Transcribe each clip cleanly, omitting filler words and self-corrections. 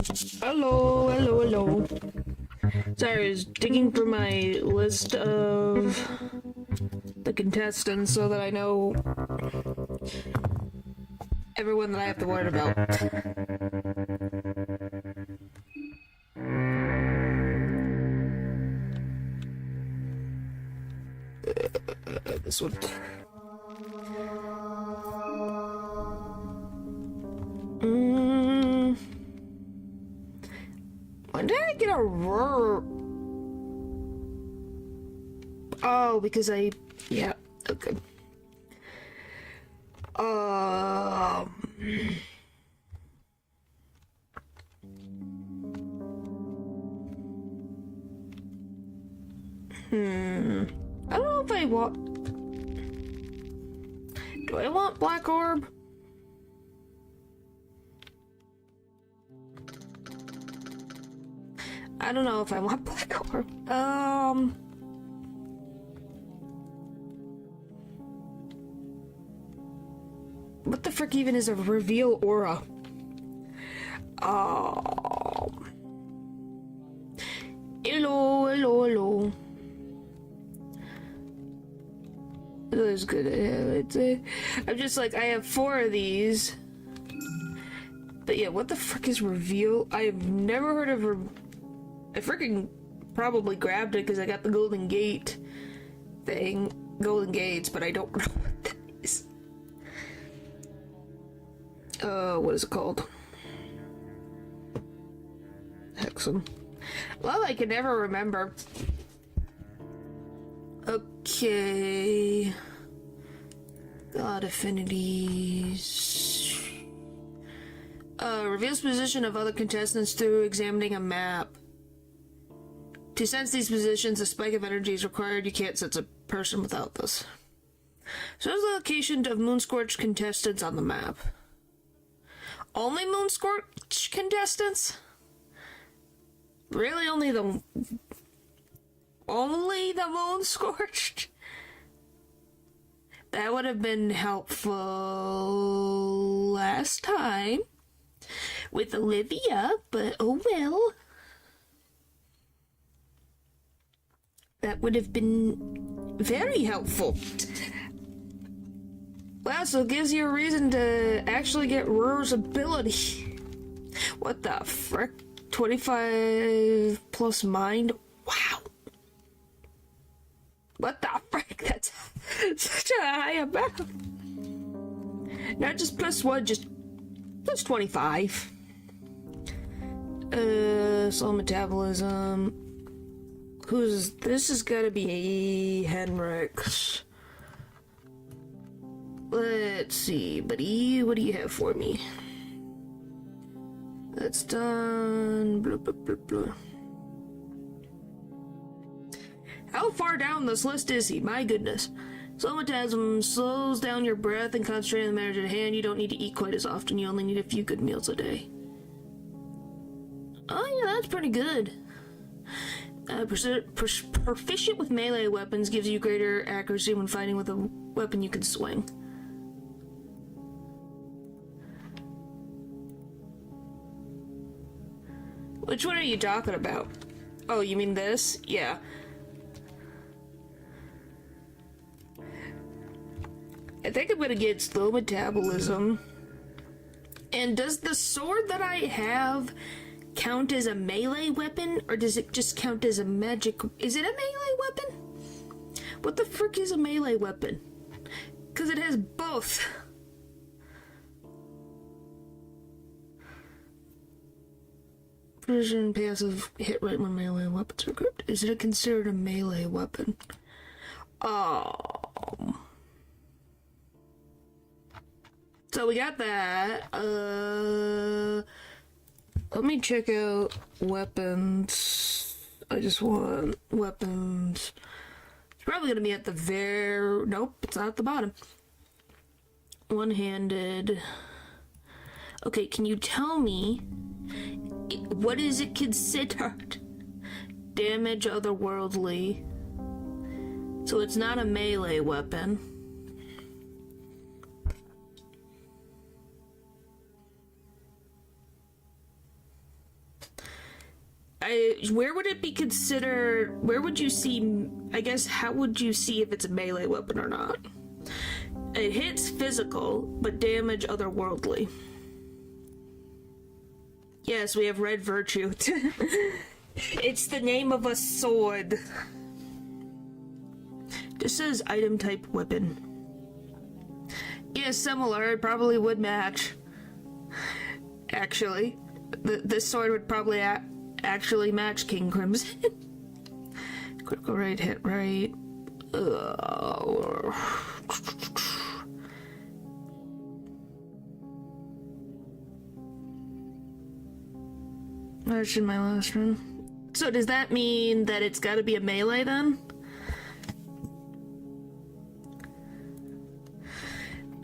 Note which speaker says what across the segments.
Speaker 1: Hello, hello, hello. Sorry, I was digging through my list of the contestants so that I know everyone that I have to worry about. This one. When did I get a roar? Oh, because yeah, okay. I don't know if I want. Do I want Black Orb? I don't know if I want Black Orb. What the frick even is a reveal aura? Hello, hello, hello. It was good. I'm just like, I have 4 of these. But yeah, what the frick is reveal? I've never heard of I freaking probably grabbed it because I got the Golden Gate thing. Golden Gates, but I don't know what that is. What is it called? Hexam. Well, I can never remember. Okay. God affinities. Reveals position of other contestants through examining a map. To sense these positions, a spike of energy is required. You can't sense a person without this. Shows the location of moon-scorched contestants on the map. Only moon-scorched contestants? Really? Only the moon-scorched? That would have been helpful last time with Olivia, but oh well. That would have been very helpful. Wow, so it gives you a reason to actually get Rur's ability. What the frick? 25 plus mind? Wow. What the frick? That's such a high amount. Not just +1, just plus 25. Slow metabolism. This has gotta be Henrik's. Let's see, buddy, what do you have for me? That's done. Blah, blah, blah, blah. How far down this list is he? My goodness. Slow metabolism slows down your breath and concentrate on the matters at hand. You don't need to eat quite as often. You only need a few good meals a day. Oh yeah, that's pretty good. Proficient with melee weapons gives you greater accuracy when fighting with a weapon you can swing. Which one are you talking about? Oh, you mean this? Yeah. I think I'm gonna get slow metabolism. And does the sword that I have count as a melee weapon, or does it just count as a magic? Is it a melee weapon? What the frick is a melee weapon? Because it has both. Precision passive hit rate when melee weapons are equipped. Is it considered a melee weapon? So we got that. Let me check out weapons. I just want weapons. It's probably gonna be at the nope, it's not at the bottom. One-handed. Okay, can you tell me what is it considered? Damage otherworldly. So it's not a melee weapon. where would it be considered, where would you see, I guess, how would you see if it's a melee weapon or not? It hits physical, but damage otherworldly. Yes, we have red virtue. It's the name of a sword. This says item type weapon. Yeah, similar. It probably would match. Actually. This sword would probably actually match King Crimson. Critical right, hit right. That should my last one. So does that mean that it's gotta be a melee then?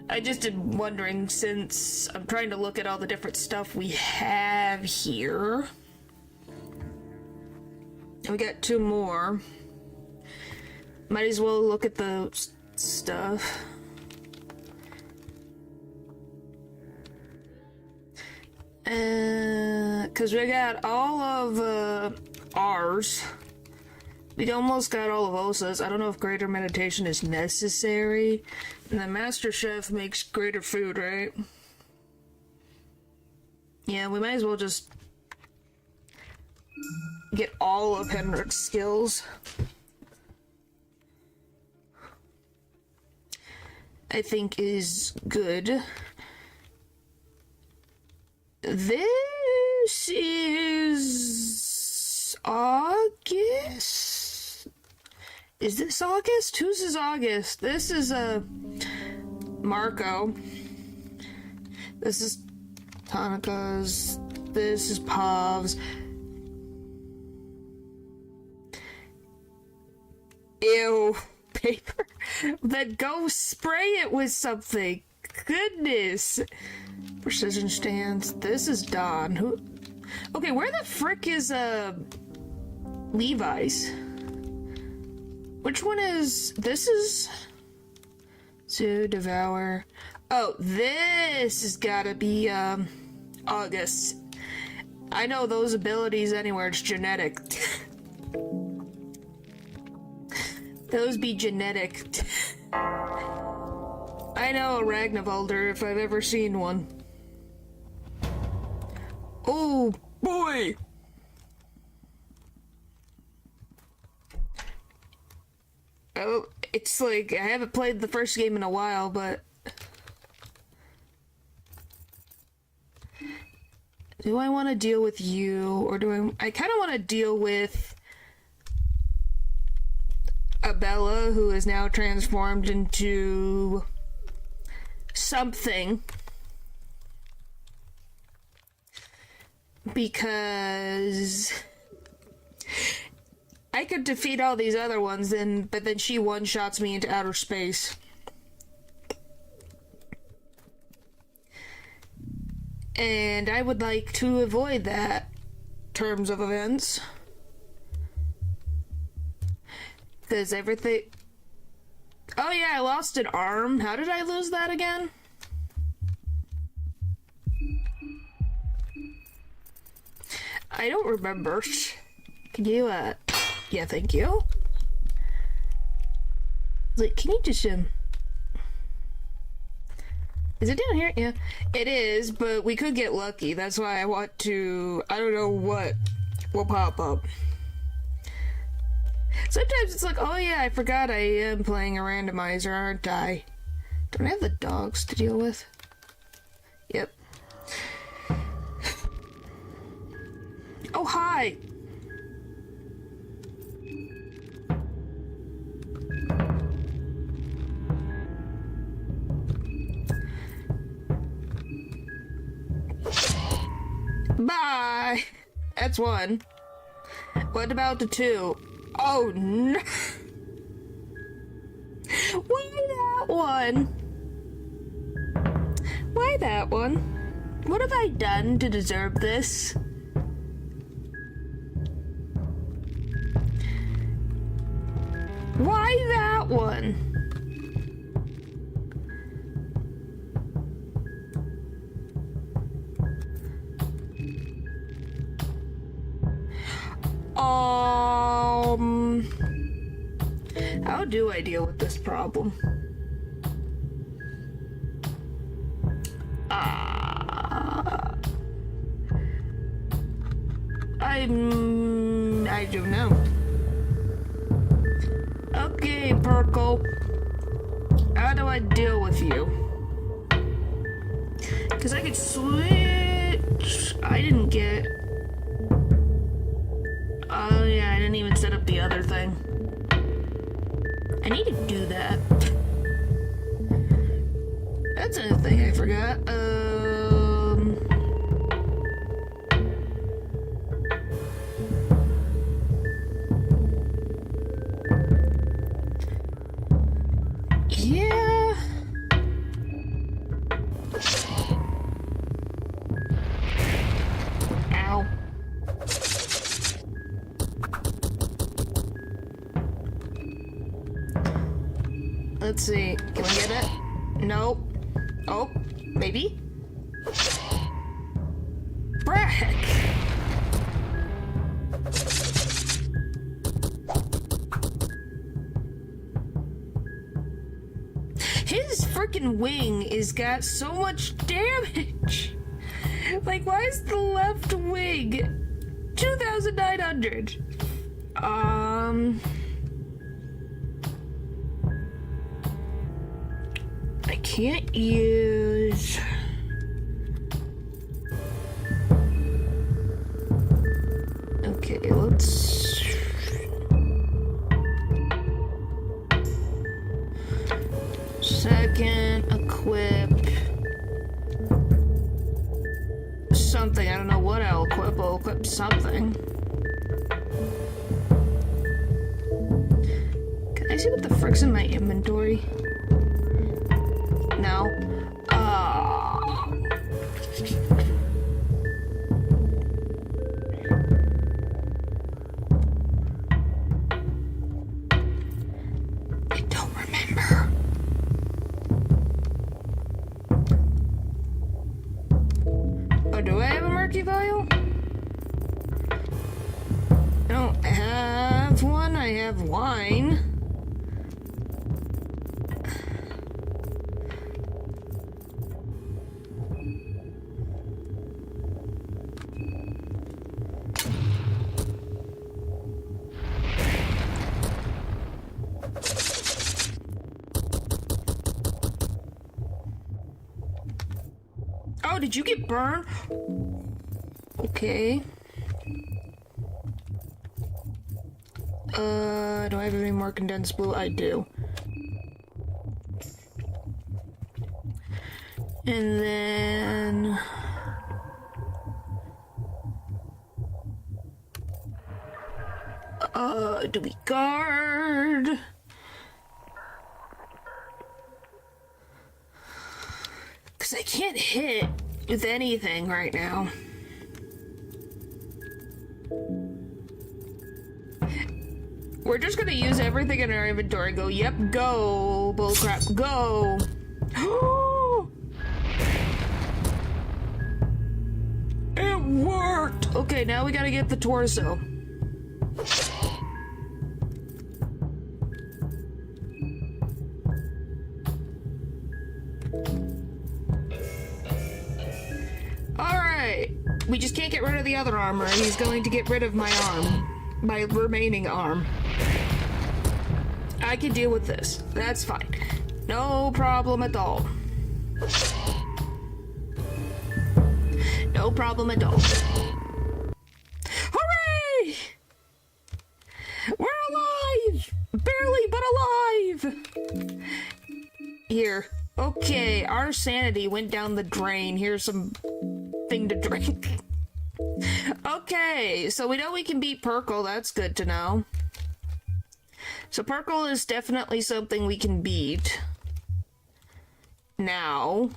Speaker 1: I just am wondering, since I'm trying to look at all the different stuff we have here. We got 2 more. Might as well look at the stuff. Cause we got all of ours. We almost got all of Osa's. I don't know if greater meditation is necessary. And the Master Chef makes greater food, right? Yeah, we might as well just get all of Henrik's skills. I think is good. This is August? Is this August? Whose is August? This is Marco. This is Tanaka's. This is Pav's. Ew. Paper. Then go spray it with something. Goodness. Precision stance. This is Don. Who? Okay, where the frick is Levi's? Which one is? This is to devour. Oh, this has gotta be August. I know those abilities anywhere. It's genetic. Those be genetic. I know a Ragnarvalder if I've ever seen one. Oh boy! Oh, it's like, I haven't played the first game in a while, but... Do I want to deal with you, or do I kind of want to deal with Abella, who is now transformed into something, because I could defeat all these other ones, but then she one-shots me into outer space. And I would like to avoid that terms of events. Because everything... Oh yeah, I lost an arm. How did I lose that again? I don't remember. Can you, yeah, thank you. Like, can you just, Is it down here? Yeah. It is, but we could get lucky. That's why I want to... I don't know what will pop up. Sometimes it's like, oh yeah, I forgot I am playing a randomizer, aren't I? Don't I have the dogs to deal with? Yep. Oh, hi! Bye! That's one. What about the 2? Oh no! Why that one? Why that one? What have I done to deserve this? Why that one? How do I deal with this problem? I don't know. Okay, Perkle. How do I deal with you? Because I could switch. I didn't get. Oh, yeah, I didn't even set up the other thing. I need to do that. That's a thing I forgot. Yeah. Ow. Let's see. Can we get it? Nope. Oh, maybe? Brack! His freaking wing is got so much damage. Like, why is the left wing 2,900? I can't use. Okay, let's. Second, equip. Something, I don't know what I'll equip. I'll equip something. Can I see what the frick's in my inventory? No. I don't remember. Oh, do I have a murky vial? I don't have one. I have wine. Oh, did you get burned? Okay. Do I have any more condensed blue? I do. And then... do we guard? Because I can't hit with anything right now. We're just gonna use everything in our inventory. Go, yep, go, bullcrap, go. It worked. Okay, now we gotta get the torso. Alright. We just can't get rid of the other armor. He's going to get rid of my arm. My remaining arm. I can deal with this. That's fine. No problem at all. No problem at all. Hooray! We're alive! Barely, but alive! Here. Okay, our sanity went down the drain. Here's some thing to drink. Okay, so we know we can beat Perkle. That's good to know. So Perkle is definitely something we can beat. Now.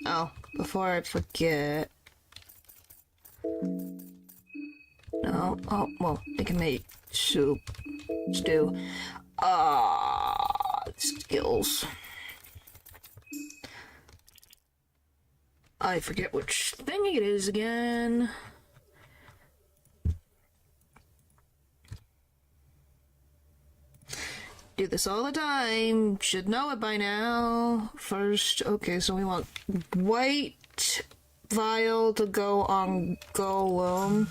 Speaker 1: Oh, before I forget. No. Oh, well, we can make soup. Stew. Skills. I forget which thing it is again. Do this all the time. Should know it by now. First, okay, so we want white vial to go on Golem.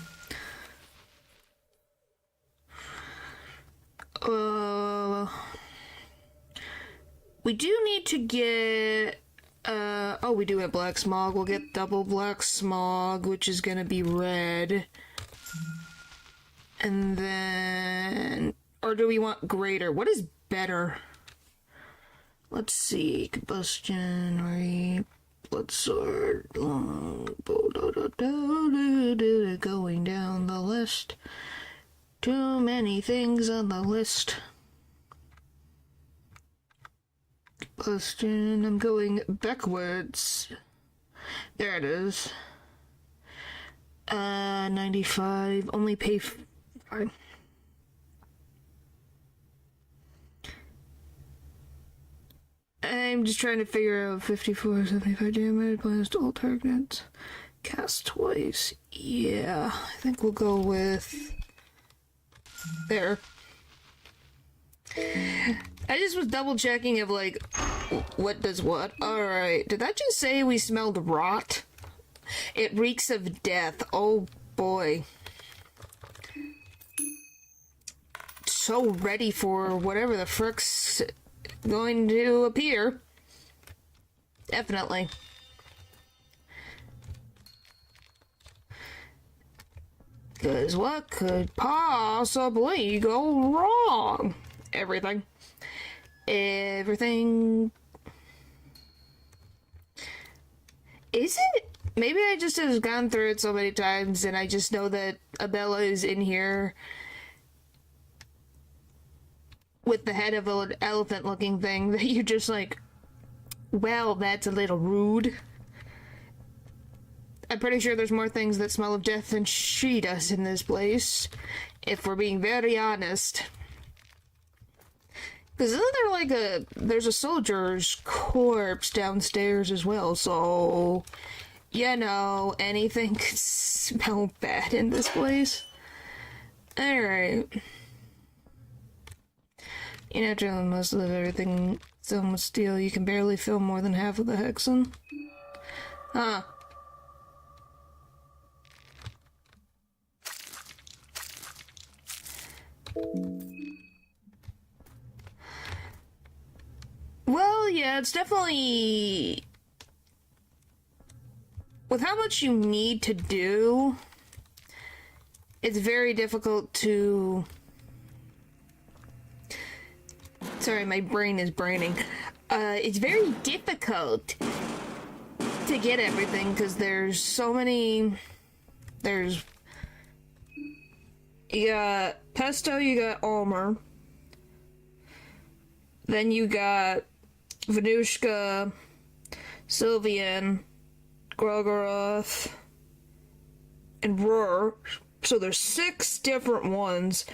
Speaker 1: We do need to get, oh, we do have black smog. We'll get double black smog, which is gonna be red. And then, or do we want greater? What is better? Let's see. Combustion rate, blood sword, going down the list. Too many things on the list. Combustion, I'm going backwards. There it is. 95, only pay fine. I'm just trying to figure out 54, 75 damage, applies to all targets. Cast twice. Yeah, I think we'll go with... there. I just was double checking of like, what does what? Alright, did that just say we smelled rot? It reeks of death. Oh boy. So ready for whatever the frick's going to appear. Definitely. Because what could possibly go wrong? Everything. Everything. Is it? Maybe I just have gone through it so many times and I just know that Abella is in here with the head of an elephant looking thing that you're just like, well, that's a little rude. I'm pretty sure there's more things that smell of death than she does in this place, if we're being very honest. Because isn't there like there's a soldier's corpse downstairs as well, so, you know, anything could smell bad in this place. Alright. You naturally must live everything filled with steel. You can barely fill more than half of the hexen. Huh. Well, yeah, it's definitely... with how much you need to do, it's very difficult to... Sorry, my brain is braining. It's very difficult to get everything, because there's so many... There's... You got Pesto, you got Almer. Then you got Venushka, Sylvian, Grogoroth, and Roar. So there's 6 different ones.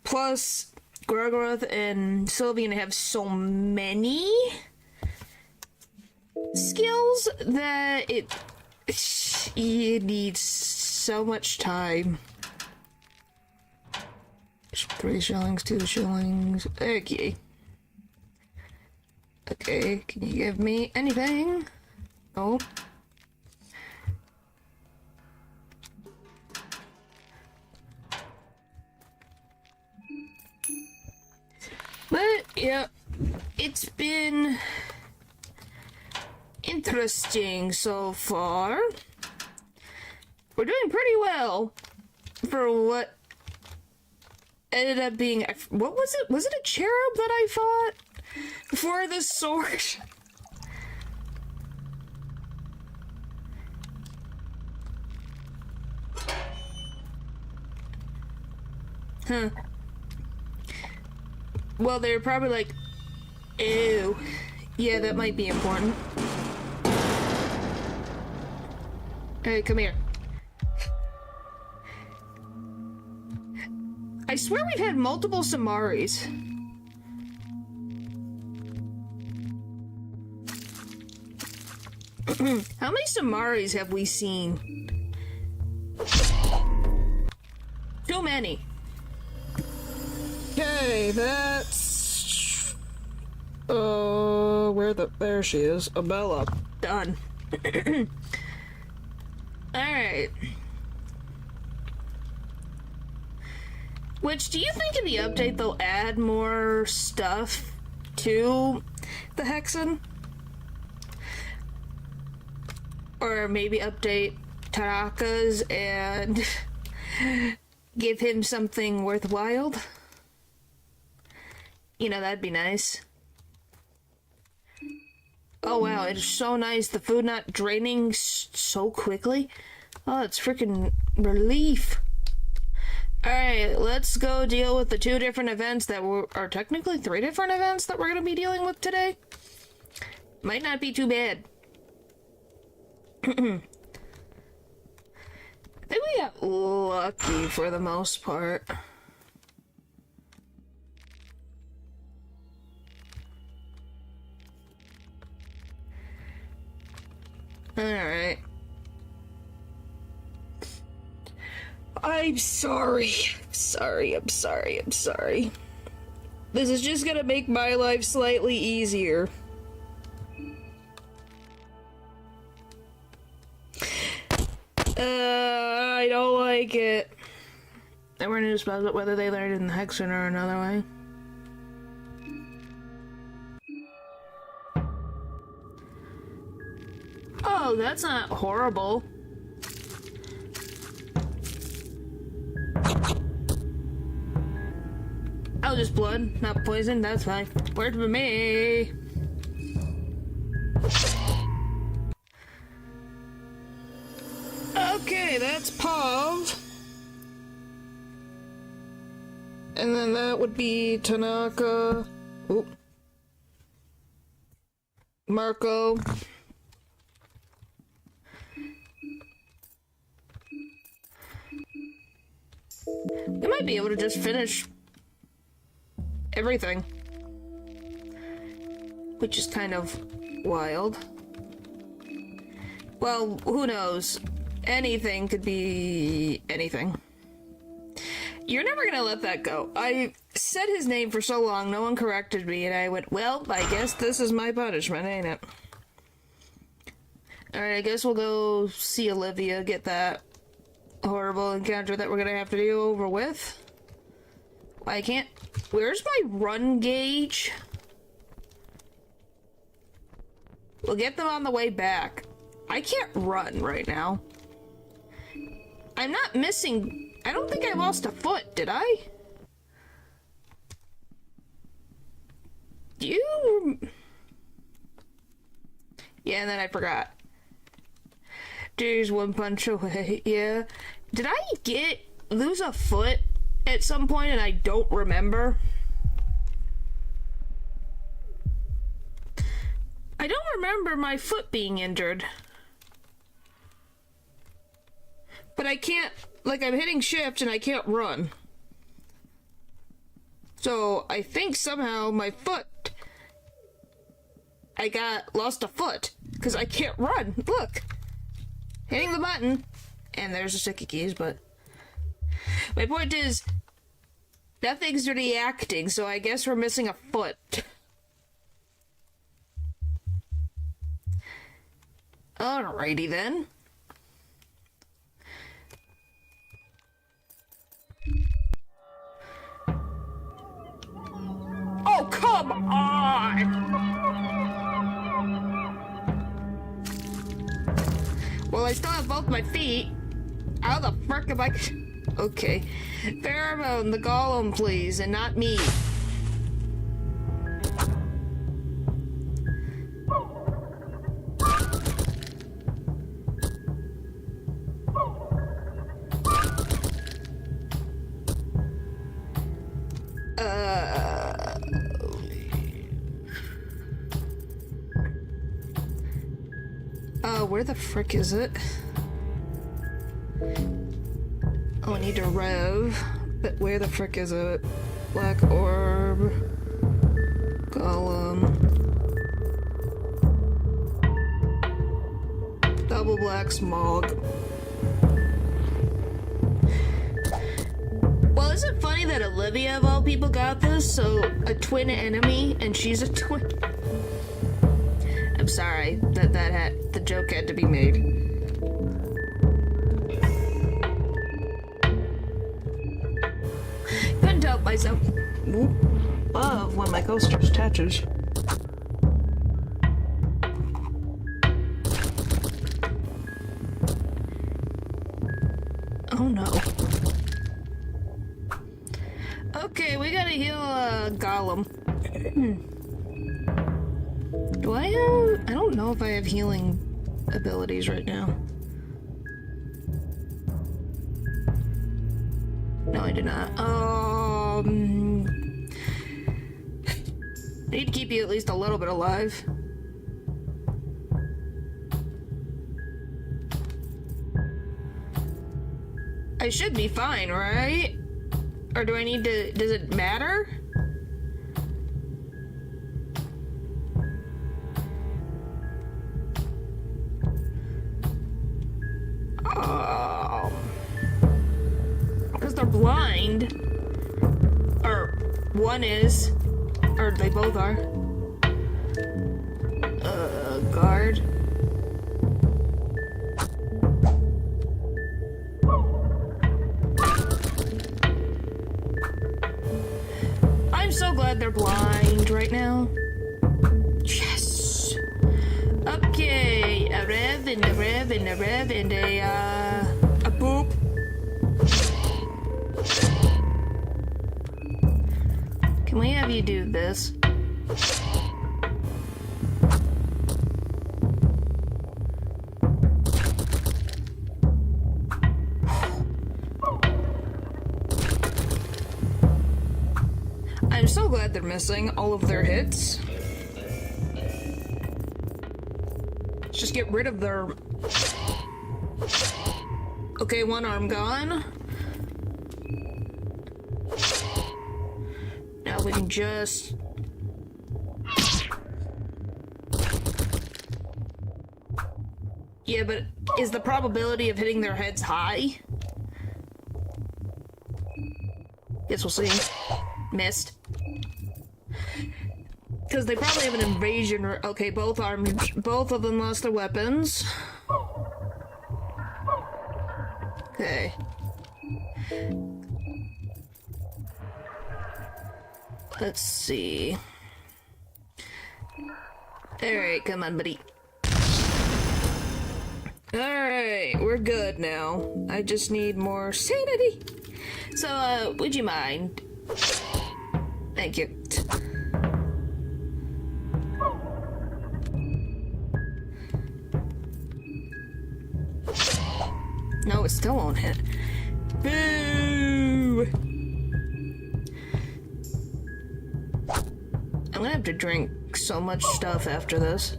Speaker 1: Plus, Grogoroth and Sylvian have so many skills that it needs so much time. 3 shillings, 2 shillings. Okay. Okay, can you give me anything? No. But, yeah, it's been interesting so far. We're doing pretty well for what ended up being... What was it? Was it a cherub that I fought before this sword? Huh. Well, they're probably like, ew. Yeah, that might be important. Hey, come here. I swear we've had multiple Samaris. How many Samaris have we seen? Too many. Okay, that's There she is. Abella. Done. Alright. Which, do you think in the update they'll add more stuff to the Hexen? Or maybe update Tanaka's and give him something worthwhile? You know, that'd be nice. Oh wow, it's so nice. The food not draining so quickly. Oh, it's freaking relief. Alright, let's go deal with the 2 different events that are technically 3 different events that we're going to be dealing with today. Might not be too bad. I think we got lucky for the most part. Alright. I'm sorry. I'm sorry. This is just gonna make my life slightly easier. I don't like it. And we're gonna just about whether they learned it in the Hexen or another way. Oh, that's not horrible. Oh, just blood, not poison, that's fine. Worked for me. Okay, that's Pav. And then that would be Tanaka. Oop. Marco. We might be able to just finish everything. Which is kind of wild. Well, who knows? Anything could be anything. You're never gonna let that go. I said his name for so long, no one corrected me, and I went, well, I guess this is my punishment, ain't it? Alright, I guess we'll go see Olivia, get that horrible encounter that we're gonna have to deal over with. I can't... Where's my run gauge? We'll get them on the way back. I can't run right now. I'm not missing... I don't think I lost a foot, did I? Do you... Yeah, and then I forgot. There's one punch away, yeah. Did I lose a foot at some point and I don't remember? I don't remember my foot being injured. But I can't, like, I'm hitting shift and I can't run. So I think somehow my foot, I lost a foot because I can't run. Look, hitting the button and there's the sticky keys, but my point is nothing's reacting, so I guess we're missing a foot. Alrighty then. Oh, come on! Well, I still have both my feet. How the frick am I... Okay. Pheromone, the golem, please, and not me. Where the frick is it? Oh, I need to rev. But where the frick is it? Black orb. Golem. Double black smog. Well, is it funny that it Olivia of all people got this, so a twin enemy, and she's a twin. I'm sorry that the joke had to be made. Couldn't help myself. Love when my coasters touches. Oh no. Okay, we gotta heal Gollum. Do I have... I don't know if I have healing abilities right now. No, I do not. Need to keep you at least a little bit alive. I should be fine, right? Or do I need to... Does it matter? Because they're blind. Or one is. Or they both are. Guard. I'm so glad they're blind right now. Yes. Okay, a rev and a rev and a rev and a boop. Can we have you do this? I'm so glad they're missing all of their hits. Let's just get rid of their... Okay, one arm gone. Now we can just... Yeah, but is the probability of hitting their heads high? Guess we'll see. Missed. Because they probably have an invasion. Okay, both arms, both of them lost their weapons. Okay. Let's see. Alright, come on, buddy. Alright, we're good now. I just need more sanity. So, would you mind? Thank you. No, it still won't hit. Boo! I'm gonna have to drink so much stuff after this.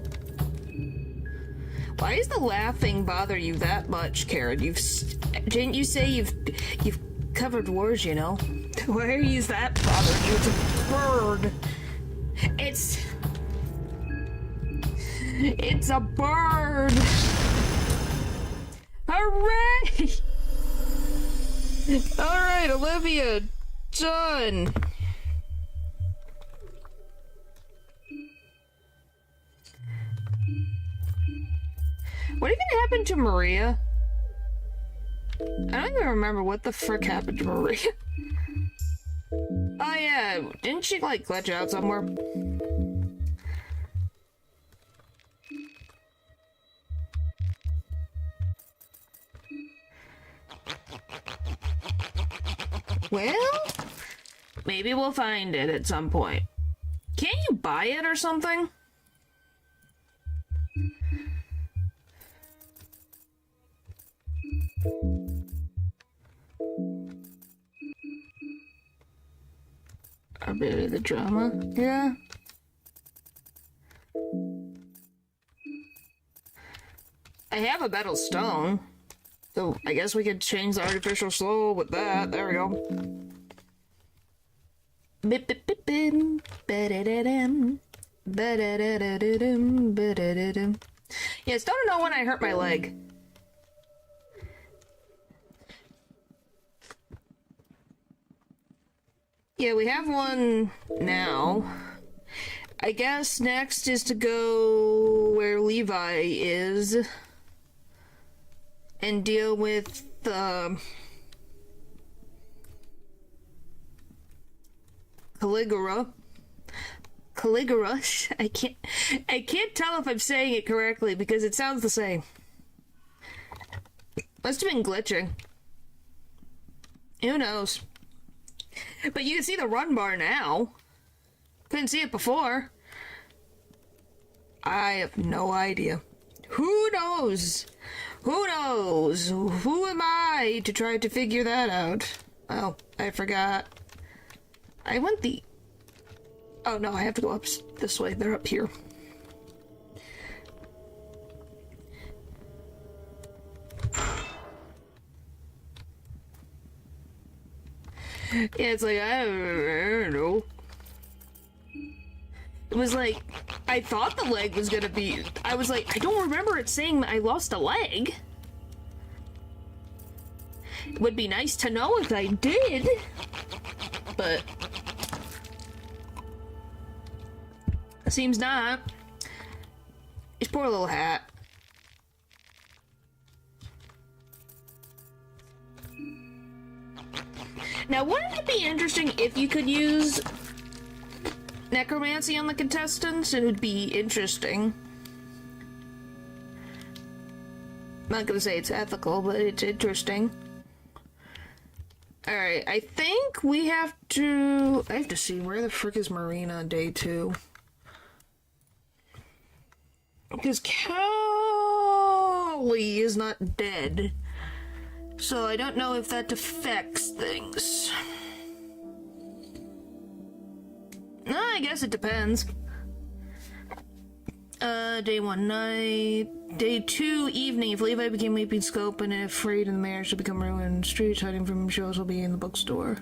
Speaker 1: Why does the laughing bother you that much, Karen? Didn't you say you've covered wars, you know? Why is that bothering you? It's a bird. It's a bird. Hooray! Alright, Olivia, done. What even happened to Maria? I don't even remember what the frick happened to Maria. Oh yeah, didn't she like glitch out somewhere? Well, maybe we'll find it at some point. Can't you buy it or something? A bit of the drama, yeah. I have a metal stone, so I guess we could change the artificial soul with that. There we go. Yeah, still don't know when I hurt my leg. Yeah, we have one now. I guess next is to go where Levi is and deal with Caligula. I can't tell if I'm saying it correctly because it sounds the same. Must have been glitching. Who knows? But you can see the run bar now. Couldn't see it before. I have no idea. Who knows? Who knows? Who am I to try to figure that out? Oh, I forgot. I went the... Oh no, I have to go up this way. They're up here. Yeah, it's like, I don't know. It was like, I thought the leg was gonna be... I was like, I don't remember it saying that I lost a leg. It would be nice to know if I did. But... seems not. His poor little hat. Now, wouldn't it be interesting if you could use necromancy on the contestants? It would be interesting. I'm not gonna say it's ethical, but it's interesting. Alright, I think we have to... I have to see, where the frick is Marina on day 2? Because Callie is not dead. So I don't know if that affects things. I guess it depends. Day 1 night. Day 2 evening. If Levi became weeping scope and afraid in the marriage to become ruined, streets hiding from shows will be in the bookstore.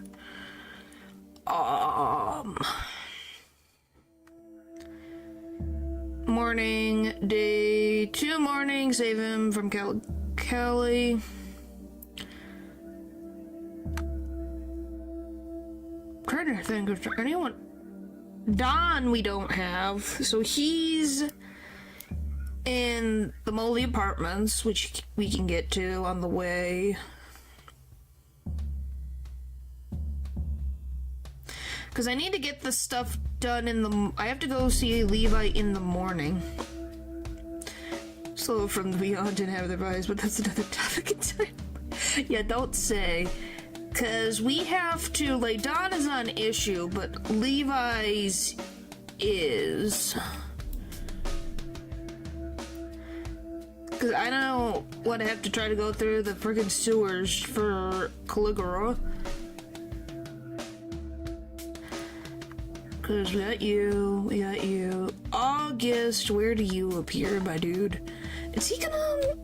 Speaker 1: Morning. Day 2 morning. Save him from Kelly. Trying to think of anyone. Don we don't have, so he's in the moldy apartments, which we can get to on the way. Because I need to get the stuff done in the... I have to go see Levi in the morning. Slow from the beyond and have their eyes, but that's another topic in time. Yeah, don't say. Because we have to, like, Don is not an issue, but Levi's is. Because I don't want to have to try to go through the friggin' sewers for Caligula. Because we got you. August, where do you appear, my dude? Is he gonna...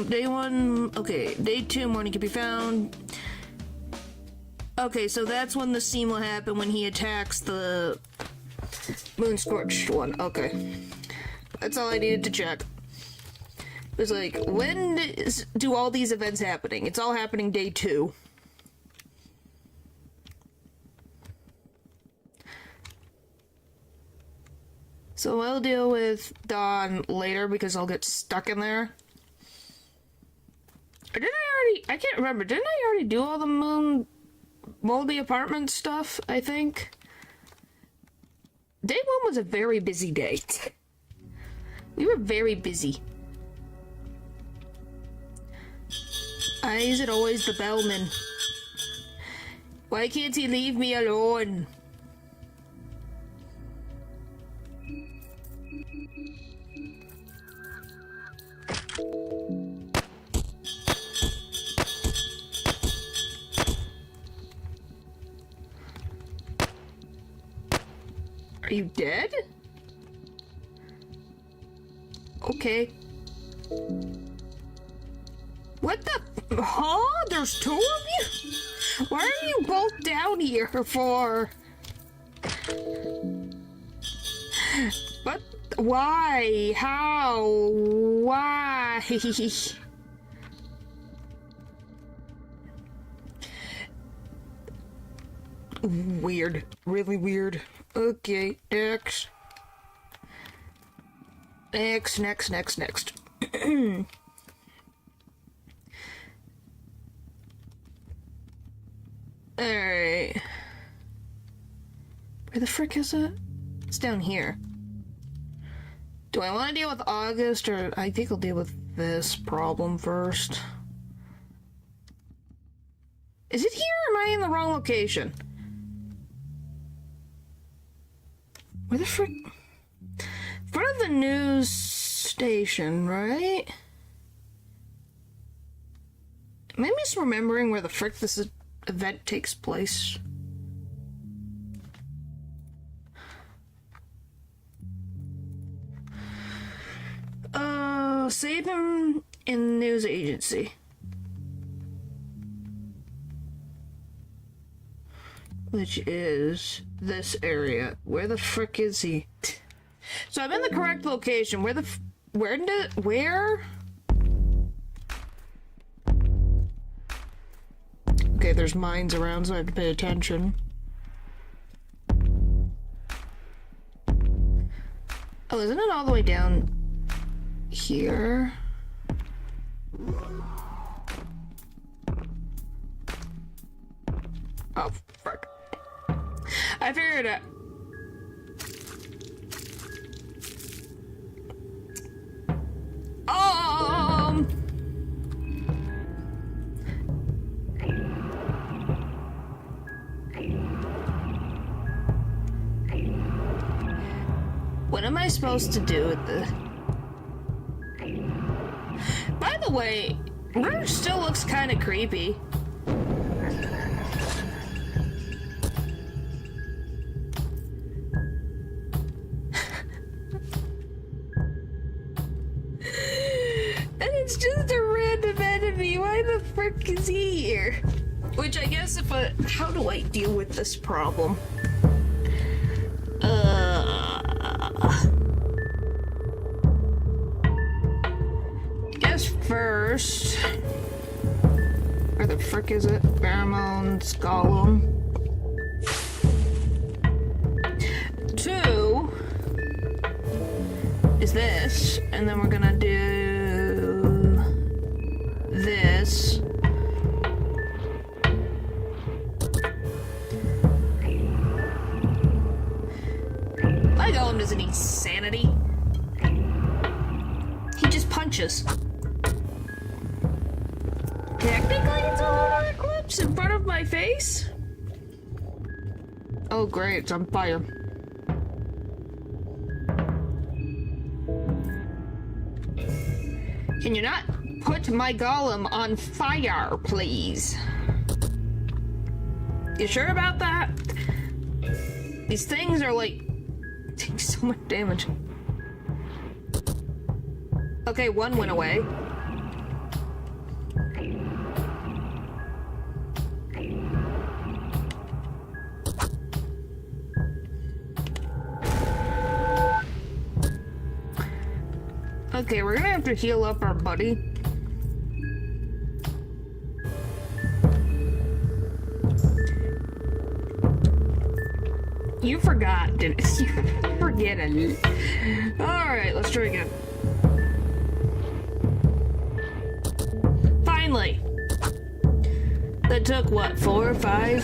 Speaker 1: Day 1, okay, day 2 morning can be found. Okay, so that's when the scene will happen, when he attacks the moon-scorched one. Okay. That's all I needed to check. It was like, when do all these events happening? It's all happening day 2. So I'll deal with Dawn later because I'll get stuck in there. Or did I already... I can't remember. Didn't I already do all the moldy apartment stuff, I think? Day 1 was a very busy day. We were very busy. Is it always the bellman? Why can't he leave me alone? Are you dead? Okay. What the? Huh? There's 2 of you? Why are you both down here for? What? Why? How? Why? Weird. Really weird. Okay, next. Next. Alright. Where the frick is it? It's down here. Do I want to deal with August, or I think I'll deal with this problem first? Is it here, or am I in the wrong location? Where the frick? In front of the news station, right? Am I misremembering where the frick this event takes place? Save him in the news agency. Which is this area. Where the frick is he? So I'm in the correct location. Where? Okay, there's mines around, so I have to pay attention. Oh, isn't it all the way down here? Oh, frick. I figured it out. What am I supposed to do with this? By the way, Rouge still looks kind of creepy. And it's just a random enemy. Why the frick is he here? Which I guess how do I deal with this problem? First, where the frick is it? Pheromones, Golem. 2 is this, and then we're gonna do this. My Golem doesn't need sanity. He just punches. Technically, it's a lunar eclipse in front of my face. Oh, great, it's on fire. Can you not put my golem on fire, please? You sure about that? These things are like taking so much damage. Okay, one went away. Okay, we're gonna have to heal up our buddy. You forgot, didn't you? Forget it. Alright, let's try again. Finally! That took, what, 4 or 5?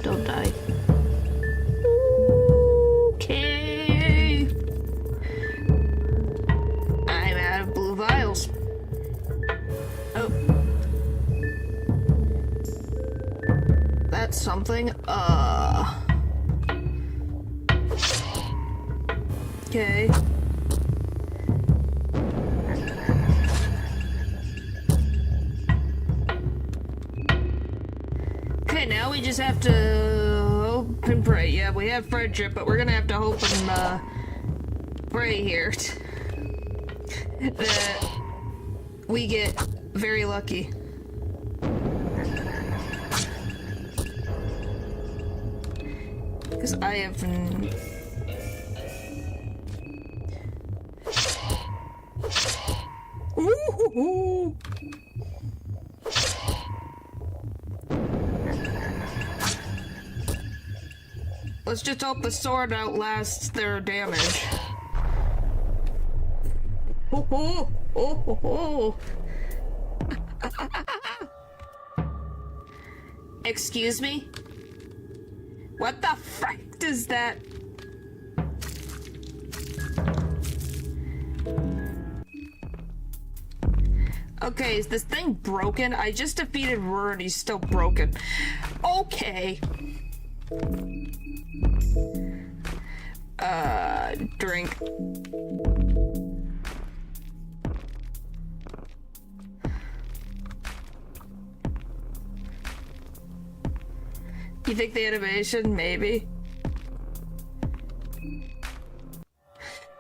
Speaker 1: Don't die. Okay. I'm out of blue vials. Oh. That's something. Okay. Okay, now we just have to hope and pray. Yeah, we have friendship, but we're gonna have to hope and pray here that we get very lucky. Because I have... Ooh. Let's just hope the sword outlasts their damage. Oh, oh, oh, oh, oh. Excuse me? What the frick does that... Okay, is this thing broken? I just defeated Ruhr and he's still broken. Okay. Drink. You think the animation? Maybe.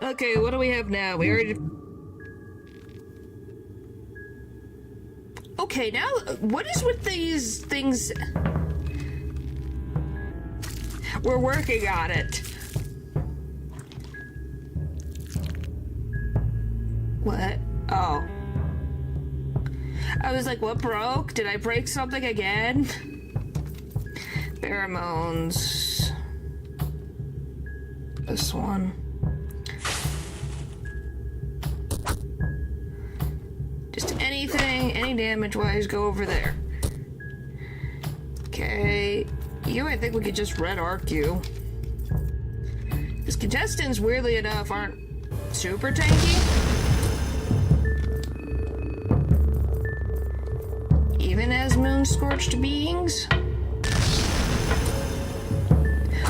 Speaker 1: Okay, what do we have now? We already... Okay, now, what is with these things? We're working on it. What? Oh. I was like, what broke? Did I break something again? Pheromones. This one. Just anything, any damage-wise, go over there. Okay. You, I think we could just red arc you. These contestants, weirdly enough, aren't super tanky. Even as moon-scorched beings.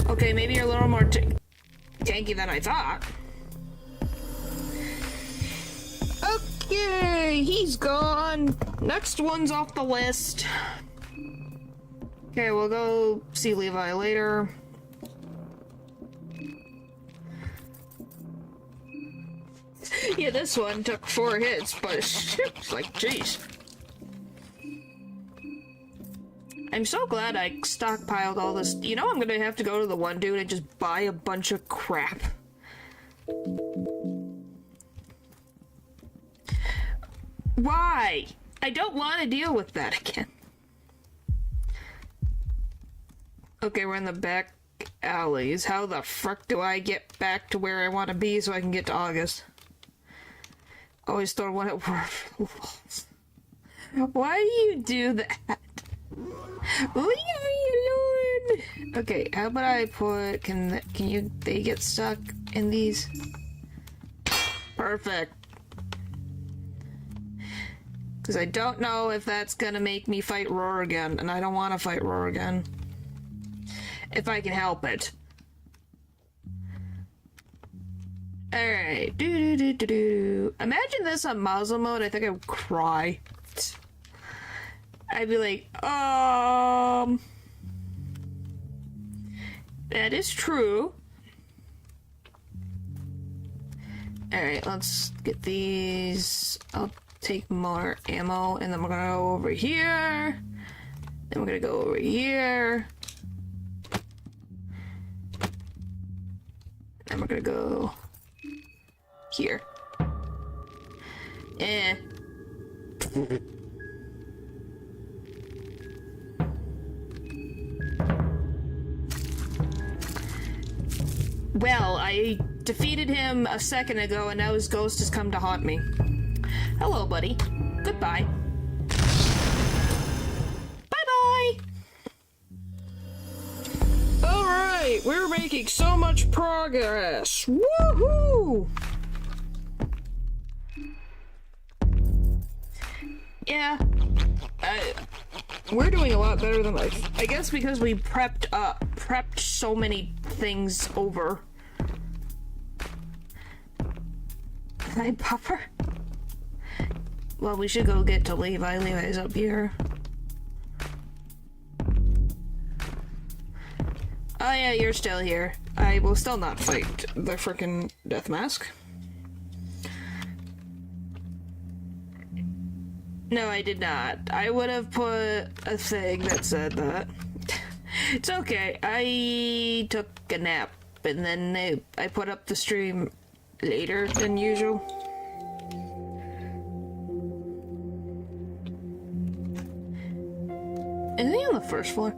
Speaker 1: Okay, maybe you're a little more tanky than I thought. Okay, he's gone. Next one's off the list. Okay, we'll go see Levi later. Yeah, this one took 4 hits, but it's like, jeez. I'm so glad I stockpiled all this. You know, I'm gonna have to go to the one dude and just buy a bunch of crap. Why? I don't want to deal with that again. Okay, we're in the back alleys. How the frick do I get back to where I want to be so I can get to August? Always throw one at walls. Why do you do that? Leave me alone! Okay, how about I put... Can they get stuck in these? Perfect. Because I don't know if that's gonna make me fight Ruhr again, and I don't want to fight Ruhr again. If I can help it. Alright. Imagine this on muzzle mode, I think I would cry. I'd be like, that is true. Alright, let's get these. I'll take more ammo, and then we're gonna go over here. Then we're gonna go over here. And we're gonna go here. Eh. Well, I defeated him a second ago, and now his ghost has come to haunt me. Hello, buddy. Goodbye. Bye-bye! Alright, we're making so much progress! Woohoo! Yeah. We're doing a lot better than I guess because we prepped so many things over. Hi, Popper. Well, we should go get to Levi. Levi's up here. Oh yeah, you're still here. I will still not fight the frickin' death mask. No, I did not. I would have put a thing that said that. It's okay. I took a nap, and then I put up the stream later than usual. Is he on the first floor?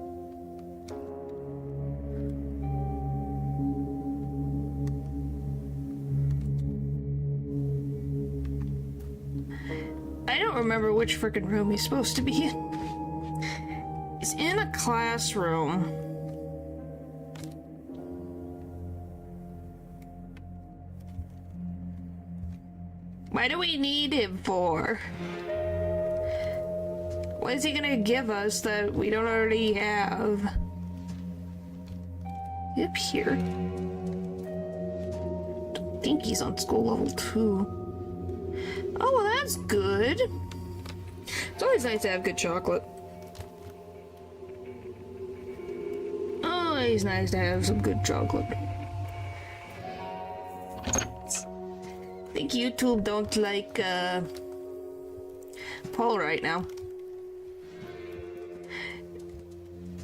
Speaker 1: remember which frickin' room he's supposed to be in. He's in a classroom. Why do we need him for? What is he gonna give us that we don't already have? Up here. Don't think he's on school level 2. Oh, well, that's good. It's always nice to have good chocolate. Always nice to have some good chocolate. I think YouTube don't like Paul right now.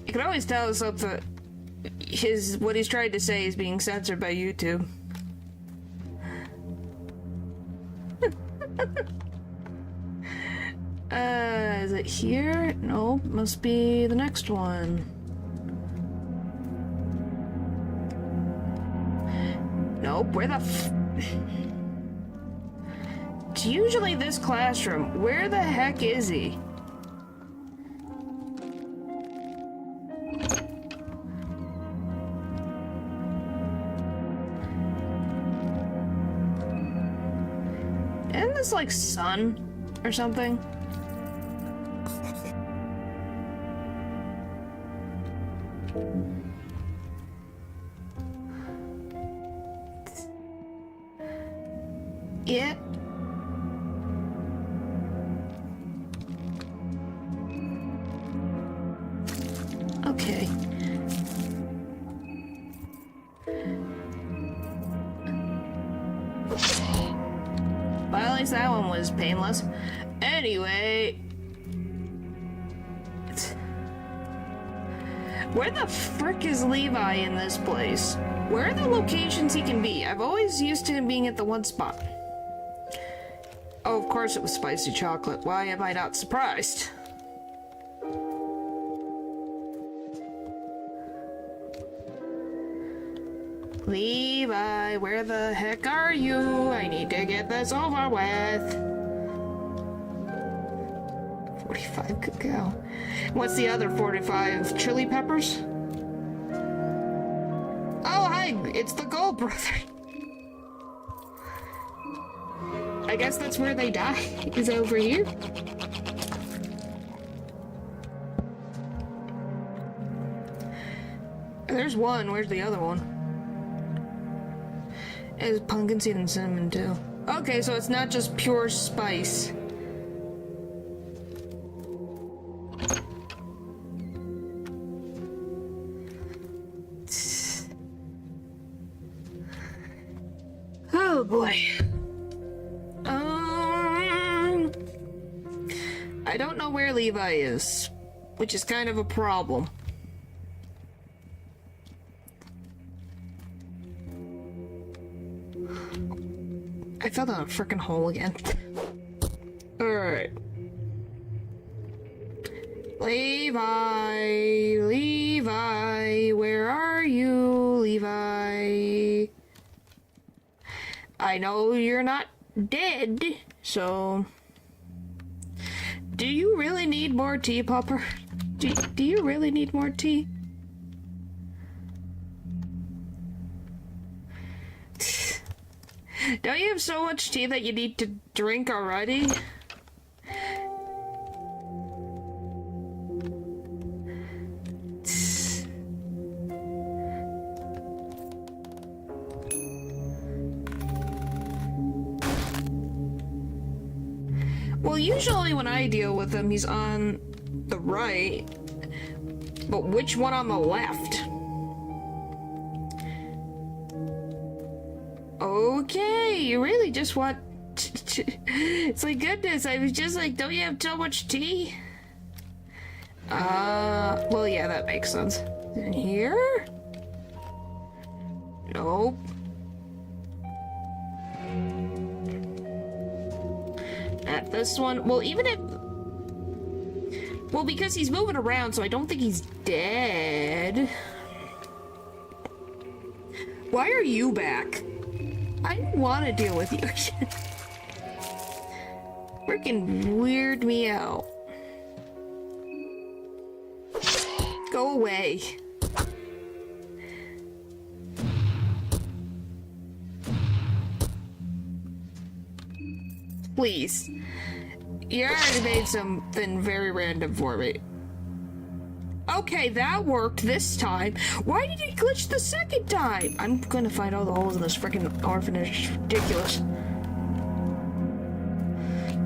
Speaker 1: You can always tell something. What he's trying to say is being censored by YouTube. Is it here? Nope, must be the next one. Nope, where the It's usually this classroom. Where the heck is he? Isn't this like sun or something? Yeah. Okay. Well, at least that one was painless. Anyway... Where the frick is Levi in this place? Where are the locations he can be? I've always used to him being at the one spot. Oh, of course it was spicy chocolate. Why am I not surprised? Levi, where the heck are you? I need to get this over with. 45 could go. What's the other 45? Chili peppers? Oh, hi, it's the Gold Brother. I guess that's where they die, is over here. There's one, where's the other one? It's pumpkin seed and cinnamon too. Okay, so it's not just pure spice. Oh boy. I don't know where Levi is, which is kind of a problem. I fell down a frickin' hole again. Alright. Levi, where are you, Levi? I know you're not dead, so... Do you really need more tea, Popper? Do you really need more tea? Don't you have so much tea that you need to drink already? Well, usually when I deal with him, he's on the right. But which one on the left? Okay, you really just want... It's like, goodness, I was just like, don't you have so much tea? Well, yeah, that makes sense. In here? Nope. At this one, well, even if... Well, because he's moving around, so I don't think he's dead. Why are you back? I didn't want to deal with you again. freaking weird me out. Go away. Please. You already made something very random for me. Okay, that worked this time. Why did it glitch the second time? I'm gonna find all the holes in this freaking orphanage. It's ridiculous.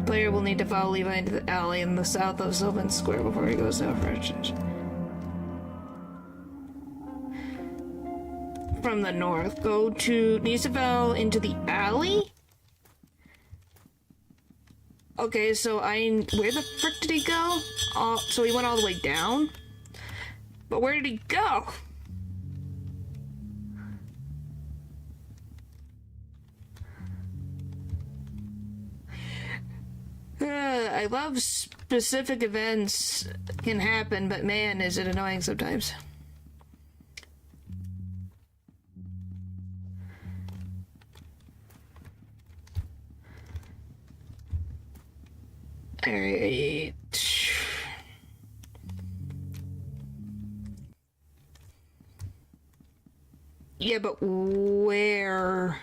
Speaker 1: Player will need to follow Levi into the alley in the south of Sylvan Square before he goes out for a change. From the north, go to Nisabel into the alley? Okay, so where the frick did he go? So he went all the way down? But where did he go? I love specific events can happen, but man, is it annoying sometimes. Alright. Yeah, but where?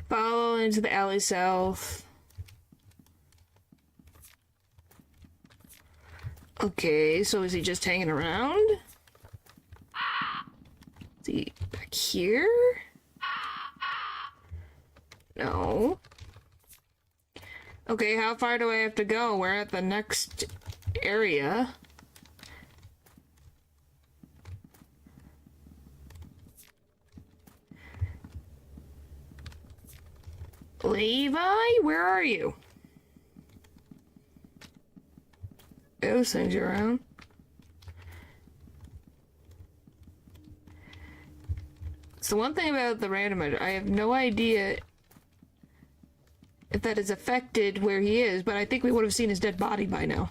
Speaker 1: Follow into the alley south. Okay, so is he just hanging around? Is he back here? No. Okay, how far do I have to go? We're at the next area. Levi, where are you? Those things around. So one thing about the randomizer, I have no idea if that has affected where he is, but I think we would have seen his dead body by now.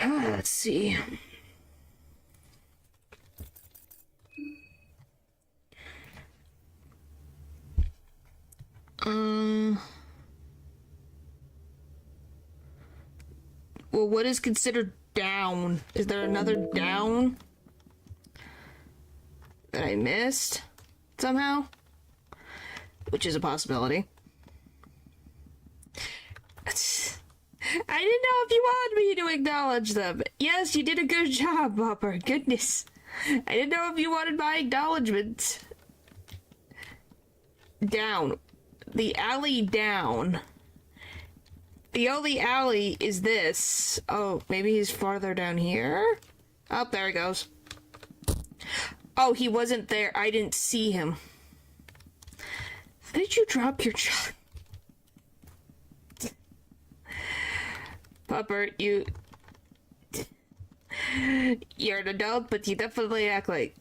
Speaker 1: Let's see. Well, what is considered down? Is there another down that I missed somehow? Which is a possibility. I didn't know if you wanted me to acknowledge them. Yes, you did a good job, Hopper. Goodness. I didn't know if you wanted my acknowledgement. Down. The alley down. The only alley is this. Oh, maybe he's farther down here? Oh, there he goes. Oh, he wasn't there. I didn't see him. How did you drop your child? Pupper, you're an adult, but you definitely act like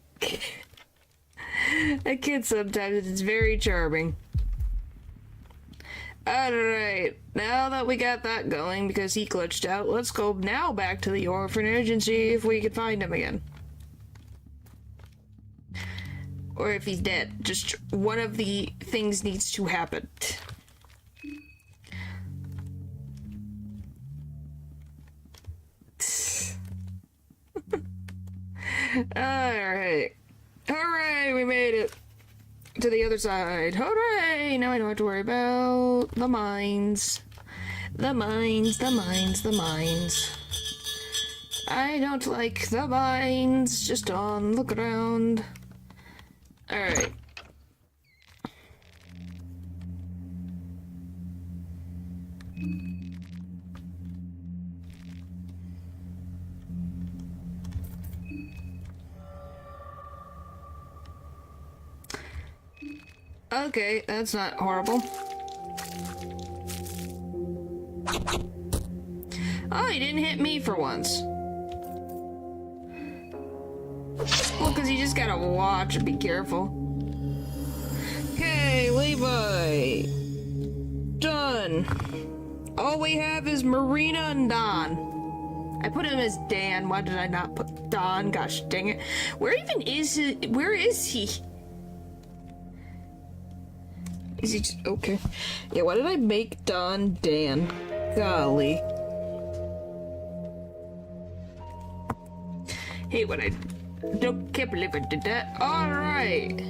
Speaker 1: a kid sometimes. It's very charming. Alright, now that we got that going because he glitched out, let's go now back to the orphanage and see if we can find him again. Or if he's dead. Just one of the things needs to happen. Alright. Hooray, we made it to the other side. Hooray! Now I don't have to worry about the mines. The mines, the mines, the mines. I don't like the mines. Just on look around. Alright. Okay, that's not horrible. Oh, he didn't hit me for once. Well, because you just gotta watch and be careful. Okay, Levi. Done. All we have is Marina and Don. I put him as Dan. Why did I not put Don? Gosh dang it. Where even is he? Where is he? Is he just... Okay. Yeah, why did I make Don Dan? Golly. Hey, what I... Can't believe I did that. Alright.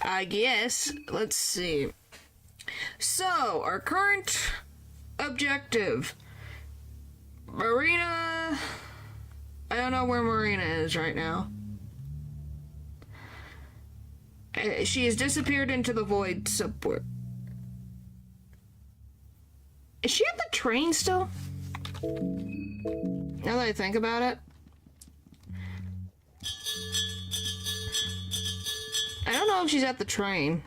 Speaker 1: I guess. Let's see. So, our current objective. Marina... I don't know where Marina is right now. She has disappeared into the void somewhere. Is she at the train still? Now that I think about it. I don't know if she's at the train.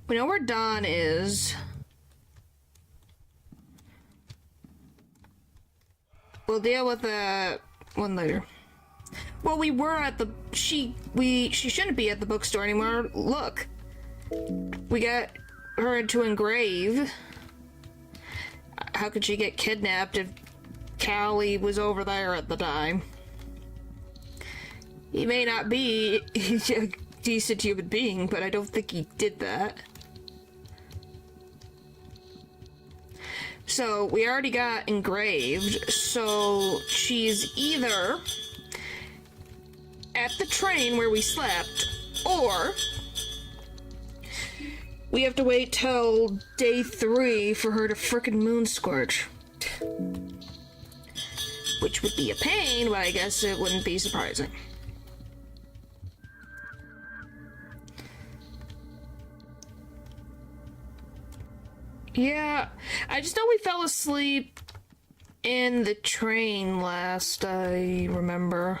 Speaker 1: We know where Don is. We'll deal with that one later. Well, we were at the... She shouldn't be at the bookstore anymore. Look. We got her into engrave. How could she get kidnapped if Callie was over there at the time? He may not be a decent human being, but I don't think he did that. So, we already got engraved, so she's either at the train where we slept, or we have to wait till day 3 for her to frickin' moon scorch. Which would be a pain, but I guess it wouldn't be surprising. Yeah, I just know we fell asleep in the train last, I remember.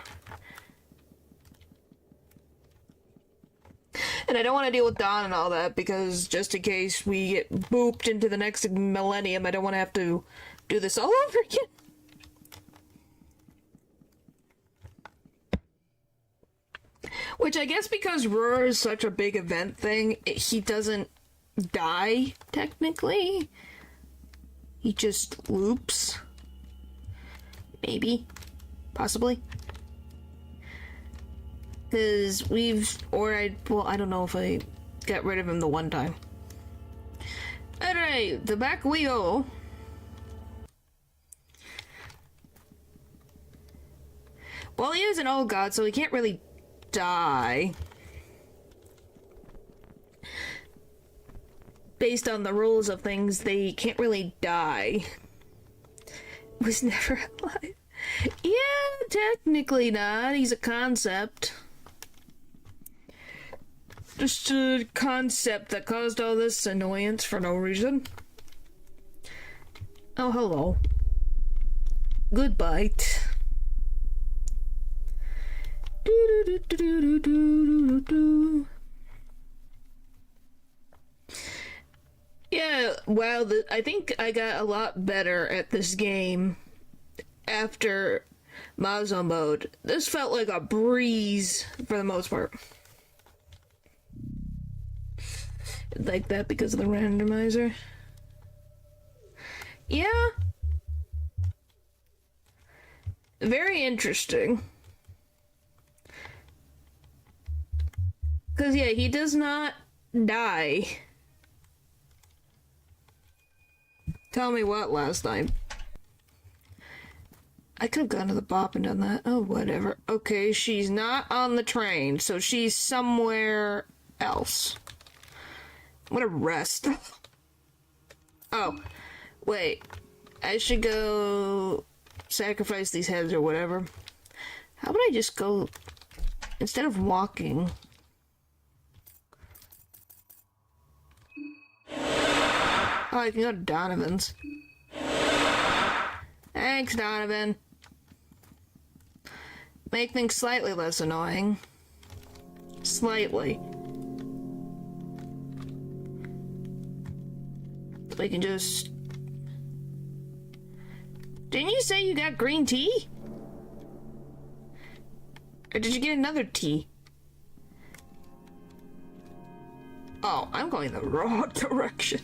Speaker 1: And I don't want to deal with Don and all that, because just in case we get booped into the next millennium, I don't want to have to do this all over again. Which I guess because Roar is such a big event thing, he doesn't die, technically. He just loops. Maybe. Possibly. Because well, I don't know if I got rid of him the one time. Alright, the back we go. Well, he is an old god, so he can't really die. Based on the rules of things, they can't really die. Was never alive. Yeah, technically not. He's a concept. Just a concept that caused all this annoyance for no reason. Oh, hello. Goodbye. Yeah, wow, I think I got a lot better at this game after Mazo mode. This felt like a breeze for the most part. Like that because of the randomizer. Yeah. Very interesting. Because, yeah, he does not die. Tell me what last time. I could have gone to the bop and done that. Oh, whatever. Okay, she's not on the train, so she's somewhere else. I'm gonna rest. Oh, wait. I should go sacrifice these heads or whatever. How about I just go, instead of walking... Oh, I can go to Donovan's. Thanks, Donovan. Make things slightly less annoying. Slightly. We can just... Didn't you say you got green tea? Or did you get another T? Oh, I'm going the wrong direction.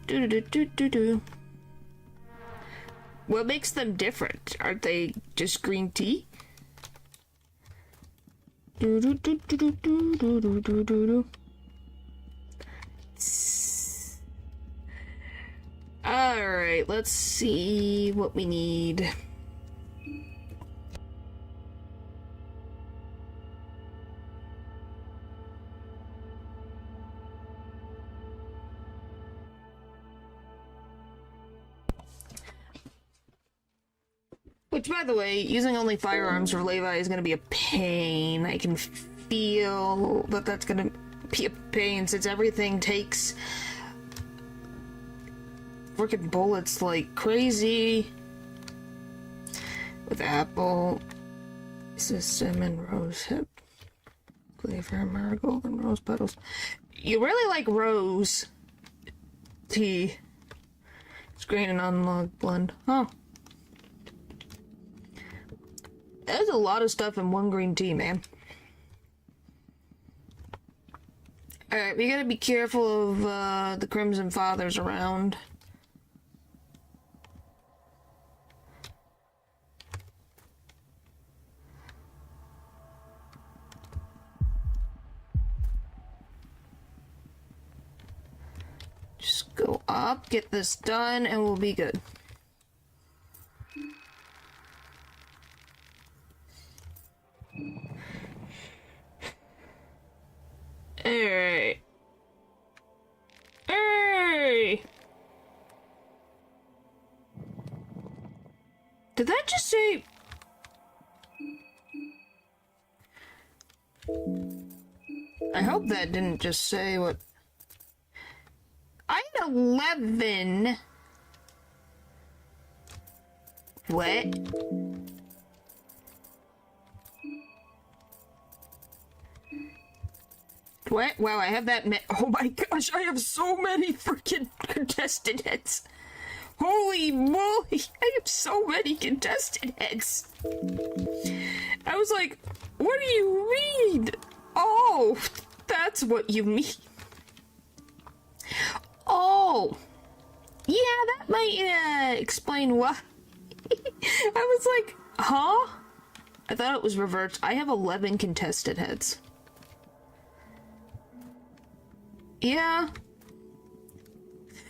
Speaker 1: Do. What makes them different? Aren't they just green tea? Alright, let's see what we need. Which, by the way, using only firearms for Levi is gonna be a pain. I can feel that that's gonna be a pain since everything takes freaking bullets like crazy. With apple, cinnamon, rose hip, flavor, marigold, and rose petals. You really like rose tea. It's green and unlocked blend. Huh. There's a lot of stuff in one green tea, man. Alright, we gotta be careful of the Crimson Fathers around. Just go up, get this done, and we'll be good. Alright. Hey! Did that just say... I hope that didn't just say what... I had 11. What? What? Wow, I have that oh my gosh, I have so many freaking contested heads. Holy moly, I have so many contested heads. I was like, what do you mean? Oh, that's what you mean. Oh, yeah, that might explain why. I was like, huh? I thought it was reversed. I have 11 contested heads. Yeah.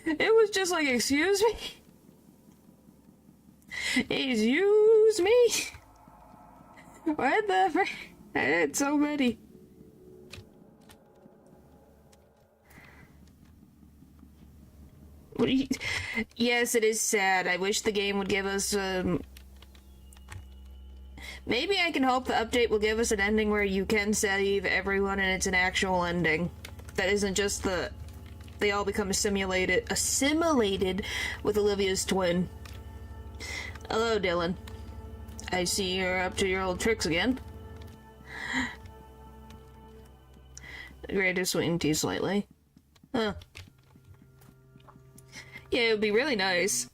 Speaker 1: It was just like, excuse me? Excuse me? What the frick? I had so many. What do you... Yes, it is sad. I wish the game would give us, maybe I can hope the update will give us an ending where you can save everyone and it's an actual ending. That isn't just they all become assimilated with Olivia's twin. Hello, Dylan. I see you're up to your old tricks again. Great to sweeten tea slightly. Huh. Yeah, it would be really nice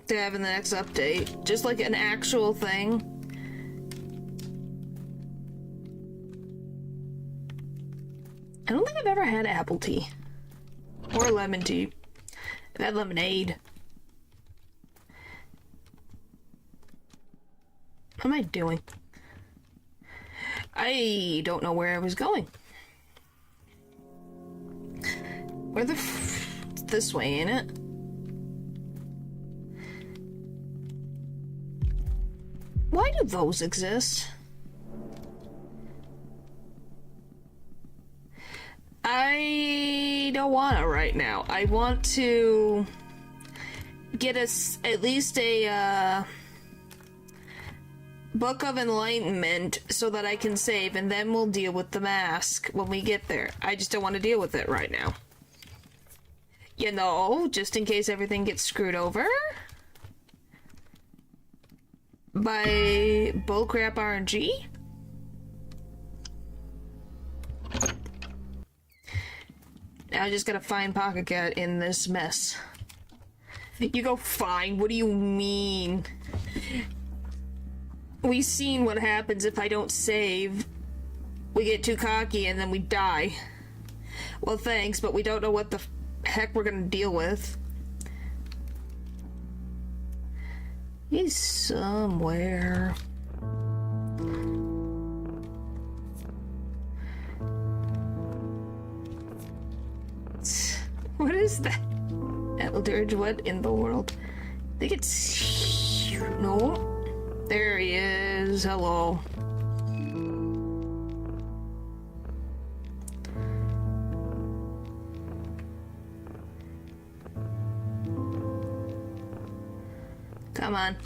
Speaker 1: to have in the next update. Just like an actual thing. I don't think I've ever had apple tea. Or lemon tea. I've had lemonade. What am I doing? I don't know where I was going. Where the it's this way, ain't it? Why do those exist? I don't want it right now. I want to get us at least a Book of Enlightenment so that I can save, and then we'll deal with the mask when we get there. I just don't want to deal with it right now. You know, just in case everything gets screwed over by bullcrap RNG. Now I just gotta find Pocket Cat in this mess. You go, fine, what do you mean? We've seen what happens if I don't save. We get too cocky and then we die. Well, thanks, but we don't know what the heck we're gonna deal with. He's somewhere. What is that? Eldridge, what in the world? I think it's... No. There he is. Hello. Come on.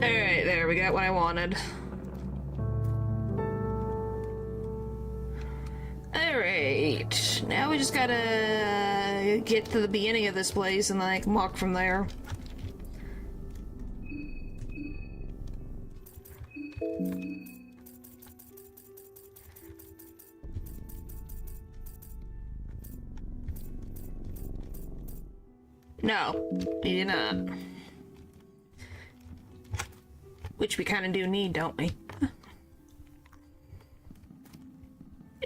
Speaker 1: Alright, there, we got what I wanted. Alright, now we just gotta get to the beginning of this place and then I can walk from there. No, we do not. Which we kind of do need, don't we?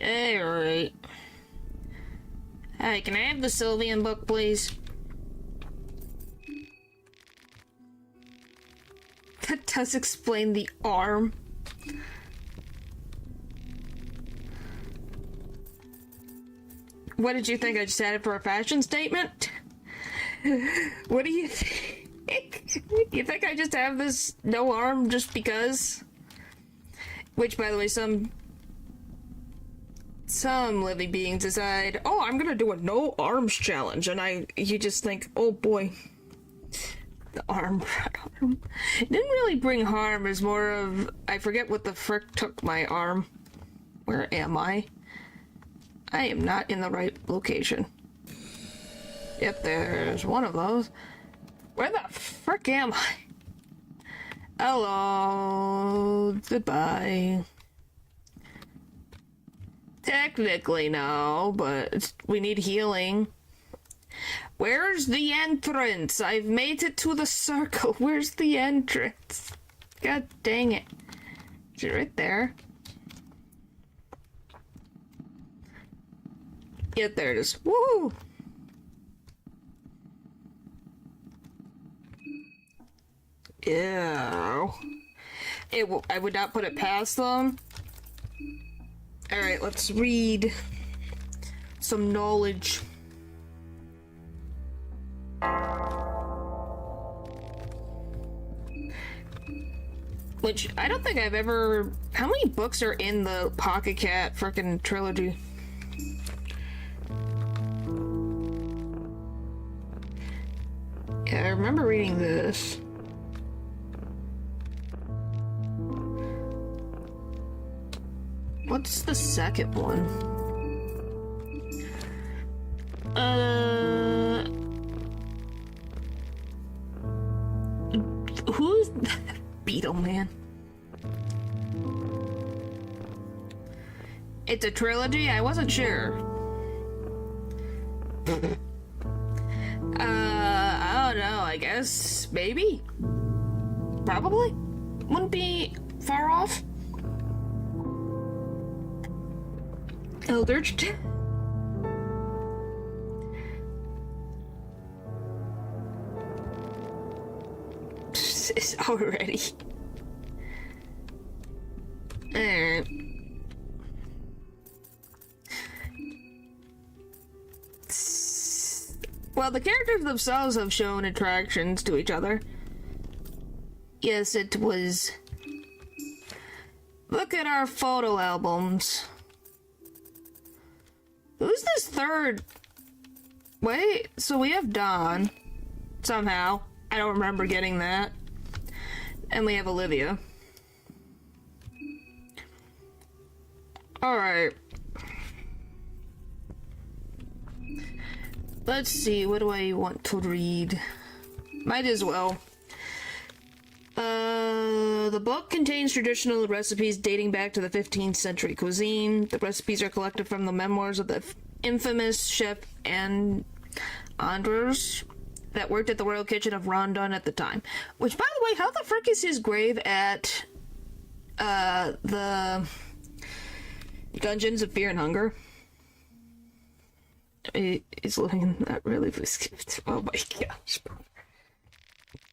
Speaker 1: Alright. Hi, can I have the Sylvian book, please? That does explain the arm. What did you think? I just had it for a fashion statement? What do you think? You think I just have this no arm just because? Which, by the way, some living beings decide, oh, I'm gonna do a no arms challenge, and you just think, oh boy, the arm. It didn't really bring harm, it's more of, I forget what the frick took my arm. Where am I? I am not in the right location. Yep, there's one of those. Where the frick am I? Hello, goodbye. Technically no, but we need healing. Where's the entrance? I've made it to the circle. Where's the entrance? God dang it. Is it right there? Yep, there it is. Woo! Ew. I would not put it past them. Alright, let's read some knowledge. Which, I don't think I've ever... How many books are in the Pocket Cat frickin' trilogy? Yeah, I remember reading this. What's the second one? Who's Beetle Man? It's a trilogy? I wasn't sure. I don't know, I guess maybe? Probably? Wouldn't be far off. Eldritch. Is already. Alright. Well, the characters themselves have shown attractions to each other. Yes, it was... Look at our photo albums. Who's this third? Wait, so we have Dawn. Somehow. I don't remember getting that. And we have Olivia. Alright. Let's see, what do I want to read? Might as well. The book contains traditional recipes dating back to the 15th century cuisine. The recipes are collected from the memoirs of the infamous chef Anders that worked at the royal kitchen of Rondon at the time. Which, by the way, how the frick is his grave at the Dungeons of Fear and Hunger? He's looking at really... Oh my gosh.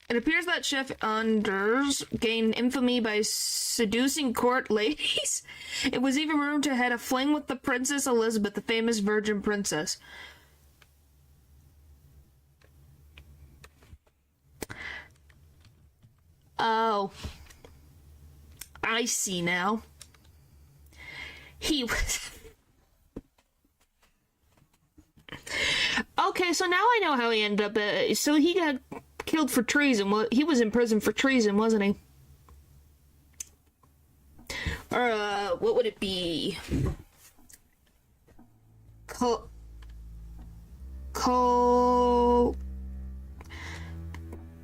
Speaker 1: It appears that Chef Anders gained infamy by seducing court ladies. It was even rumored to have had a fling with the Princess Elizabeth, the famous virgin princess. Oh. I see now. He was... Okay, so now I know how he ended up. So he got killed for treason. Well, he was in prison for treason, wasn't he? Or, what would it be?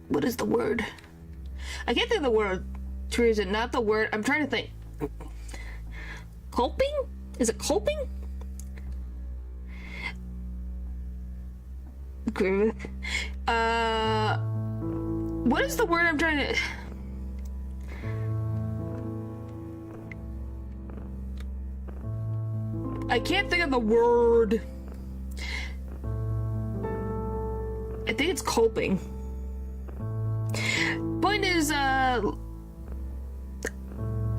Speaker 1: What is the word? I can't think of the word treason, not the word. I'm trying to think. Culping? Is it culping? What is the word I'm trying to... I can't think of the word. I think it's culping. Point is,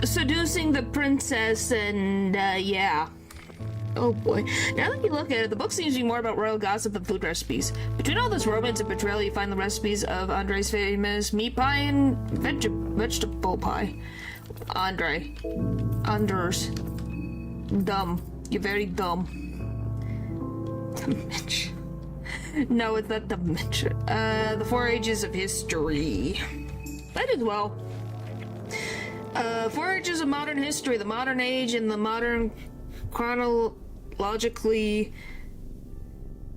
Speaker 1: seducing the princess and, yeah. Oh boy. Now that you look at it, the book seems to be more about royal gossip than food recipes. Between all this romance and betrayal, you find the recipes of Andre's famous meat pie and vegetable pie. Anders. Dumb. You're very dumb. Dementia. No, it's not dementia. The 4 ages of history. That as well. 4 ages of modern history. The modern age and the modern chronologically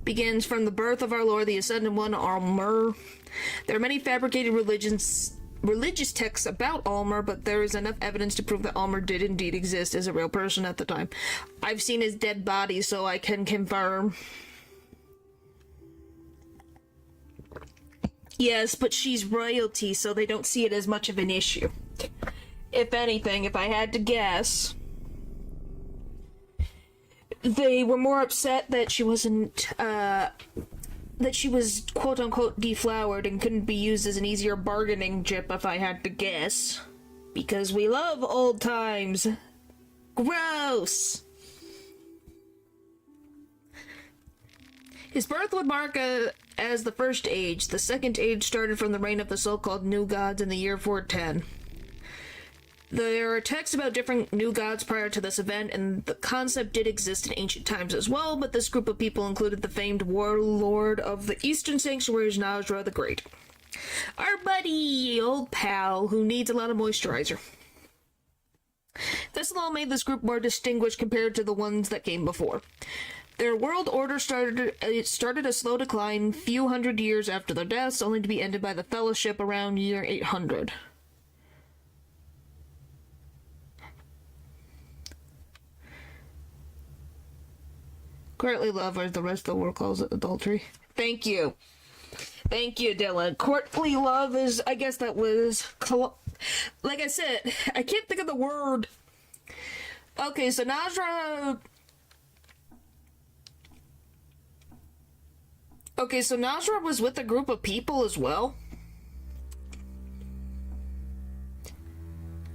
Speaker 1: begins from the birth of our Lord, the Ascended One, Almer. There are many fabricated religious texts about Almer, but there is enough evidence to prove that Almer did indeed exist as a real person at the time. I've seen his dead body, so I can confirm. Yes, but she's royalty, so they don't see it as much of an issue. If anything, if I had to guess, they were more upset that she wasn't, that she was quote-unquote deflowered and couldn't be used as an easier bargaining chip, if I had to guess. Because we love old times. Gross! His birth would mark as the first age. The second age started from the reign of the so-called New Gods in the year 410. There are texts about different new gods prior to this event, and the concept did exist in ancient times as well, but this group of people included the famed warlord of the Eastern Sanctuaries, Nasra the Great. Our buddy, old pal, who needs a lot of moisturizer. This alone made this group more distinguished compared to the ones that came before. Their world order started a slow decline few hundred years after their deaths, only to be ended by the Fellowship around year 800. Courtly love, or the rest of the world calls it adultery. Thank you. Thank you, Dylan. Courtly love is, I guess that was... Like I said, I can't think of the word. Okay, so Nasra... Okay, so Nasra was with a group of people as well?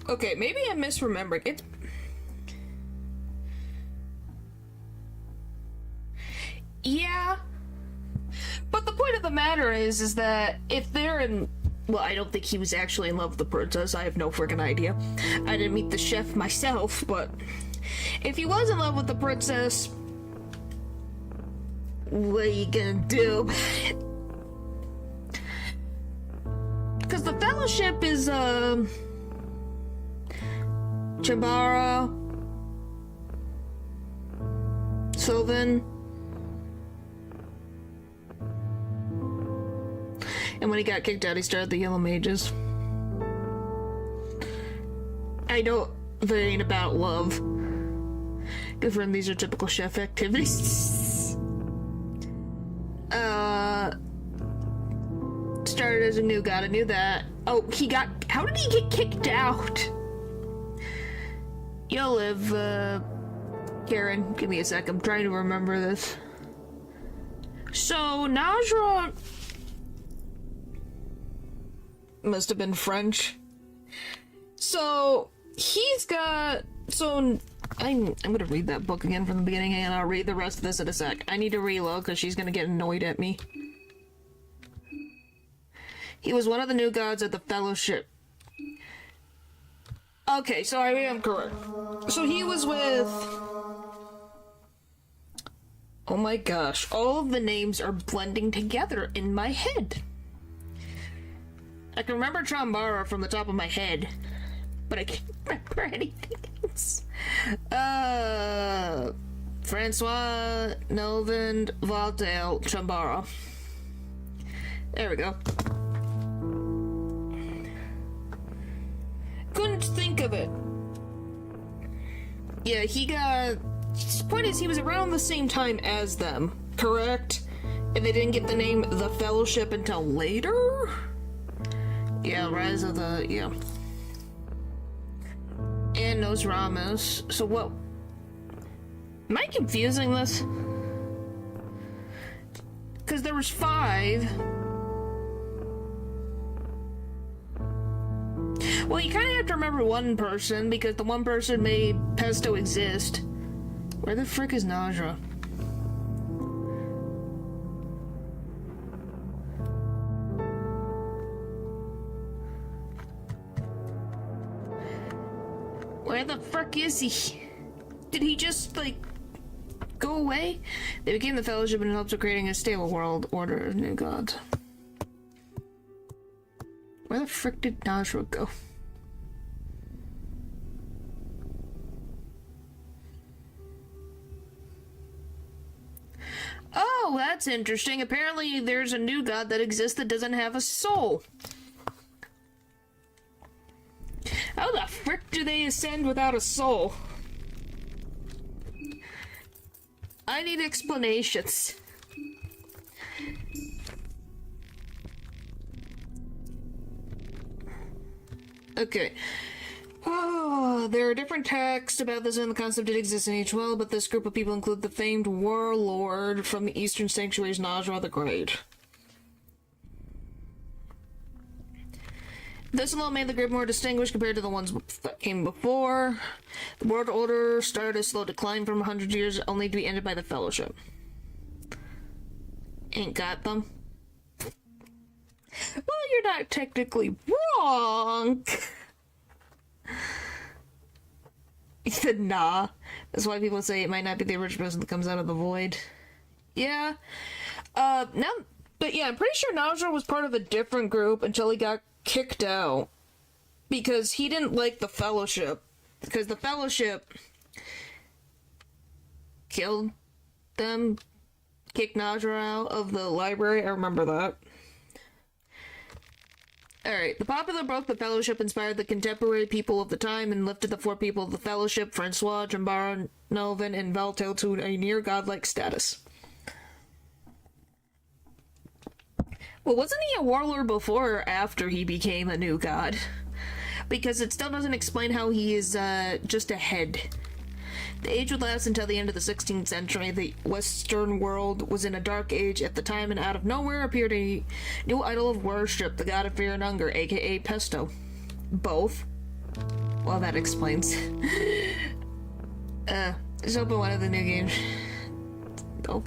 Speaker 1: Okay, maybe I'm misremembering. It's... Yeah. But the point of the matter is that if they're in... Well, I don't think he was actually in love with the princess. I have no freaking idea. I didn't meet the chef myself, but... If he was in love with the princess... What are you gonna do about it? Because the Fellowship is, Chambara... Sylvan... And when he got kicked out, he started the Yellow Mages. I know that ain't about love. Good friend, these are typical chef activities. Started as a new god, I knew that. Oh, how did he get kicked out? You'll live, Karen, give me a sec, I'm trying to remember this. So, Najra must have been French. So, I'm gonna read that book again from the beginning, and I'll read the rest of this in a sec. I need to reload, because she's gonna get annoyed at me. He was one of the new gods of the Fellowship. Okay, so I am correct. So he was with... Oh my gosh, all of the names are blending together in my head. I can remember Chambara from the top of my head, but I can't remember anything else. Francois, Nelvin, Valdale, Chambara. There we go. Couldn't think of it. Yeah, the point is, he was around the same time as them, correct? And they didn't get the name The Fellowship until later? Yeah, Rise of the... yeah. And Nos Ramos. So what... Am I confusing this? Because there was 5... Well, you kind of have to remember one person, because the one person made Pesto exist. Where the frick is Najra? Where the frick is he? Did he just, like, go away? They became the Fellowship in hopes of creating a stable world order of new gods. Where the frick did Najra go? Oh, that's interesting. Apparently there's a new god that exists that doesn't have a soul. How the frick do they ascend without a soul? I need explanations. Okay. Oh, there are different texts about this, and the concept did exist in each world, but this group of people include the famed warlord from the Eastern Sanctuaries, Najra the Great. This alone made the group more distinguished compared to the ones that came before. The world order started a slow decline from 100 years, only to be ended by the Fellowship. Ain't got them. Well, you're not technically wrong. He said, nah. That's why people say it might not be the original person that comes out of the void. Yeah. But yeah, I'm pretty sure Najra was part of a different group until he got kicked out. Because he didn't like the Fellowship. Because the Fellowship killed them, kicked Najra out of the library. I remember that. Alright, the popular book, The Fellowship, inspired the contemporary people of the time and lifted the 4 people of the Fellowship, Francois, Chambara, Nelvin, and Valtel, to a near-godlike status. Well, wasn't he a warlord before or after he became a new god? Because it still doesn't explain how he is, just a head. The age would last until the end of the 16th century. The Western world was in a dark age at the time, and out of nowhere appeared a new idol of worship, the god of fear and hunger, aka Pesto. Both? Well, that explains. Let's open one of the new games. Oh.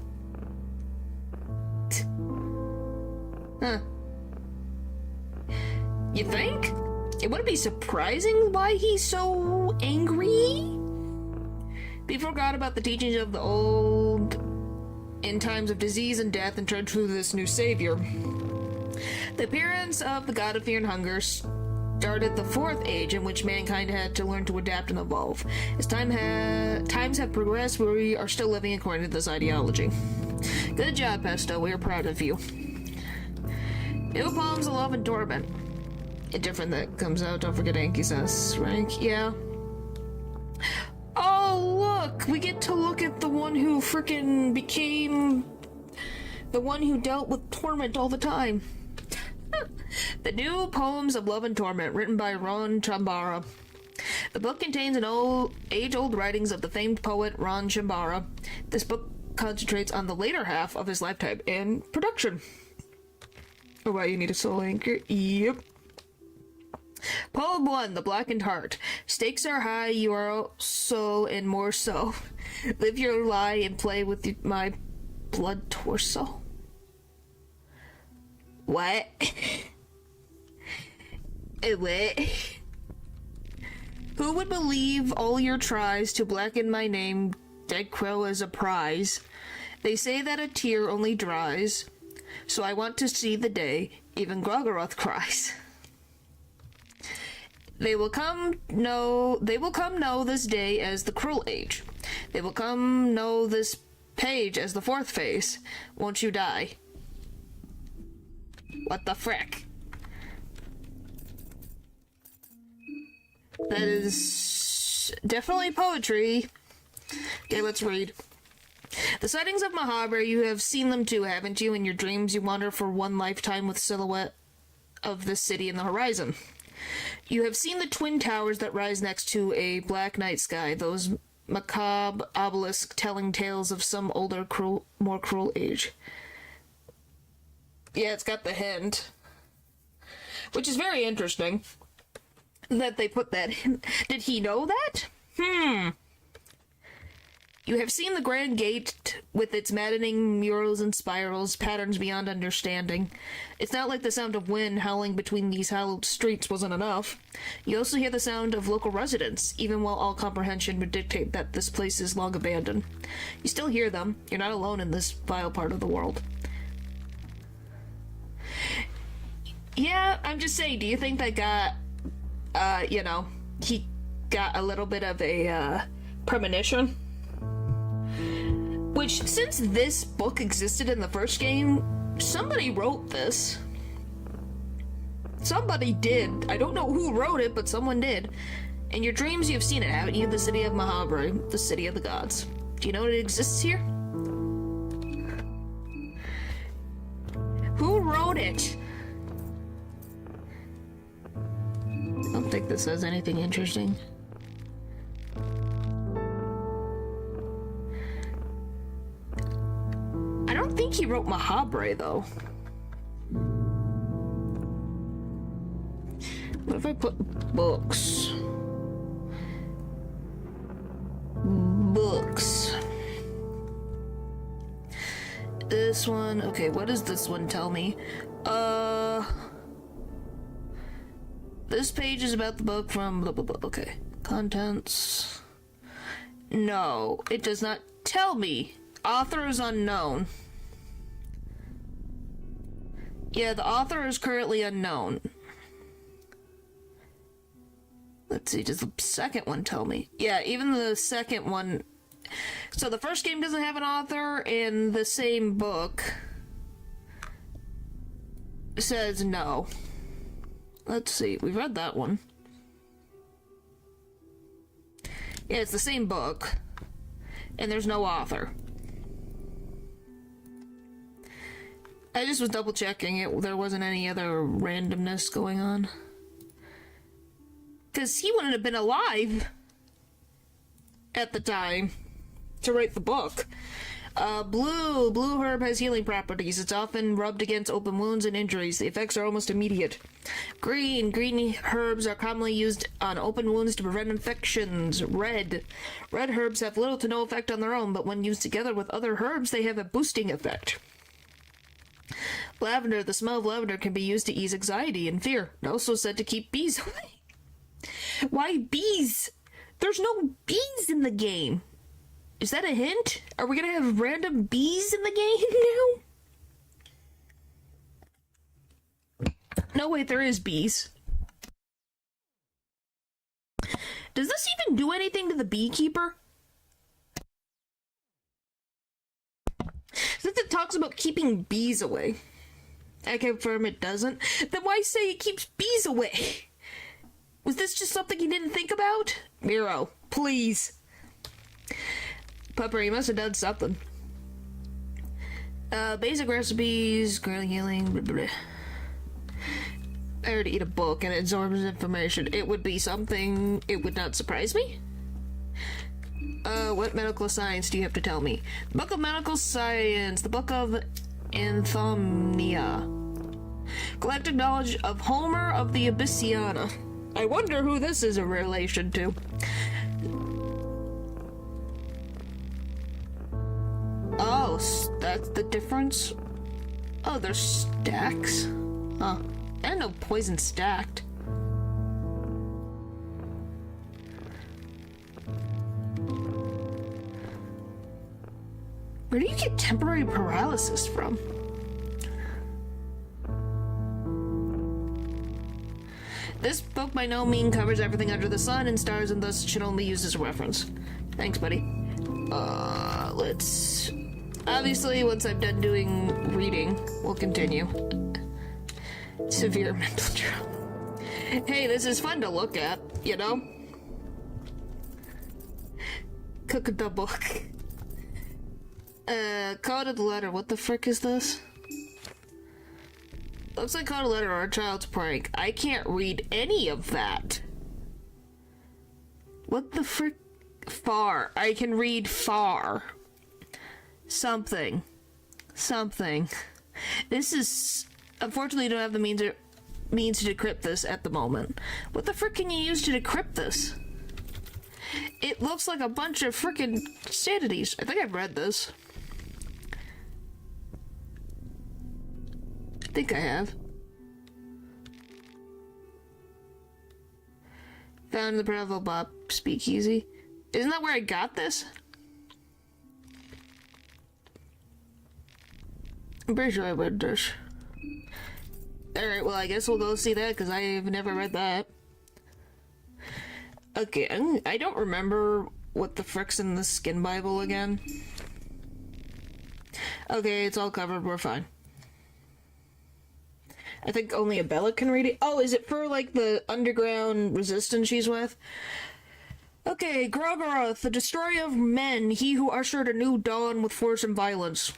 Speaker 1: Huh. You think? It wouldn't be surprising why he's so angry? He forgot about the teachings of the old in times of disease and death and turned to this new savior. The appearance of the god of fear and hunger started the 4th age, in which mankind had to learn to adapt and evolve. As times have progressed, we are still living according to this ideology. Good job, Pesto. We are proud of you. New poems of love and torment. Different that comes out. Don't forget Anki's rank. Yeah. Oh, look! We get to look at the one who frickin' became the one who dealt with torment all the time. The New Poems of Love and Torment, written by Ron Chambara. The book contains age-old writings of the famed poet Ron Chambara. This book concentrates on the later half of his lifetime and production. Oh, wow, you need a soul anchor? Yep. Poem 1, The Blackened Heart. Stakes are high, you are so and more so. Live your lie and play with my blood torso. What? What? Who would believe all your tries to blacken my name, dead crow as a prize? They say that a tear only dries, so I want to see the day even Gorgoroth cries. They will come know this day as the cruel age. They will come know this page as the fourth face. Won't you die? What the frick? That is definitely poetry. Okay, let's read. The sightings of Mahabra, you have seen them too, haven't you? In your dreams, you wander for one lifetime with silhouette of the city in the horizon. You have seen the twin towers that rise next to a black night sky, those macabre obelisks telling tales of some older, more cruel age. Yeah, it's got the hint. Which is very interesting that they put that in. Did he know that? You have seen the Grand Gate with its maddening murals and spirals, patterns beyond understanding. It's not like the sound of wind howling between these hallowed streets wasn't enough. You also hear the sound of local residents, even while all comprehension would dictate that this place is long abandoned. You still hear them. You're not alone in this vile part of the world. Yeah, I'm just saying, do you think they got, he got a little bit of a, premonition? Which, since this book existed in the first game, somebody wrote this. Somebody did. I don't know who wrote it, but someone did. In your dreams, you've seen it, haven't you? The city of Mahabra, the city of the gods. Do you know it exists here? Who wrote it? I don't think this says anything interesting. I don't think he wrote Mahabra, though. What if I put books? Books. This one, okay, what does this one tell me? This page is about the book from blah blah blah. Okay. Contents. No, it does not tell me. Author is unknown. Yeah, the author is currently unknown. Let's see, does the second one tell me? Yeah, even the second one. So the first game doesn't have an author, and the same book says no. Let's see, we've read that one. Yeah, it's the same book, and there's no author. I just was double checking it. There wasn't any other randomness going on. Because he wouldn't have been alive at the time to write the book. Blue herb has healing properties. It's often rubbed against open wounds and injuries. The effects are almost immediate. Green herbs are commonly used on open wounds to prevent infections. Red herbs have little to no effect on their own, but when used together with other herbs, they have a boosting effect. Lavender, the smell of lavender can be used to ease anxiety and fear. Also said to keep bees away. Why bees? There's no bees in the game. Is that a hint? Are we gonna have random bees in the game now? No, wait, there is bees. Does this even do anything to the beekeeper? Since it talks about keeping bees away. I confirm it doesn't. Then why say it keeps bees away? Was this just something you didn't think about? Miro, please. Pupper, you must have done something. Basic recipes, curling healing, blah, blah, blah. I already eat a book and it absorbs information. It would be something, it would not surprise me. What medical science do you have to tell me? Book of Medical Science, the Book of Anthomnia. Collected knowledge of Homer of the Abyssiana. I wonder who this is in relation to. Oh, that's the difference? Oh, there's stacks? Huh. I didn't know poison stacked. Where do you get temporary paralysis from? This book by no means covers everything under the sun and stars and thus should only be used as a reference. Thanks, buddy. Let's... Obviously, once I'm done doing reading, we'll continue. Severe mental trauma. Hey, this is fun to look at, you know? Cook the book. Coded letter. What the frick is this? Looks like coded letter or a child's prank. I can't read any of that. What the frick? Far. I can read far. Something. Something. This is... Unfortunately, I don't have the means to decrypt this at the moment. What the frick can you use to decrypt this? It looks like a bunch of frickin' sanities. I think I've read this. I think I have. Found in the Bravo Bob Speakeasy. Isn't that where I got this? I'm pretty sure I read this. Alright, well, I guess we'll go see that, because I've never read that. Okay, I don't remember what the frick's in the Skin Bible again. Okay, it's all covered, we're fine. I think only Abella can read it. Oh, is it for, like, the underground resistance she's with? Okay, Grogaroth, the destroyer of men, he who ushered a new dawn with force and violence.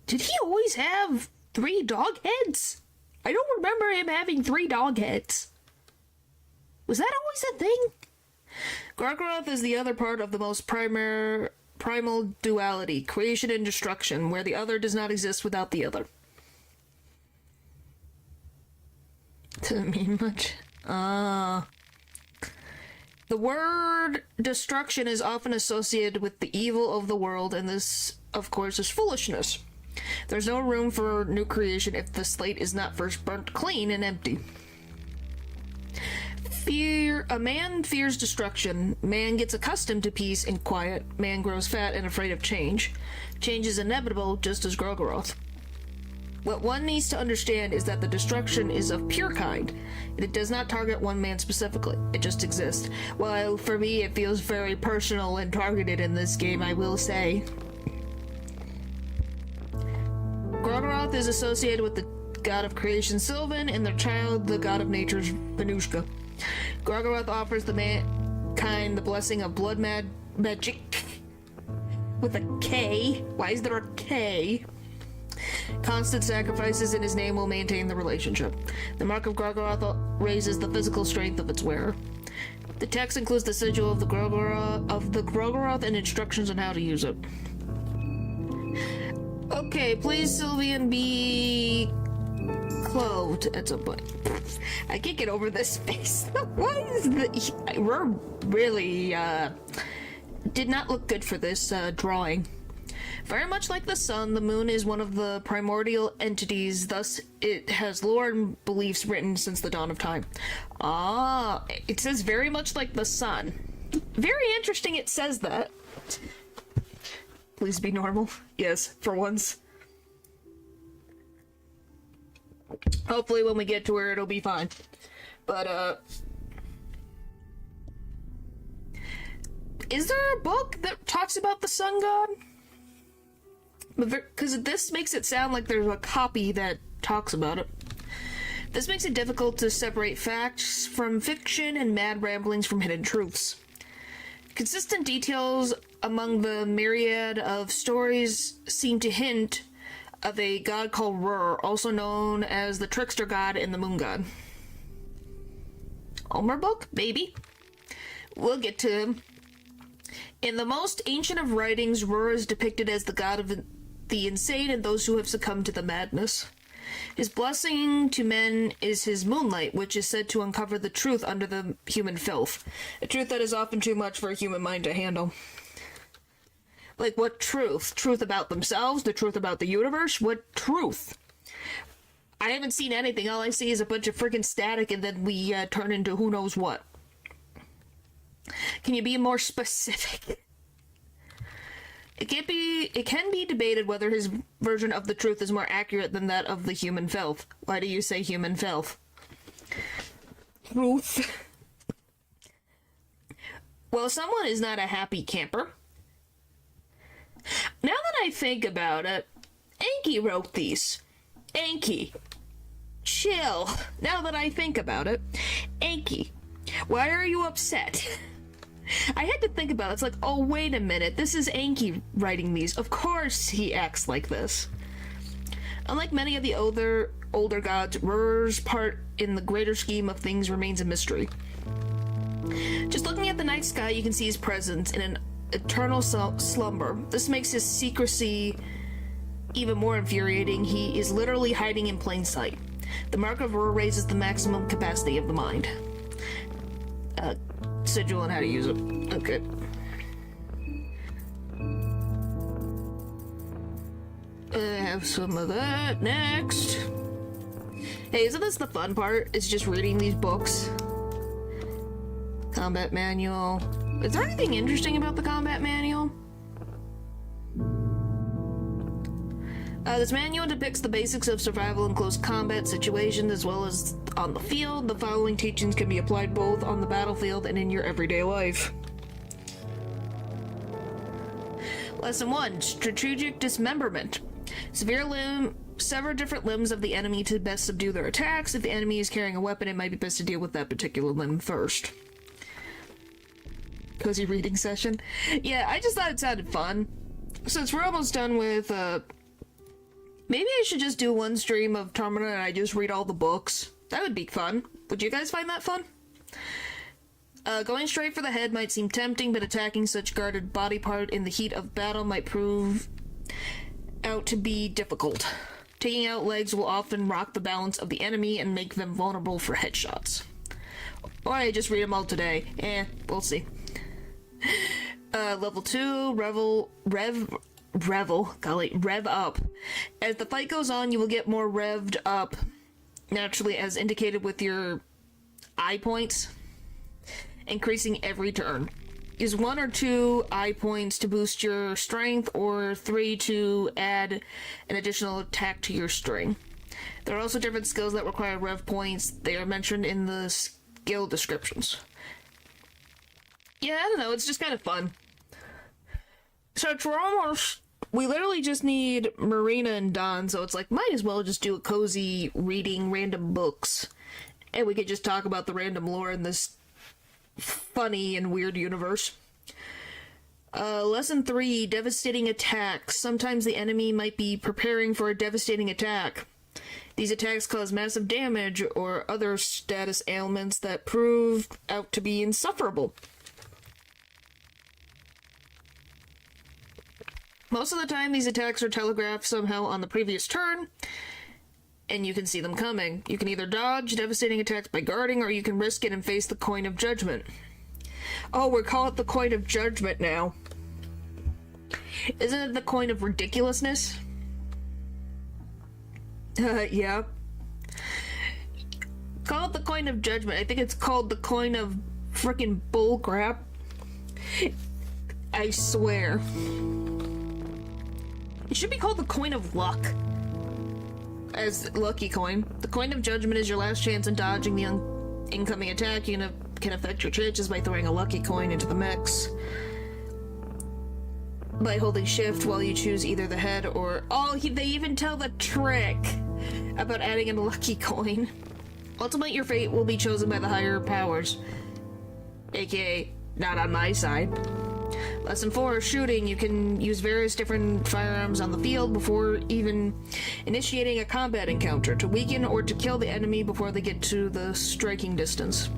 Speaker 1: Did he always have 3 dog heads? I don't remember him having 3 dog heads. Was that always a thing? Grogaroth is the other part of the most primal duality, creation and destruction, where the other does not exist without the other. Doesn't mean much. The word destruction is often associated with the evil of the world, and this, of course, is foolishness. There's no room for new creation if the slate is not first burnt clean and empty. A man fears destruction. Man gets accustomed to peace and quiet. Man grows fat and afraid of change. Change is inevitable, just as Grogaroth. What one needs to understand is that the destruction is of pure kind, and it does not target one man specifically. It just exists. While for me it feels very personal and targeted in this game, I will say. Grogaroth is associated with the god of creation Sylvan and their child, the god of nature's Venushka. Grogaroth offers the mankind the blessing of blood magic with a K. Why is there a K? Constant sacrifices in his name will maintain the relationship. The mark of Grogaroth raises the physical strength of its wearer. The text includes the sigil of the Grogaroth and instructions on how to use it. Okay, please, Sylvian, be clothed at some point. I can't get over this face. Why is the... We're really, did not look good for this, drawing. Very much like the sun, the moon is one of the primordial entities, thus it has lore and beliefs written since the dawn of time. Ah, it says very much like the sun. Very interesting it says that. Please be normal. Yes, for once. Hopefully when we get to where it'll be fine. But, is there a book that talks about the sun god? because this makes it sound like there's a copy that talks about it. This makes it difficult to separate facts from fiction and mad ramblings from hidden truths. Consistent details among the myriad of stories seem to hint of a god called Rur, also known as the trickster god and the moon god. Homer book? Maybe. We'll get to him. In the most ancient of writings, Rur is depicted as the god of the insane and those who have succumbed to the madness. His blessing to men is his moonlight, which is said to uncover the truth under the human filth. A truth that is often too much for a human mind to handle. Like, what truth? Truth about themselves? The truth about the universe? What truth? I haven't seen anything. All I see is a bunch of freaking static, and then we turn into who knows what. Can you be more specific? It can be debated whether his version of the truth is more accurate than that of the human filth. Why do you say human filth? Truth. Well, someone is not a happy camper. Now that I think about it, Anki wrote these. Anki. Chill. Now that I think about it. Anki. Why are you upset? I had to think about it. It's like, oh, wait a minute. This is Anki writing these. Of course he acts like this. Unlike many of the older gods, Rur's part in the greater scheme of things remains a mystery. Just looking at the night sky, you can see his presence in an eternal slumber. This makes his secrecy even more infuriating. He is literally hiding in plain sight. The mark of Rur raises the maximum capacity of the mind. Sigil on how to use it. Okay. Have some of that next. Hey, isn't this the fun part? It's just reading these books. Combat manual. Is there anything interesting about the combat manual? This manual depicts the basics of survival in close combat situations as well as on the field. The following teachings can be applied both on the battlefield and in your everyday life. Lesson 1. Strategic dismemberment. Sever different limbs of the enemy to best subdue their attacks. If the enemy is carrying a weapon, it might be best to deal with that particular limb first. Cozy reading session. Yeah, I just thought it sounded fun. Since we're almost done with, maybe I should just do one stream of Termina and I just read all the books. That would be fun. Would you guys find that fun? Going straight for the head might seem tempting, but attacking such guarded body part in the heat of battle might prove out to be difficult. Taking out legs will often rock the balance of the enemy and make them vulnerable for headshots. Or I just read them all today. We'll see. Level 2, rev up. As the fight goes on, you will get more revved up, naturally as indicated with your eye points, increasing every turn. Use 1 or 2 eye points to boost your strength, or 3 to add an additional attack to your string. There are also different skills that require rev points. They are mentioned in the skill descriptions. Yeah, I don't know, it's just kind of fun. So we literally just need Marina and Don, so it's like, might as well just do a cozy reading random books. And we could just talk about the random lore in this funny and weird universe. Lesson 3, devastating attacks. Sometimes the enemy might be preparing for a devastating attack. These attacks cause massive damage or other status ailments that prove out to be insufferable. Most of the time, these attacks are telegraphed somehow on the previous turn, and you can see them coming. You can either dodge devastating attacks by guarding, or you can risk it and face the coin of judgment. Oh, we call it the coin of judgment now. Isn't it the coin of ridiculousness? Yeah. Call it the coin of judgment. I think it's called the coin of frickin' bullcrap. I swear. It should be called the coin of luck. As lucky coin. The coin of judgment is your last chance in dodging the incoming attack. You can affect your chances by throwing a lucky coin into the mix. by holding shift while you choose either the head or... Oh, they even tell the trick about adding a lucky coin. Ultimately, your fate will be chosen by the higher powers. AKA, not on my side. Lesson 4, shooting. You can use various different firearms on the field before even initiating a combat encounter to weaken or to kill the enemy before they get to the striking distance.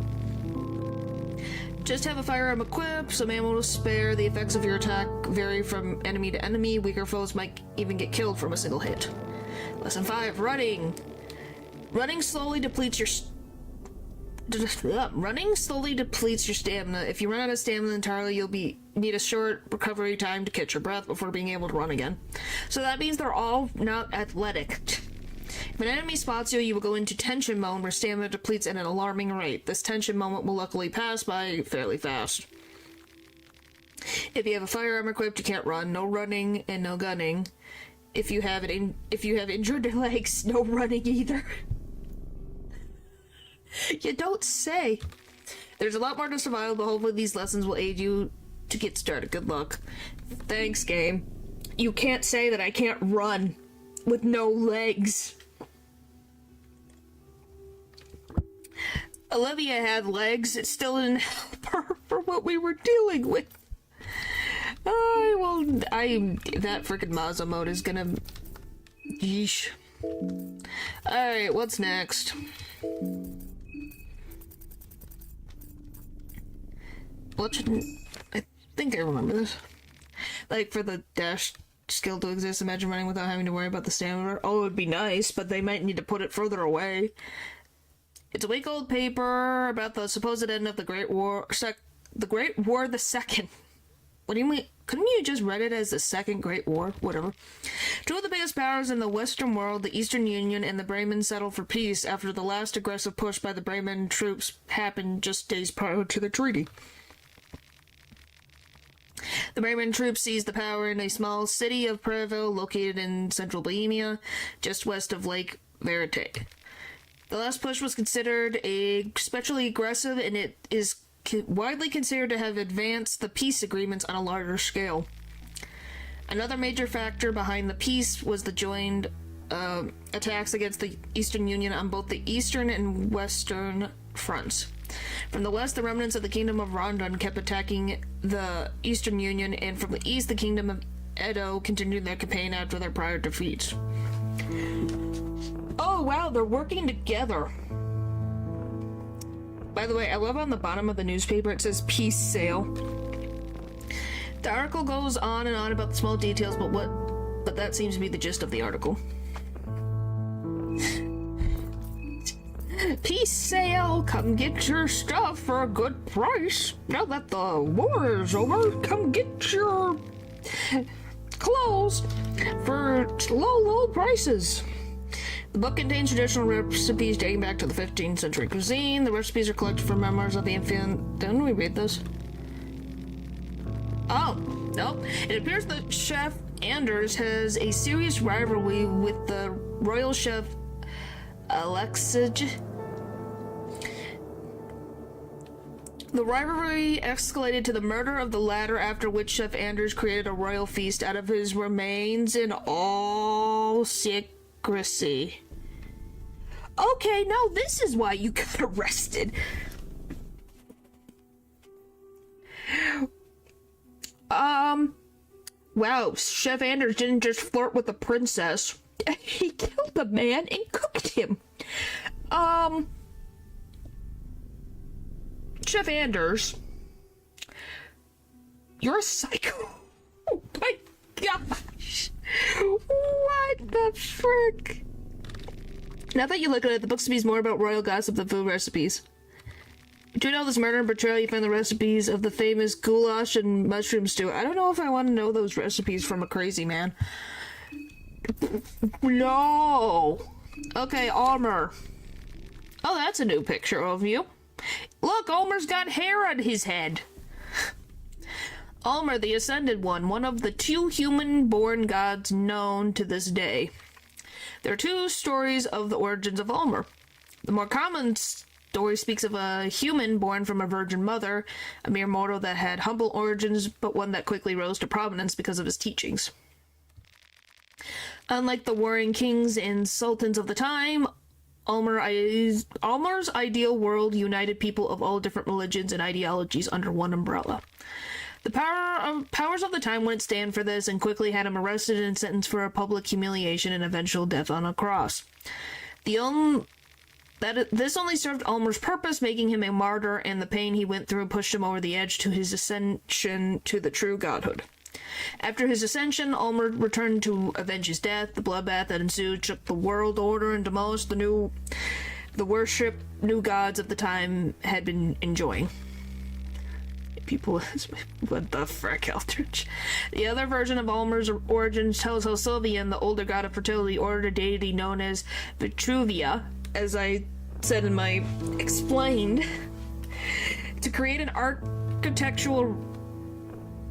Speaker 1: Just have a firearm equipped, some ammo to spare. The effects of your attack vary from enemy to enemy. Weaker foes might even get killed from a single hit. Lesson 5, running. Running slowly depletes your stamina. If you run out of stamina entirely, you'll need a short recovery time to catch your breath before being able to run again. So that means they're all not athletic. If an enemy spots you, you will go into tension mode where stamina depletes at an alarming rate. This tension moment will luckily pass by fairly fast. If you have a firearm equipped, you can't run. No running and no gunning. If you have injured legs, no running either. You don't say. There's a lot more to survival, but hopefully these lessons will aid you to get started. Good luck. Thanks, game. You can't say that I can't run with no legs. Olivia had legs. It still didn't help her for what we were dealing with. That frickin' Mazda mode is gonna... Yeesh. Alright, what's next? I think I remember this. Like, for the dash skill to exist, imagine running without having to worry about the stamina. Oh, it would be nice, but they might need to put it further away. It's a week old paper about the supposed end of the Great War... the Great War the Second. What do you mean? Couldn't you just read it as the Second Great War? Whatever. Two of the biggest powers in the Western world, the Eastern Union and the Bremen, settled for peace after the last aggressive push by the Bremen troops happened just days prior to the treaty. The Bremen troops seized the power in a small city of Preville, located in central Bohemia, just west of Lake Verite. The last push was considered especially aggressive, and it is widely considered to have advanced the peace agreements on a larger scale. Another major factor behind the peace was the joined attacks against the Eastern Union on both the eastern and western fronts. From the west, the remnants of the Kingdom of Rondon kept attacking the Eastern Union, and from the east, the Kingdom of Edo continued their campaign after their prior defeats. Oh wow, they're working together. By the way, I love on the bottom of the newspaper it says peace sale. The article goes on and on about the small details, but that seems to be the gist of the article. Peace sale, come get your stuff for a good price. Now that the war is over, come get your clothes for low prices. The book contains traditional recipes dating back to the 15th century cuisine. The recipes are collected from memoirs of the infant. Didn't we read this? Oh, nope. It appears that Chef Anders has a serious rivalry with the royal chef Alexej. The rivalry escalated to the murder of the latter, after which Chef Anders created a royal feast out of his remains in all secrecy. Okay, now this is why you got arrested. Wow, Chef Anders didn't just flirt with the princess. He killed a man and cooked him. Chef Anders, you're a psycho. Oh my gosh. What the frick? Now that you look at it, the book speaks more about royal gossip than food recipes. Do you know this murder and betrayal? You find the recipes of the famous goulash and mushroom stew. I don't know if I want to know those recipes from a crazy man. No. Okay, Almer. Oh, that's a new picture of you. Look, Almer's got hair on his head. Almer, the Ascended One of the two human-born gods known to this day. There are two stories of the origins of Almer. The more common story speaks of a human born from a virgin mother, a mere mortal that had humble origins, but one that quickly rose to prominence because of his teachings. Unlike the warring kings and sultans of the time, Almar's ideal world united people of all different religions and ideologies under one umbrella. The powers of the time wouldn't stand for this and quickly had him arrested and sentenced for a public humiliation and eventual death on a cross. This only served Almar's purpose, making him a martyr, and the pain he went through pushed him over the edge to his ascension to the true godhood. After his ascension, Almar returned to avenge his death. The bloodbath that ensued shook the world order and demolished the worship new gods of the time had been enjoying. People, what the frick, Eldritch? The other version of Almar's origins tells how Sylvian, the older god of fertility, ordered a deity known as Vitruvia, as I said in my explained, to create an architectural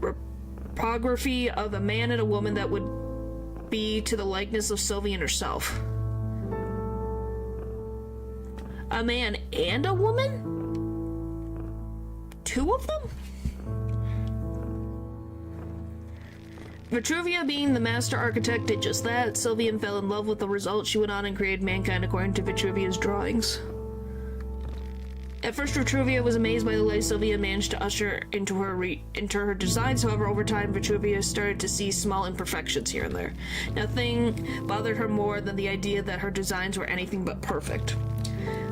Speaker 1: reprography of a man and a woman that would be to the likeness of Sylvian herself. A man and a woman? Two of them? Vitruvia, being the master architect, did just that. Sylvian fell in love with the result. She went on and created mankind according to Vitruvia's drawings. At first, Vitruvia was amazed by the way Sylvia managed to usher into her designs. However, over time, Vitruvia started to see small imperfections here and there. Nothing bothered her more than the idea that her designs were anything but perfect.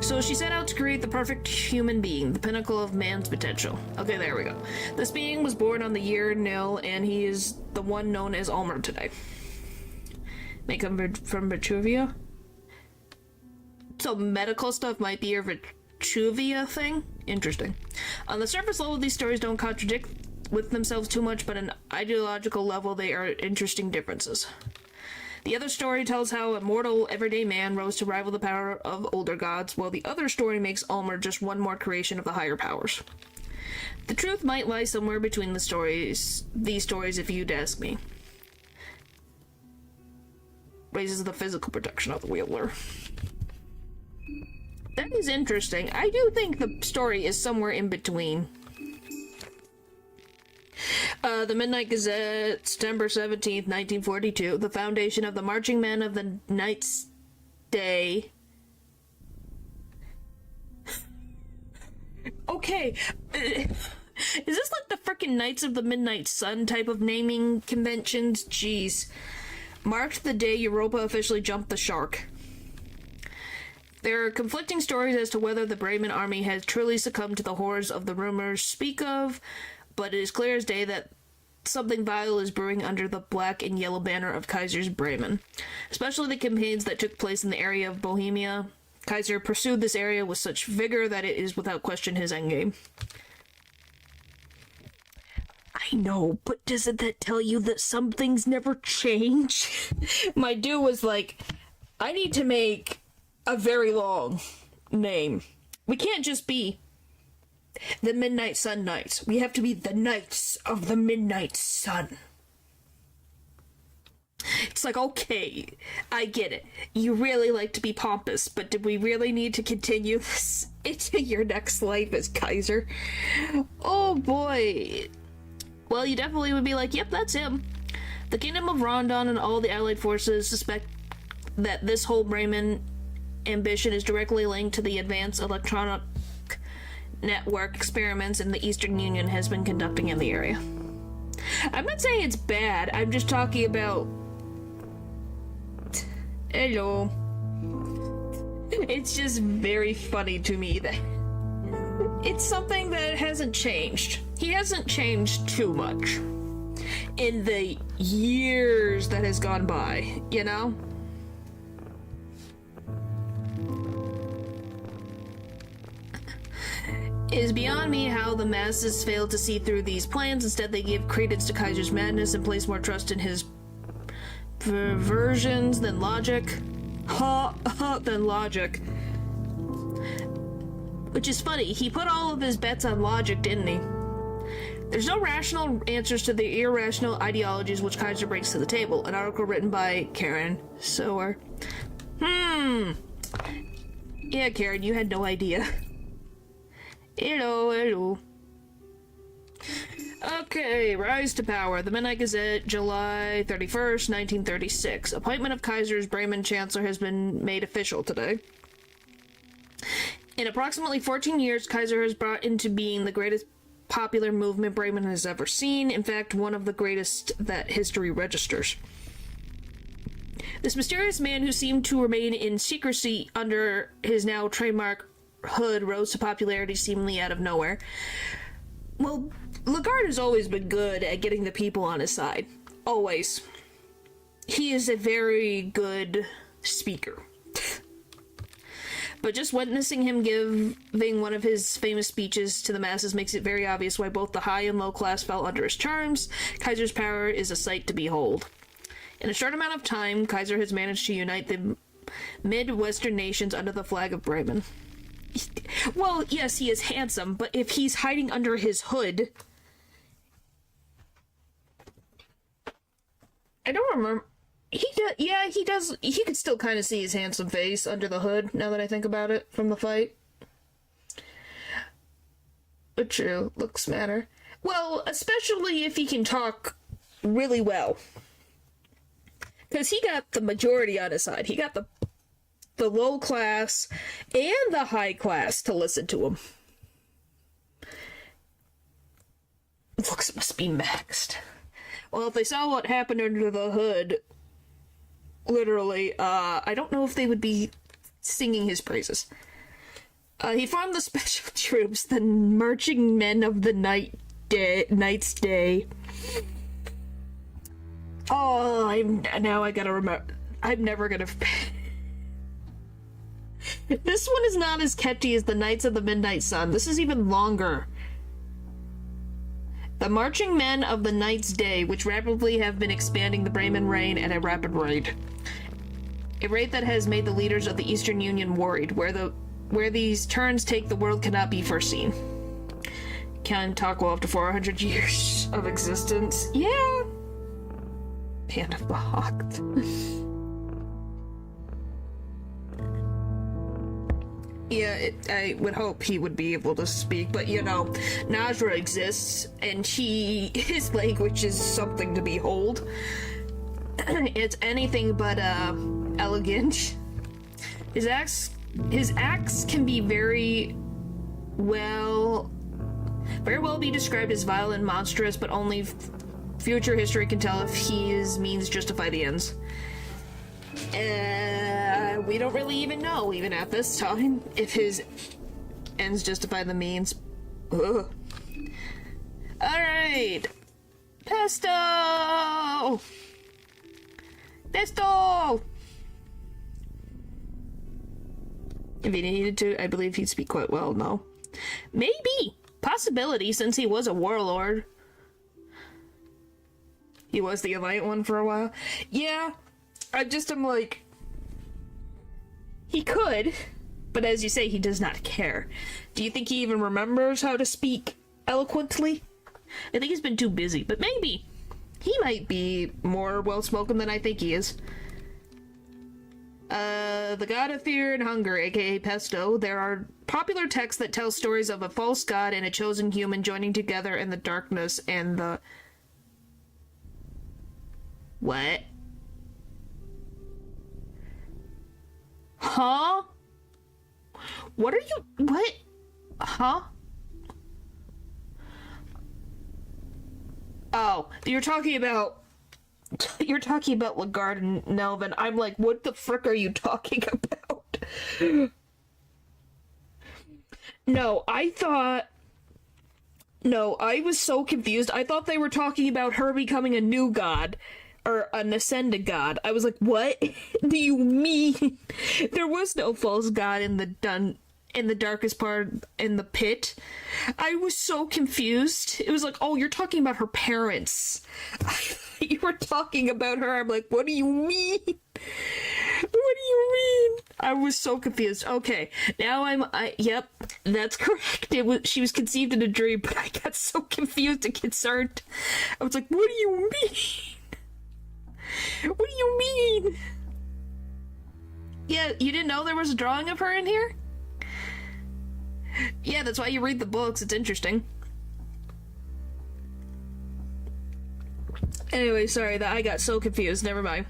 Speaker 1: So she set out to create the perfect human being, the pinnacle of man's potential. Okay, there we go. This being was born on the year nil, and he is the one known as Almar today. Make him from Vitruvia? So medical stuff might be your Vitruvia thing? Interesting. On the surface level, these stories don't contradict with themselves too much, but on an ideological level, they are interesting differences. The other story tells how a mortal, everyday man rose to rival the power of older gods, while the other story makes Almar just one more creation of the higher powers. The truth might lie somewhere between these stories, if you'd ask me. Raises the physical protection of the wielder. That is interesting. I do think the story is somewhere in between. The Midnight Gazette, September 17th, 1942. The foundation of the marching men of the Knight's Day. Okay. Is this like the frickin' Knights of the Midnight Sun type of naming conventions? Jeez. Marked the day Europa officially jumped the shark. There are conflicting stories as to whether the Bremen army has truly succumbed to the horrors of the rumors speak of, but it is clear as day that something vile is brewing under the black and yellow banner of Kaiser's Bremen, especially the campaigns that took place in the area of Bohemia. Kaiser pursued this area with such vigor that it is without question his endgame. I know, but doesn't that tell you that some things never change? My dude was like, I need to make a very long name. We can't just be the Midnight Sun Knights. We have to be the Knights of the Midnight Sun. It's like, okay, I get it. You really like to be pompous, but do we really need to continue this into your next life as Kaiser? Oh boy. Well, you definitely would be like, yep, that's him. The Kingdom of Rondon and all the allied forces suspect that this whole Bremen ambition is directly linked to the advanced electronic network experiments in the Eastern Union has been conducting in the area. I'm not saying it's bad, I'm just talking about... Hello. It's just very funny to me that it's something that hasn't changed. He hasn't changed too much in the years that has gone by, you know? It is beyond me how the masses fail to see through these plans. Instead, they give credence to Kaiser's madness and place more trust in his perversions than logic. Than logic. Which is funny. He put all of his bets on logic, didn't he? There's no rational answers to the irrational ideologies which Kaiser brings to the table. An article written by Karen Sower. Yeah, Karen, you had no idea. Hello, hello. Okay, rise to power. The Midnight Gazette, July 31st, 1936. Appointment of Kaiser's Bremen Chancellor has been made official today. In approximately 14 years, Kaiser has brought into being the greatest popular movement Bremen has ever seen. In fact, one of the greatest that history registers. This mysterious man who seemed to remain in secrecy under his now trademark hood rose to popularity seemingly out of nowhere. Well, Lagarde has always been good at getting the people on his side. Always. He is a very good speaker. But just witnessing him giving one of his famous speeches to the masses makes it very obvious why both the high and low class fell under his charms. Kaiser's power is a sight to behold. In a short amount of time, Kaiser has managed to unite the Midwestern nations under the flag of Bremen. Well, yes, he is handsome, but if he's hiding under his hood... I don't remember... he does. He could still kind of see his handsome face under the hood, now that I think about it, from the fight. But true, looks matter. Well, especially if he can talk really well. Because he got the majority on his side. He got the low class and the high class to listen to him. Looks must be maxed. Well, if they saw what happened under the hood, literally, I don't know if they would be singing his praises. He formed the special troops, the marching men of the Knight's Day. Oh, I gotta remember. I'm never gonna... This one is not as catchy as the Knights of the Midnight Sun. This is even longer. The marching men of the Knight's Day, which rapidly have been expanding the Bremen reign at a rapid rate. A rate that has made the leaders of the Eastern Union worried. Where these turns take, the world cannot be foreseen. Can talk well up to 400 years of existence. Yeah. Hand of Bacht. Yeah, I would hope he would be able to speak, but you know, Najra exists, and his language is something to behold. It's anything but, elegant. His acts can be very well be described as vile and monstrous, but only future history can tell if his means justify the ends. We don't really even know, even at this time, if his ends justify the means. Ugh. Alright! Pesto! Pesto! If he needed to, I believe he'd speak quite well, no? Maybe! Possibility, since he was a warlord. He was the Alliant one for a while. Yeah, I'm like... He could, but as you say, he does not care. Do you think he even remembers how to speak eloquently? I think he's been too busy, but maybe. He might be more well-spoken than I think he is. The god of fear and hunger, aka Pesto. There are popular texts that tell stories of a false god and a chosen human joining together in the darkness and the... What? Huh? What are you... What? Huh? Oh, you're talking about Lagarde and Nelvin. I'm like, what the frick are you talking about? No, I was so confused. I thought they were talking about her becoming a new god. Or an ascended god. I was like, what do you mean? There was no false god in the darkest part in the pit. I was so confused. It was like, oh, you're talking about her parents. You were talking about her. I'm like, what do you mean? What do you mean? I was so confused. Okay, now yep, that's correct. She was conceived in a dream, but I got so confused and concerned. I was like, what do you mean? What do you mean? Yeah, you didn't know there was a drawing of her in here? Yeah, that's why you read the books. It's interesting. Anyway, sorry that I got so confused. Never mind.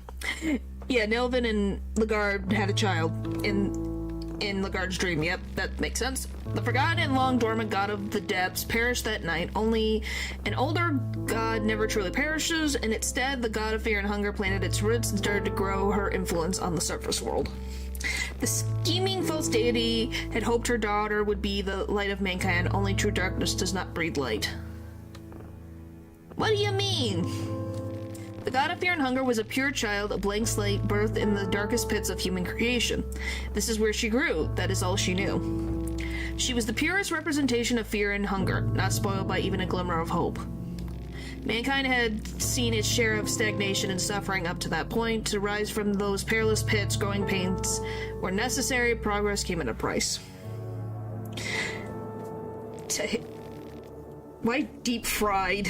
Speaker 1: Yeah, Nelvin and Lagarde had a child in Lagarde's dream. Yep, that makes sense. The forgotten and long dormant god of the depths perished that night. Only an older god never truly perishes, and instead the god of fear and hunger planted its roots and started to grow her influence on the surface world. The scheming false deity had hoped her daughter would be the light of mankind, only true darkness does not breed light. What do you mean? The god of fear and hunger was a pure child, a blank slate, birthed in the darkest pits of human creation. This is where she grew, that is all she knew. She was the purest representation of fear and hunger, not spoiled by even a glimmer of hope. Mankind had seen its share of stagnation and suffering up to that point. To rise from those perilous pits, growing pains were necessary, progress came at a price. Why deep-fried?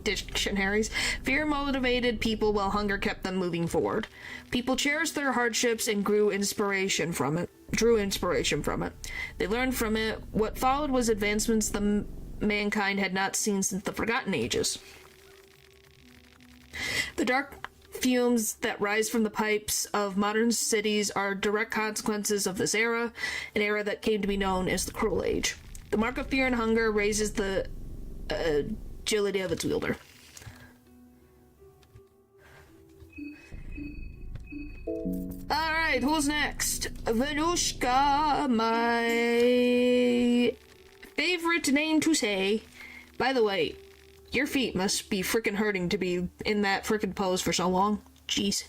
Speaker 1: Dictionaries. Fear motivated people while hunger kept them moving forward. People cherished their hardships and drew inspiration from it. They learned from it. What followed was advancements the mankind had not seen since the Forgotten Ages. The dark fumes that rise from the pipes of modern cities are direct consequences of this era, an era that came to be known as the Cruel Age. The mark of fear and hunger raises the agility of its wielder. Alright, who's next? Venushka, my favorite name to say. By the way, your feet must be freaking hurting to be in that freaking pose for so long. Jeez.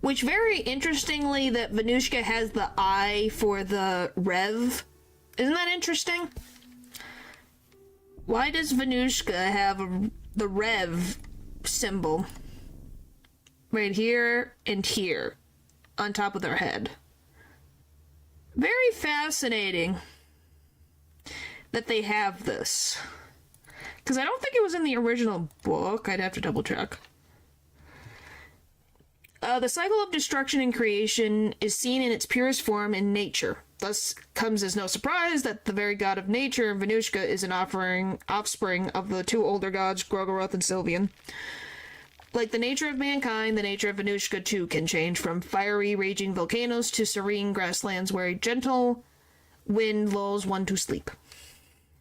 Speaker 1: Which, very interestingly, that Venushka has the I for the Rev. Isn't that interesting? Why does Venushka have the Rev symbol right here and here on top of their head? Very fascinating that they have this. Because I don't think it was in the original book. I'd have to double check. The cycle of destruction and creation is seen in its purest form in nature. Thus comes as no surprise that the very god of nature, Venushka, is an offspring of the two older gods, Gorgoroth and Sylvian. Like the nature of mankind, the nature of Venushka too can change from fiery, raging volcanoes to serene grasslands where a gentle wind lulls one to sleep.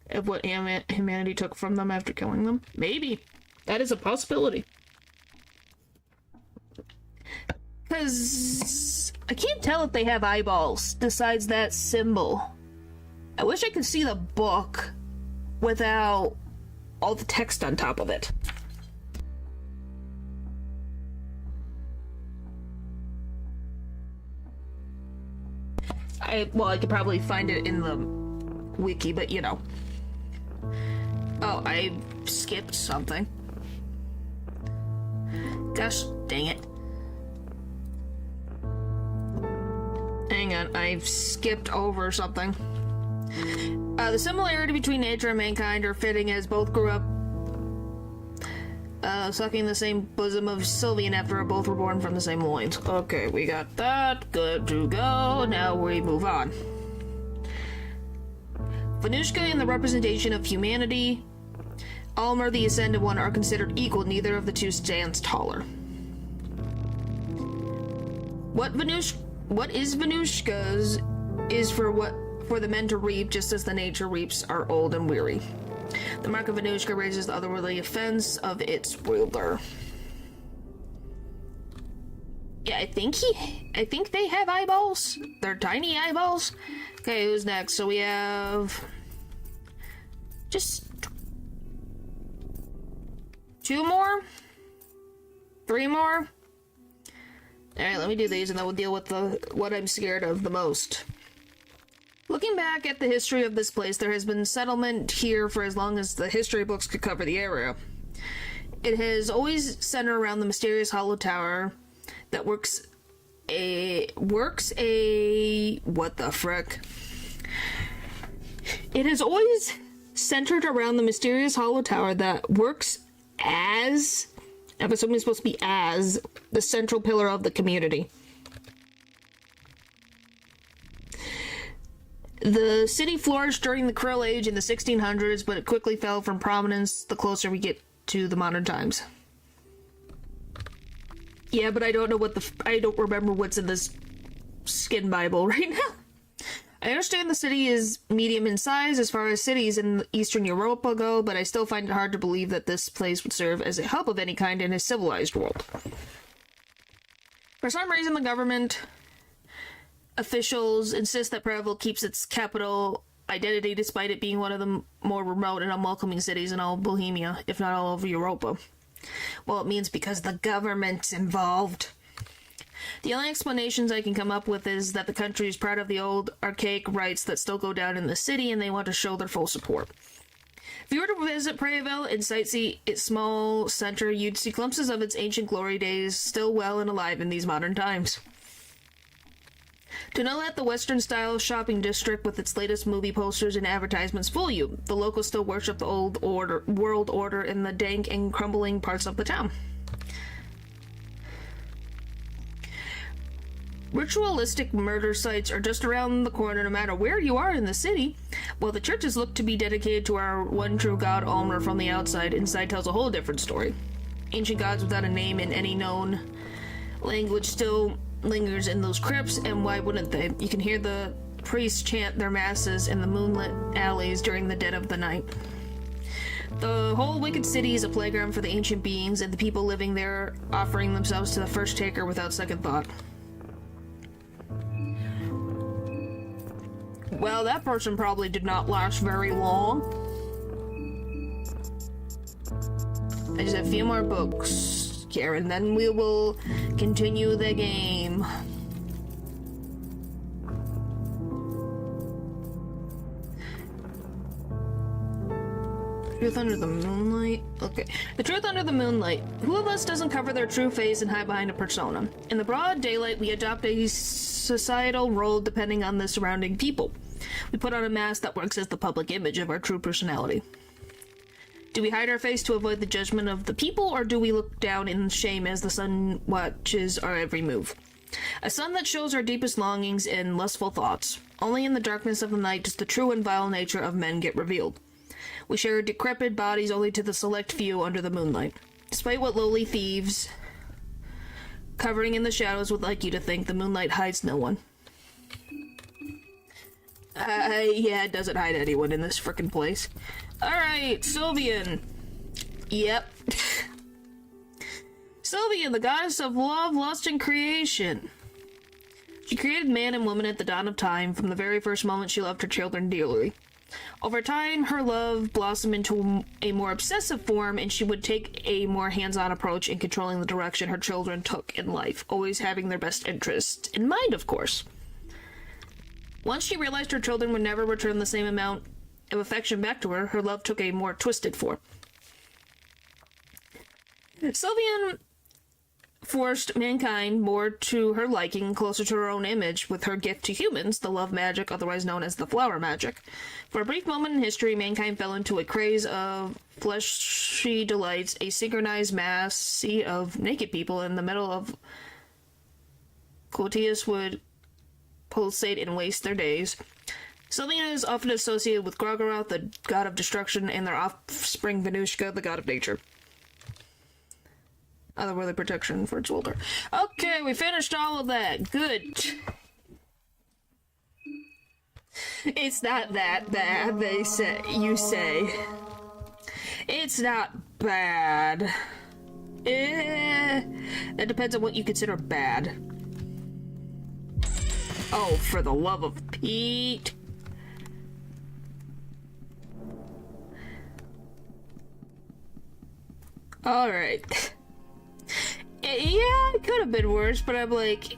Speaker 1: Of what humanity took from them after killing them? Maybe. That is a possibility. Because I can't tell if they have eyeballs besides that symbol. I wish I could see the book without all the text on top of it. I could probably find it in the wiki, but you know. Oh, I skipped something. Gosh dang it. Hang on, I've skipped over something. The similarity between nature and mankind are fitting, as both grew up sucking the same bosom of Sylvian after both were born from the same loins. Okay, we got that. Good to go. Now we move on. Venushka and the representation of humanity. Almer, the Ascended One, are considered equal. Neither of the two stands taller. What is Venushka's is for the men to reap, just as the nature reaps are old and weary. The mark of Venushka raises the otherworldly offense of its wielder. Yeah, I think they have eyeballs. They're tiny eyeballs. Okay, who's next? So we have just 2 more? 3 more? Alright, let me do these and then we'll deal with what I'm scared of the most. Looking back at the history of this place, there has been settlement here for as long as the history books could cover the area. It has always centered around the mysterious hollow tower that works a what the frick? It has always centered around the mysterious hollow tower that works as, I'm assuming it's supposed to be as, the central pillar of the community. The city flourished during the Krill Age in the 1600s, but it quickly fell from prominence the closer we get to the modern times. Yeah, but I don't know I don't remember what's in this skin Bible right now. I understand the city is medium in size as far as cities in Eastern Europa go, but I still find it hard to believe that this place would serve as a hub of any kind in a civilized world. For some reason, the government officials insist that Praeville keeps its capital identity despite it being one of the more remote and unwelcoming cities in all Bohemia, if not all over Europa. Well, it means because the government's involved. The only explanations I can come up with is that the country is proud of the old archaic rites that still go down in the city and they want to show their full support. If you were to visit Praeville and sightsee its small center, you'd see glimpses of its ancient glory days still well and alive in these modern times. Do not let the Western-style shopping district with its latest movie posters and advertisements fool you. The locals still worship the old world order in the dank and crumbling parts of the town. Ritualistic murder sites are just around the corner no matter where you are in the city. While the churches look to be dedicated to our one true god Almer from the outside, inside tells a whole different story. Ancient gods without a name in any known language still lingers in those crypts, and why wouldn't they? You can hear the priests chant their masses in the moonlit alleys during the dead of the night. The whole wicked city is a playground for the ancient beings, and the people living there offering themselves to the first taker without second thought. Well, that person probably did not last very long. I just have a few more books, Karen, then we will continue the game. Truth Under the Moonlight? Okay. The Truth Under the Moonlight. Who of us doesn't cover their true face and hide behind a persona? In the broad daylight, we adopt a societal role depending on the surrounding people. We put on a mask that works as the public image of our true personality. Do we hide our face to avoid the judgment of the people, or do we look down in shame as the sun watches our every move? A sun that shows our deepest longings and lustful thoughts. Only in the darkness of the night does the true and vile nature of men get revealed. We share decrepit bodies only to the select few under the moonlight. Despite what lowly thieves covering in the shadows would like you to think, the moonlight hides no one. Yeah, it doesn't hide anyone in this frickin' place. Alright, Sylvian. Yep. Sylvian, the goddess of love, lust, and creation. She created man and woman at the dawn of time. From the very first moment, she loved her children dearly. Over time, her love blossomed into a more obsessive form, and she would take a more hands-on approach in controlling the direction her children took in life, always having their best interest in mind, of course. Once she realized her children would never return the same amount of affection back to her, her love took a more twisted form. Sylvian forced mankind more to her liking, closer to her own image, with her gift to humans, the love magic, otherwise known as the flower magic. For a brief moment in history, mankind fell into a craze of fleshy delights, a synchronized mass sea of naked people in the middle of Quotius would pulsate and waste their days. Sylvia is often associated with Groggoroth, the god of destruction, and their offspring Venushka, the god of nature. Otherworldly protection for its ruler. Okay, we finished all of that. Good. It's not that bad, they say. You say. It's not bad. That depends on what you consider bad. Oh, for the love of Pete. Alright. Yeah, it could have been worse, but I'm like...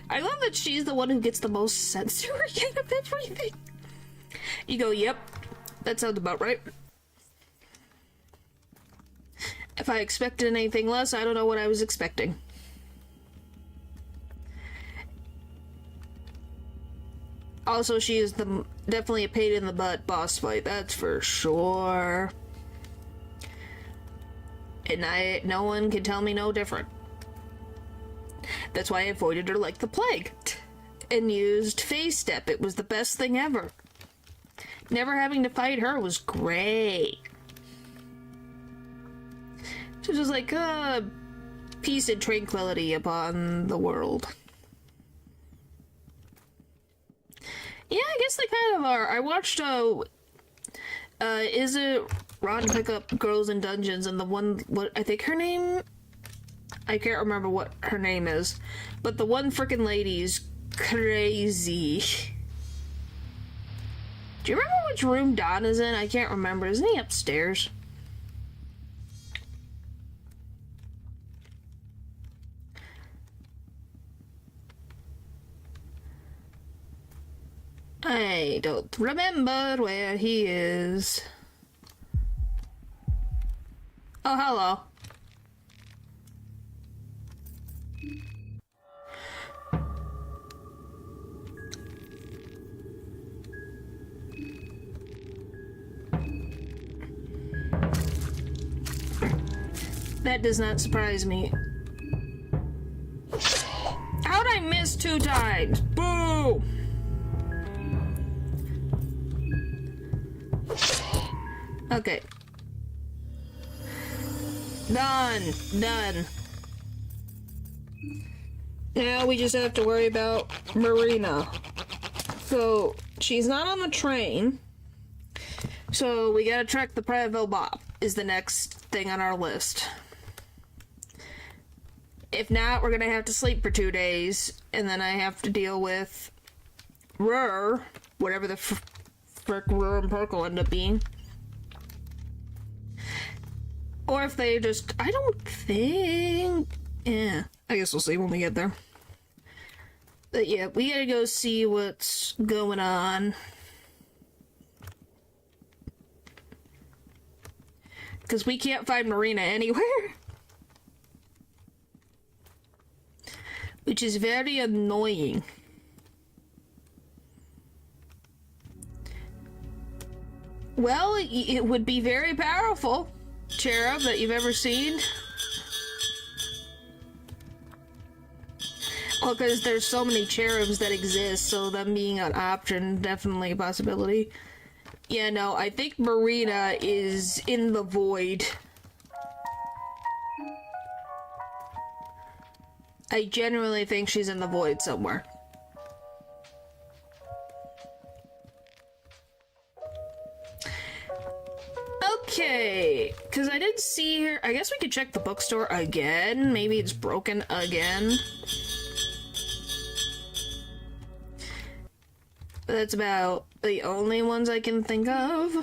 Speaker 1: I love that she's the one who gets the most censoring out of everything. You go, yep, that sounds about right. If I expected anything less, I don't know what I was expecting. Also, she is definitely a pain in the butt boss fight, that's for sure. And no one can tell me no different. That's why I avoided her like the plague. and used phase step. It was the best thing ever. Never having to fight her was great. So just like, peace and tranquility upon the world. Yeah, I guess they kind of are. I watched, is it Ron Pick Up Girls in Dungeons, and the one, what, I think her name, I can't remember what her name is, but the one frickin' lady's crazy. Do you remember which room Don is in? I can't remember. Isn't he upstairs? I don't remember where he is. Oh, hello. That does not surprise me. How'd I miss 2 times? Boo! Okay. Done. Now we just have to worry about Marina. So, she's not on the train. So, we gotta track the Prattville Bop is the next thing on our list. If not, we're gonna have to sleep for 2 days, and then I have to deal with whatever the frick Rur and Perk will end up being. Or if they just, I don't think, yeah, I guess we'll see when we get there. But yeah, we gotta go see what's going on. Because we can't find Marina anywhere. Which is very annoying. Well, it would be very powerful. Cherub that you've ever seen. Well, because there's so many cherubs that exist, so them being an option, definitely a possibility. Yeah, no, I think Marina is in the void. I genuinely think she's in the void somewhere. Okay, because I didn't see her. I guess we could check the bookstore again. Maybe it's broken again. But that's about the only ones I can think of.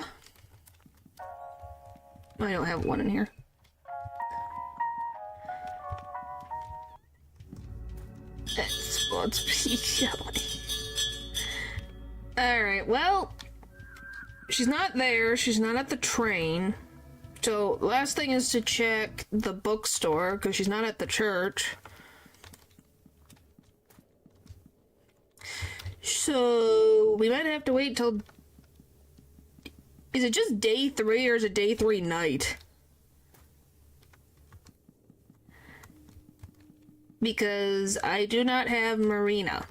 Speaker 1: I don't have one in here. Let's be going. Alright, well, she's not there. She's not at the train. So, last thing is to check the bookstore, because she's not at the church. So, we might have to wait till... Is it just day 3 or is it day 3 night? Because I do not have Marina.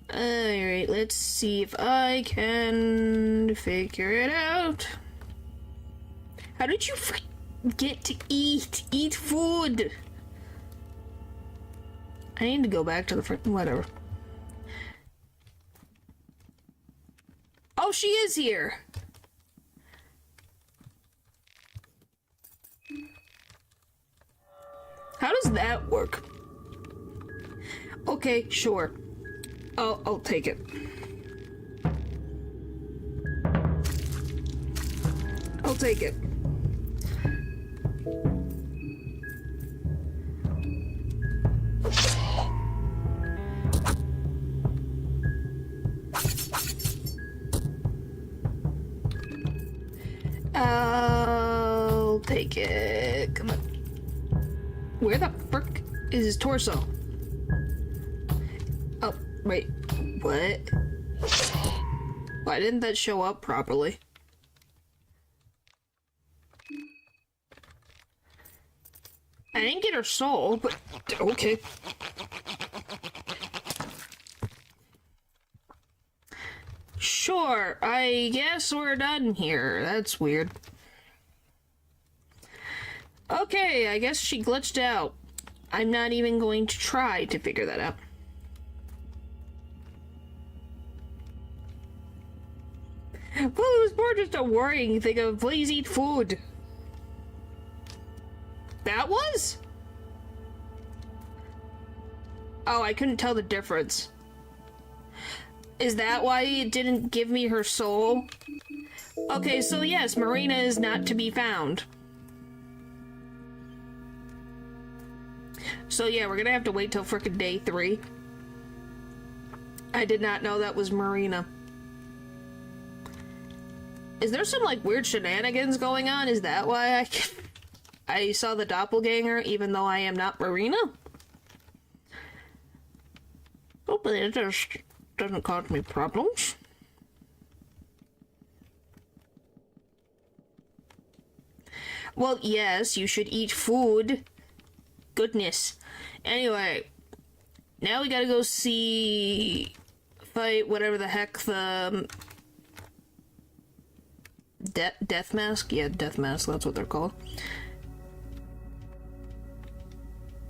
Speaker 1: Alright, let's see if I can figure it out. How did you get to eat? Eat food! I need to go back to the whatever. Oh, she is here! How does that work? Okay, sure. I'll take it. I'll take it. I'll take it. Come on. Where the frick is his torso? Oh, wait. What? Why didn't that show up properly? I didn't get her soul, but okay. Sure, I guess we're done here. That's weird. Okay, I guess she glitched out. I'm not even going to try to figure that out. Well, it was more just a worrying thing of please eat food. That was? Oh, I couldn't tell the difference. Is that why it didn't give me her soul? Okay, so yes, Marina is not to be found. So yeah, we're gonna have to wait till frickin' day 3. I did not know that was Marina. Is there some, like, weird shenanigans going on? Is that why I saw the doppelganger, even though I am not Marina? Hopefully it just doesn't cause me problems. Well, yes, you should eat food. Goodness. Anyway, now we gotta go fight whatever the heck the... Death Mask? Yeah, Death Mask, that's what they're called.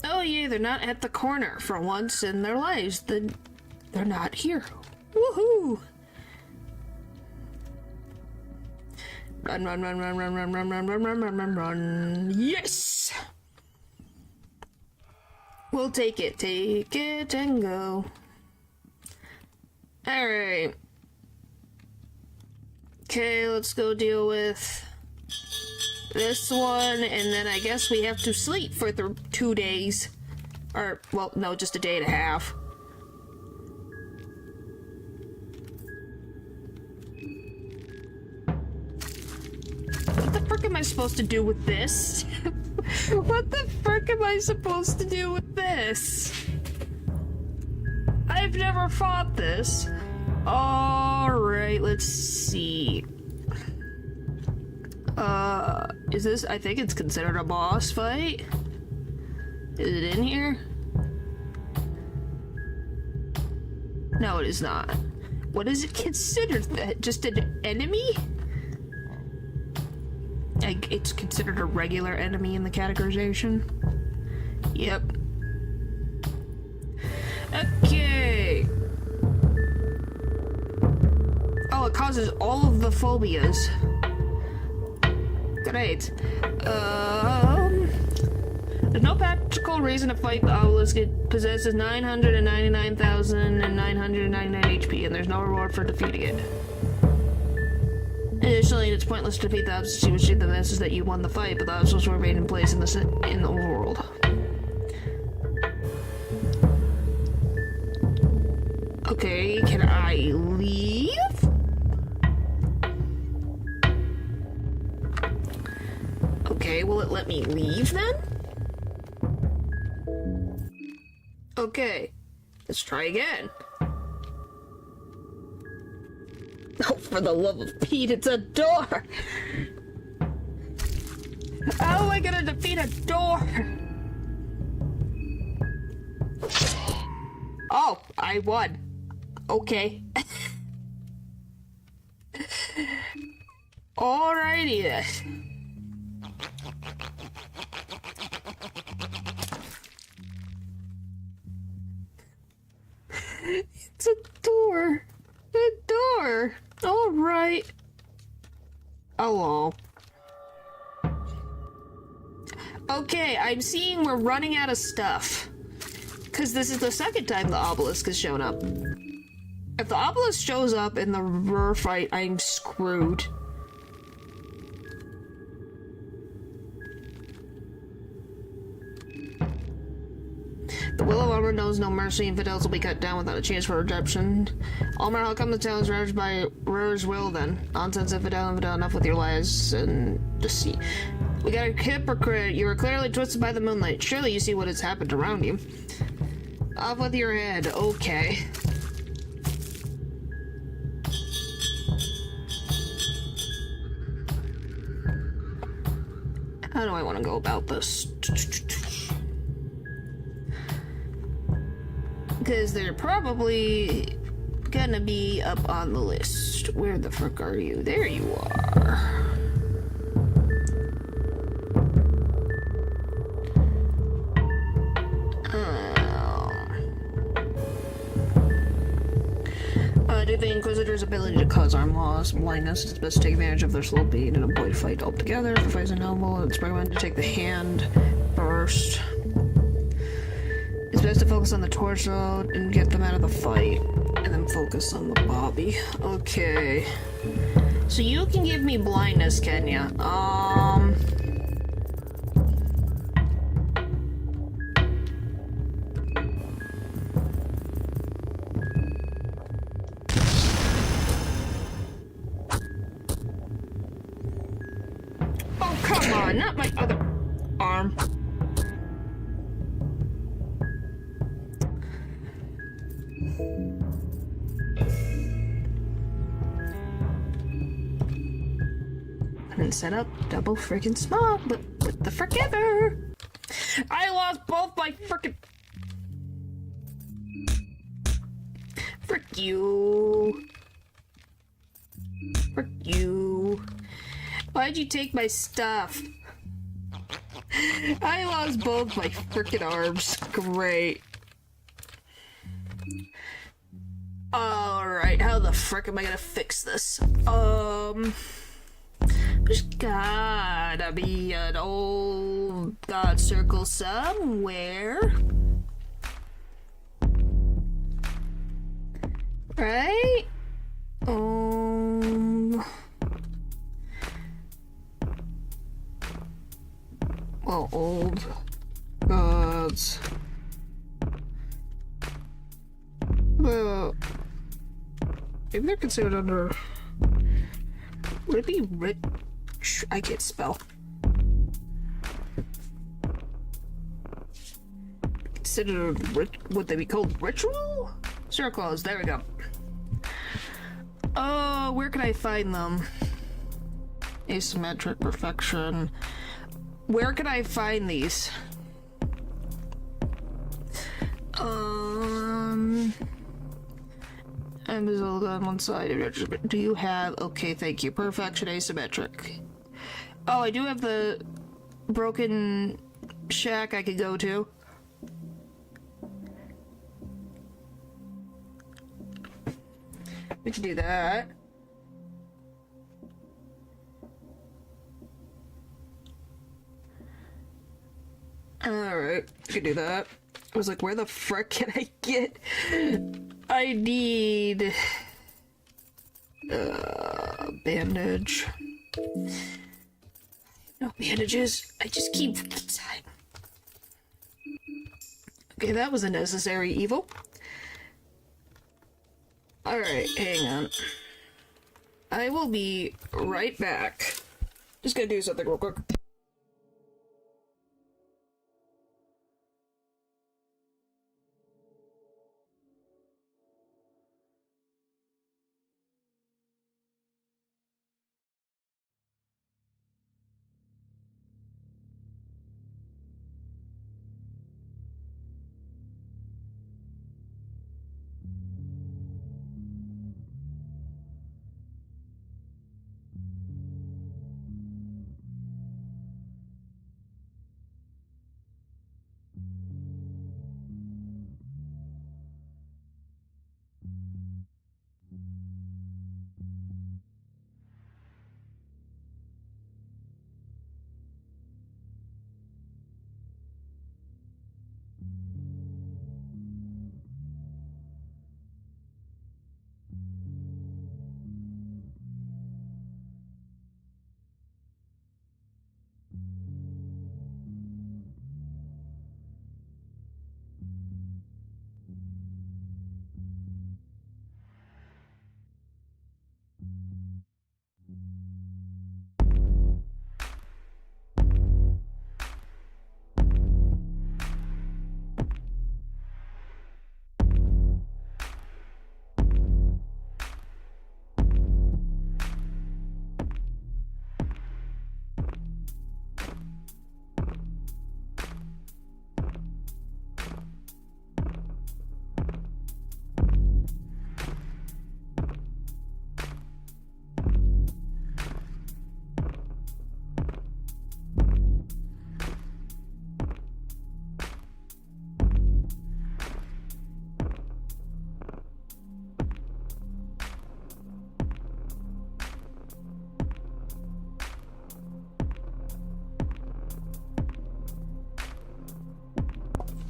Speaker 1: Oh yeah, they're not at the corner for once in their lives. They're not here. Woohoo! Run, run, run, run, run, run, run, run, run, run, run, run, run. Yes! We'll take it and go. Alright. Okay, let's go deal with this one, and then I guess we have to sleep for 2 days. Or, well, no, just a day and a half. What the frick am I supposed to do with this? What the frick am I supposed to do with this? I've never fought this. Alright, let's see. Is this, I think it's considered a boss fight? Is it in here? No, it is not. What is it considered? That just an enemy? It's considered a regular enemy in the categorization. Yep. Okay. Oh, it causes all of the phobias. Great. There's no practical reason to fight the obelisk. It possesses 999,999 HP, and there's no reward for defeating it. Additionally, it's pointless to defeat the obstacle. You receive the message that you won the fight, but the obstacles will remain in place in the overworld. Okay, can I leave? Okay, will it let me leave then? Okay, let's try again. Oh, for the love of Pete, it's a door! How am I gonna defeat a door? Oh, I won. Okay. Alrighty then. It's a door. A door. Alright. Hello. Okay, I'm seeing we're running out of stuff. Because this is the second time the obelisk has shown up. If the obelisk shows up in the rare fight, I'm screwed. The will of Armor knows no mercy. Infidels will be cut down without a chance for redemption. Almar, how come the town is ravaged by Rur's will then? Nonsense, infidel, enough with your lies and deceit. We got a hypocrite. You were clearly twisted by the moonlight. Surely you see what has happened around you. Off with your head. Okay. How do I want to go about this? Because they're probably gonna be up on the list. Where the frick are you? There you are. Due to the Inquisitor's ability to cause arm loss, blindness, it's best to take advantage of their slow beat and avoid fight altogether. If the fight is inevitable, it's recommended to take the hand first. It's best to focus on the torso and get them out of the fight, and then focus on the body. Okay. So you can give me blindness, can ya? Oh, come on, not my other arm. And set up double freaking small, but what the frick ever? I lost both my frickin'. Frick you. Frick you. Why'd you take my stuff? I lost both my frickin' arms. Great. Alright, how the frick am I gonna fix this? There's gotta be an old god circle somewhere. Right? Well, old gods. Well, maybe they're considered under. Would it be rich? I can't spell. Considered would they be called ritual? Circles, there we go. Oh, where can I find them? Asymmetric perfection. Where can I find these? Invisible on one side. Do you have? Okay, thank you. Perfection asymmetric. Oh, I do have the broken shack I could go to. We can do that. Alright, we can do that. I was like, where the frick can I get? I need bandage. No bandages. I just keep time. Okay, that was a necessary evil. Alright, hang on. I will be right back. Just gonna do something real quick.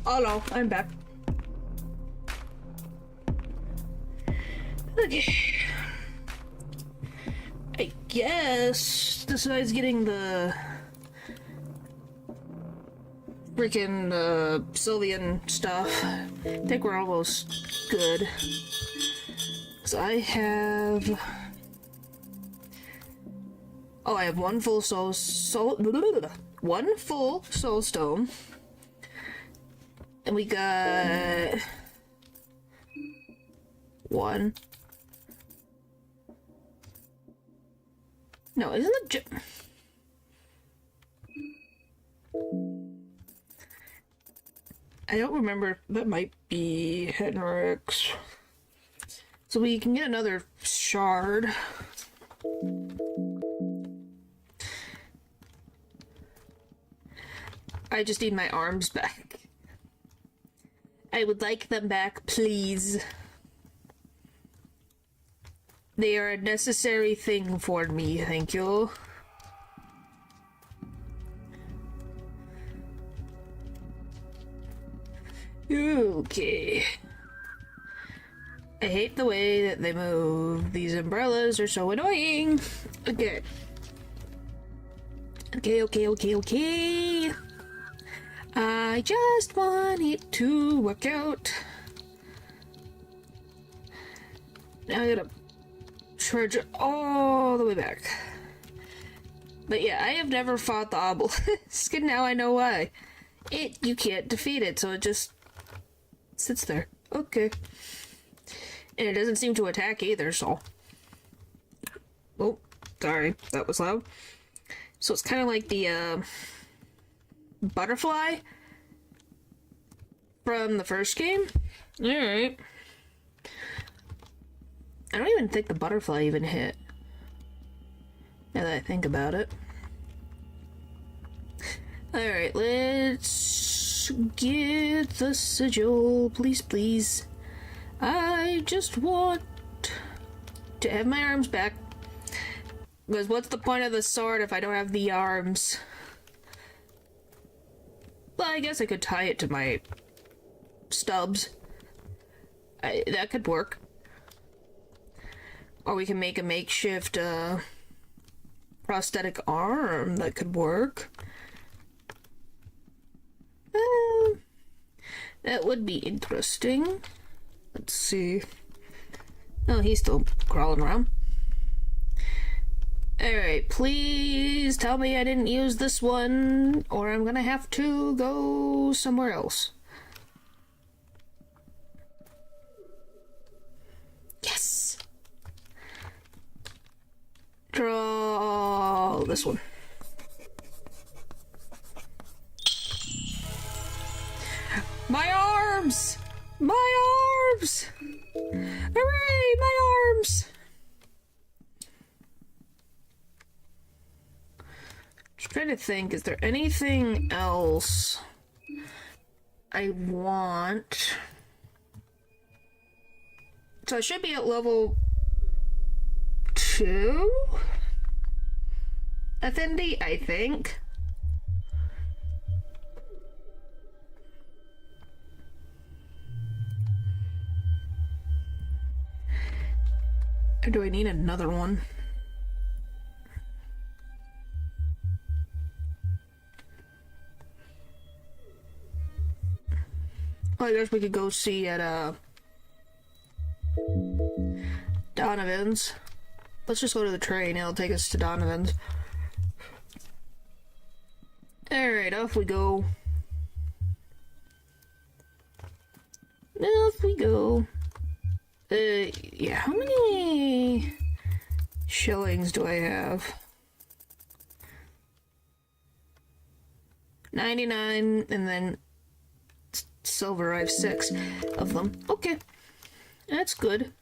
Speaker 1: Oh no, I'm back. Okay. I guess besides getting the freaking Sylvian stuff, I think we're almost good. So I have... Oh, I have one full one full soul stone. And we got... one. No, isn't it I don't remember. That might be Henrik's. So we can get another shard. I just need my arms back. I would like them back, please. They are a necessary thing for me, thank you. Okay. I hate the way that they move. These umbrellas are so annoying. Okay. Okay. I just want it to work out. Now I gotta charge it all the way back. But yeah, I have never fought the obelisk, and now I know why. You can't defeat it, so it just sits there. Okay. And it doesn't seem to attack either, so... Oh, sorry, that was loud. So it's kind of like the, butterfly from the first game. Alright. I don't even think the butterfly even hit. Now that I think about it. Alright, let's get the sigil. Please. I just want to have my arms back. Because what's the point of the sword if I don't have the arms? Well, I guess I could tie it to my stubs. That could work. Or we can make a makeshift, prosthetic arm that could work. That would be interesting. Let's see. Oh, he's still crawling around. Alright, please tell me I didn't use this one, or I'm gonna have to go somewhere else. Yes! Draw this one. My arms! My arms! Hooray, my arms! Just trying to think, is there anything else I want? So I should be at level 2? Affinity, I think. Or do I need another one? Well, I guess we could go see at, Donovan's. Let's just go to the train, it'll take us to Donovan's. Alright, off we go. Off we go. Yeah, how many shillings do I have? 99, and then silver, I have 6 of them. Okay, that's good.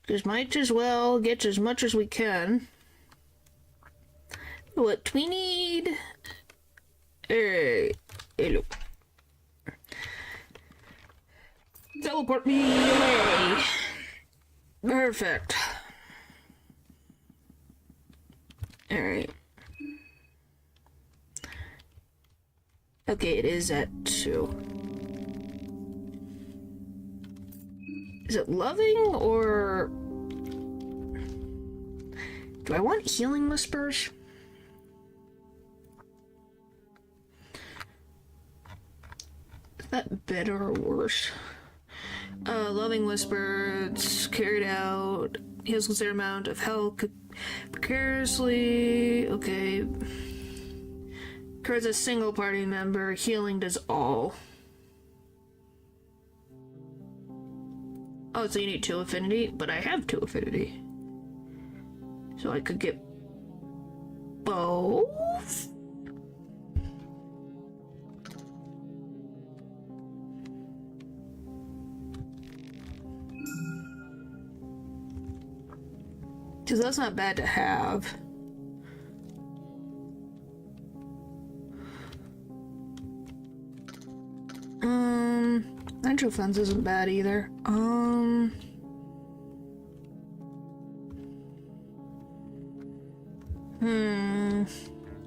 Speaker 1: Just might as well get as much as we can. What we need? Hello. Teleport me away. Perfect. Okay, it is at 2. Is it loving, or... do I want healing whispers? Is that better or worse? Loving whisper, it's carried out, heals considerable amount of health precariously, okay. Occurs a single party member, healing does all. Oh, so you need 2 affinity, but I have 2 affinity. So I could get both? Because that's not bad to have. Natural fence isn't bad either.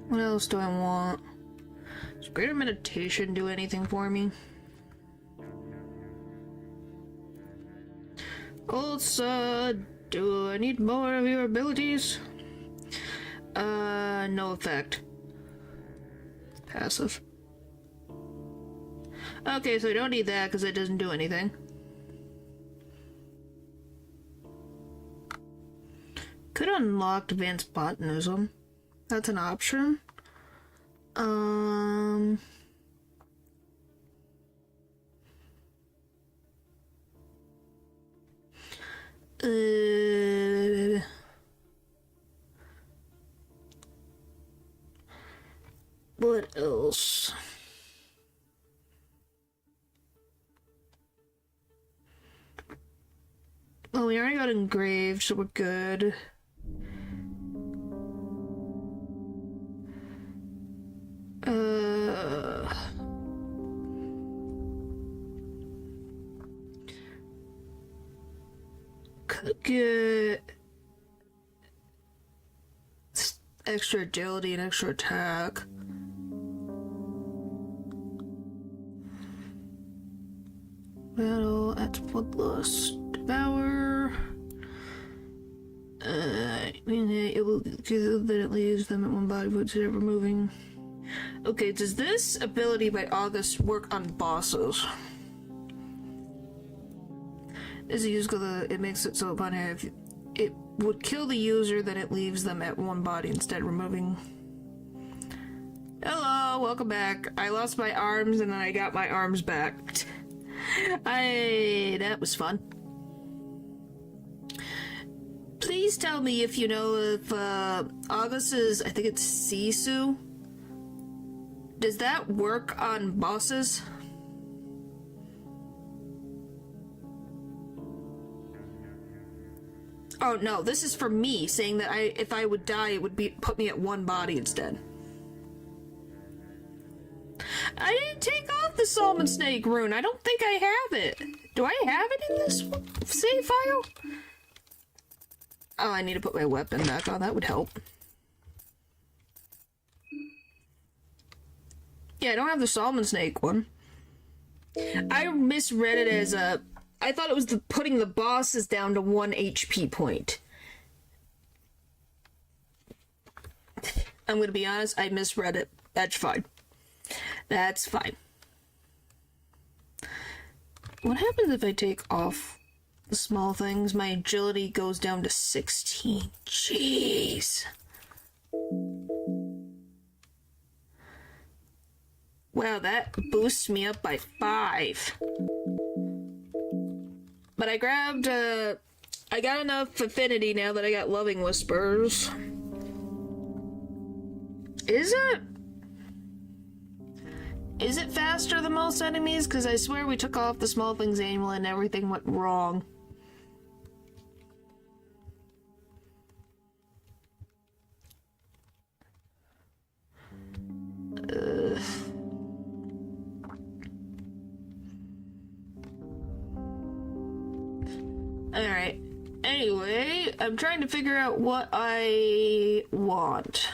Speaker 1: What else do I want? Does greater meditation do anything for me? Also, do I need more of your abilities? No effect. Passive. Okay, so I don't need that because it doesn't do anything. Could unlock advanced botanism. That's an option. What else? Well, we already got engraved, so we're good. Could get extra agility and extra attack. Battle at Bloodlust. Devour. It will that it leaves them at one body, but it's ever moving. Okay, does this ability by August work on bosses? Is it used because it makes it so upon if it would kill the user, then it leaves them at one body instead, removing. Hello, welcome back. I lost my arms and then I got my arms back. That was fun. Please tell me if you know if August's, I think it's Sisu. Does that work on bosses? Oh no, this is for me, saying that if I would die, it would put me at one body instead. I didn't take off the Salmon Snake rune. I don't think I have it. Do I have it in this save file? Oh, I need to put my weapon back on. That would help. Yeah, I don't have the Salmon Snake one. I misread it as a... I thought it was putting the bosses down to 1 HP point. I'm gonna be honest, I misread it. That's fine. That's fine. What happens if I take off the small things? My agility goes down to 16. Jeez. Wow, that boosts me up by 5. But I grabbed, I got enough affinity now that I got Loving Whispers. Is it? Is it faster than most enemies? Because I swear we took off the small things annual and everything went wrong. Alright. Anyway, I'm trying to figure out what I want.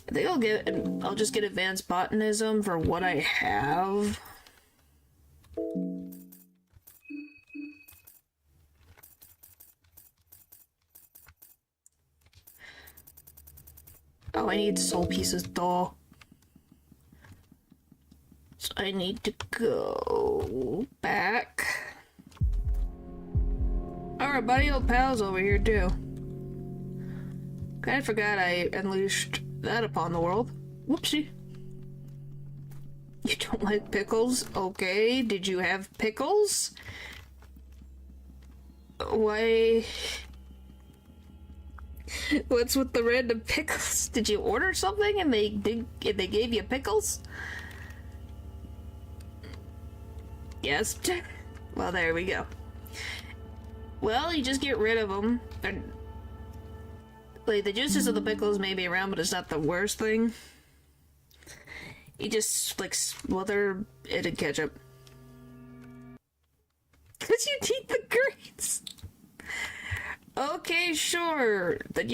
Speaker 1: I think I'll just get advanced botanism for what I have. Oh, I need soul pieces, though. So I need to go back. Alright, buddy, old pal's over here, too. Kinda forgot I unleashed that upon the world. Whoopsie. You don't like pickles? Okay, did you have pickles? Why? What's with the random pickles? Did you order something and they gave you pickles? Yes. Well, there we go. Well, you just get rid of them. Like, the juices of the pickles may be around, but it's not the worst thing. You just, like, smother it in ketchup. Cause you need the greens! Okay, sure. Then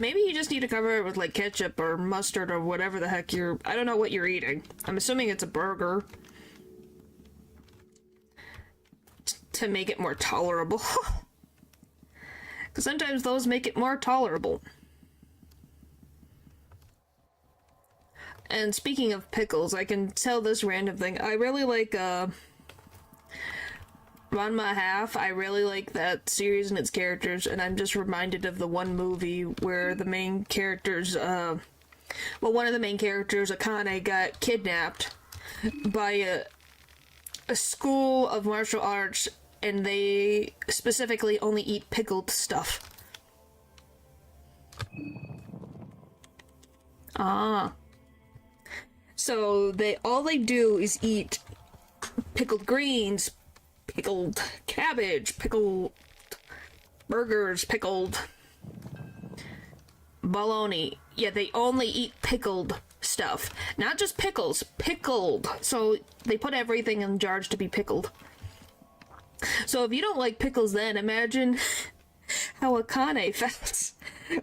Speaker 1: maybe you just need to cover it with, like, ketchup or mustard or whatever the heck I don't know what you're eating. I'm assuming it's a burger. To make it more tolerable. Because sometimes those make it more tolerable. And speaking of pickles, I can tell this random thing. I really like, Ranma Half. I really like that series and its characters, and I'm just reminded of the one movie where the main characters, one of the main characters, Akane, got kidnapped by a school of martial arts, and they specifically only eat pickled stuff. Ah. So all they do is eat pickled greens, pickled cabbage, pickled burgers, pickled bologna. Yeah, they only eat pickled stuff. Not just pickles, pickled. So they put everything in jars to be pickled. So if you don't like pickles, then imagine how Akane felt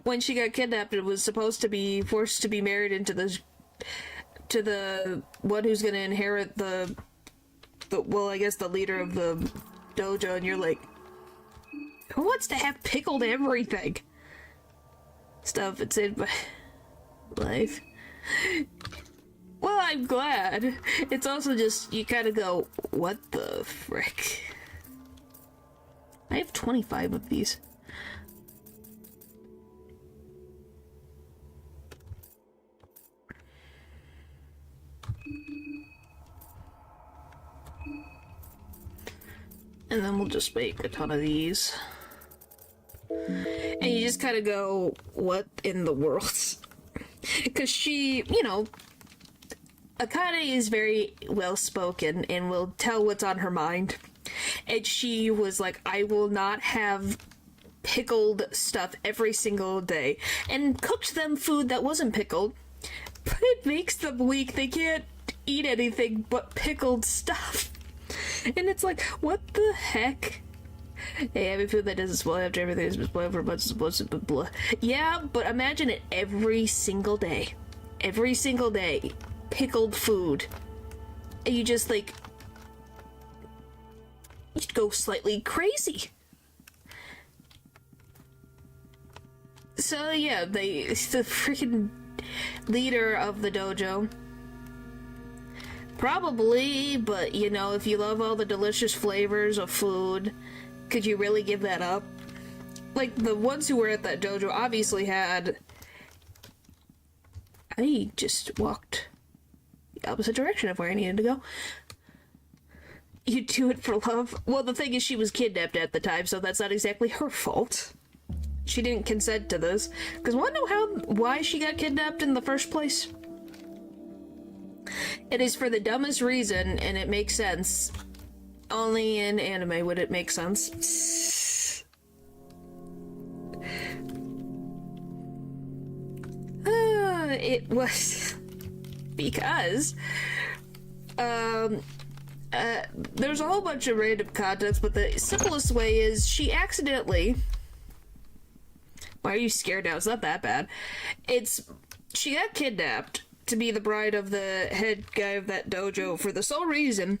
Speaker 1: when she got kidnapped and was supposed to be forced to be married into to the one who's going to inherit the I guess the leader of the dojo, and you're like, who wants to have pickled everything? Stuff, it's in my life. Well, I'm glad. It's also just, you kind of go, what the frick? I have 25 of these. And then we'll just make a ton of these. And you just kind of go, what in the world? Because she, Akane is very well-spoken and will tell what's on her mind. And she was like, I will not have pickled stuff every single day. And cooked them food that wasn't pickled. But it makes them weak. They can't eat anything but pickled stuff. And it's like, what the heck? Hey, having food that doesn't spoil after everything has been spoiled for a bunch of supposed to blah. Yeah, but imagine it every single day. Every single day. Pickled food. And you just, like, you'd go slightly crazy. So, yeah, the freaking leader of the dojo. Probably, but, if you love all the delicious flavors of food, could you really give that up? Like, the ones who were at that dojo obviously had... I just walked the opposite direction of where I needed to go. You do it for love? Well, the thing is, she was kidnapped at the time, so that's not exactly her fault. She didn't consent to this. Because wanna know why she got kidnapped in the first place? It is for the dumbest reason, and it makes sense. Only in anime would it make sense. It was because there's a whole bunch of random context, but the simplest way is she accidentally... Why are you scared now? It's not that bad. she got kidnapped to be the bride of the head guy of that dojo for the sole reason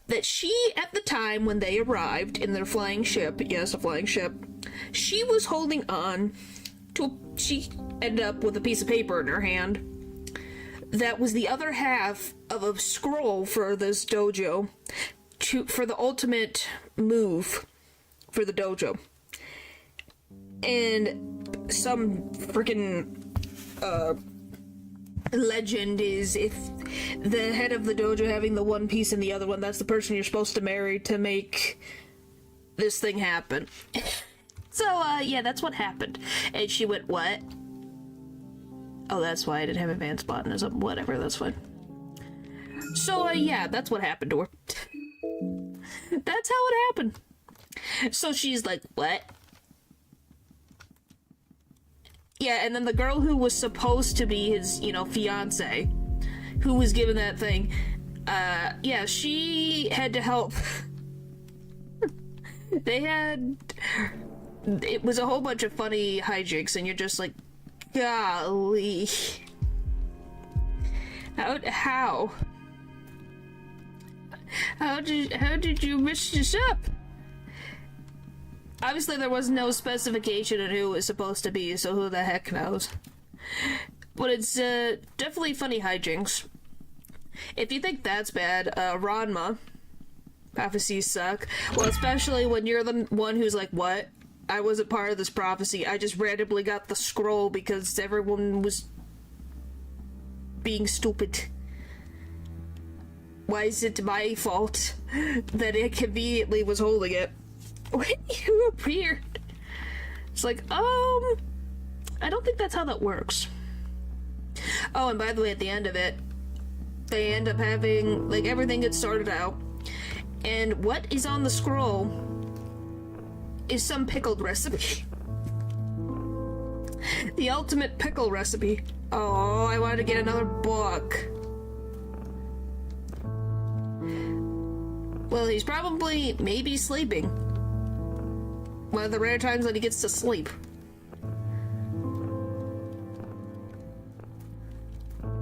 Speaker 1: that she, at the time when they arrived in their flying ship, yes, a flying ship, she was holding on to, she ended up with a piece of paper in her hand that was the other half of a scroll for this dojo, for the ultimate move for the dojo. And some freaking legend is if the head of the dojo having the one piece and the other one, that's the person you're supposed to marry to make this thing happen. So, yeah, that's what happened. And she went, what? Oh, that's why I didn't have advanced botanism. Whatever, that's fine. So, yeah, that's what happened to her. That's how it happened. So she's like, what? Yeah, and then the girl who was supposed to be his, fiance, who was given that thing, yeah, she had to help. It was a whole bunch of funny hijinks, and you're just like, golly. How did you mess this up? Obviously, there was no specification on who it was supposed to be, so who the heck knows? But it's definitely funny hijinks. If you think that's bad, Ranma, prophecies suck. Well, especially when you're the one who's like, what? I wasn't part of this prophecy. I just randomly got the scroll because everyone was being stupid. Why is it my fault that it conveniently was holding it? When you appeared. It's like, I don't think that's how that works. Oh, and by the way, at the end of it, they end up having, like, everything gets sorted out. And what is on the scroll is some pickled recipe. The ultimate pickle recipe. Oh, I wanted to get another book. Well, he's probably, maybe sleeping. One of the rare times that he gets to sleep.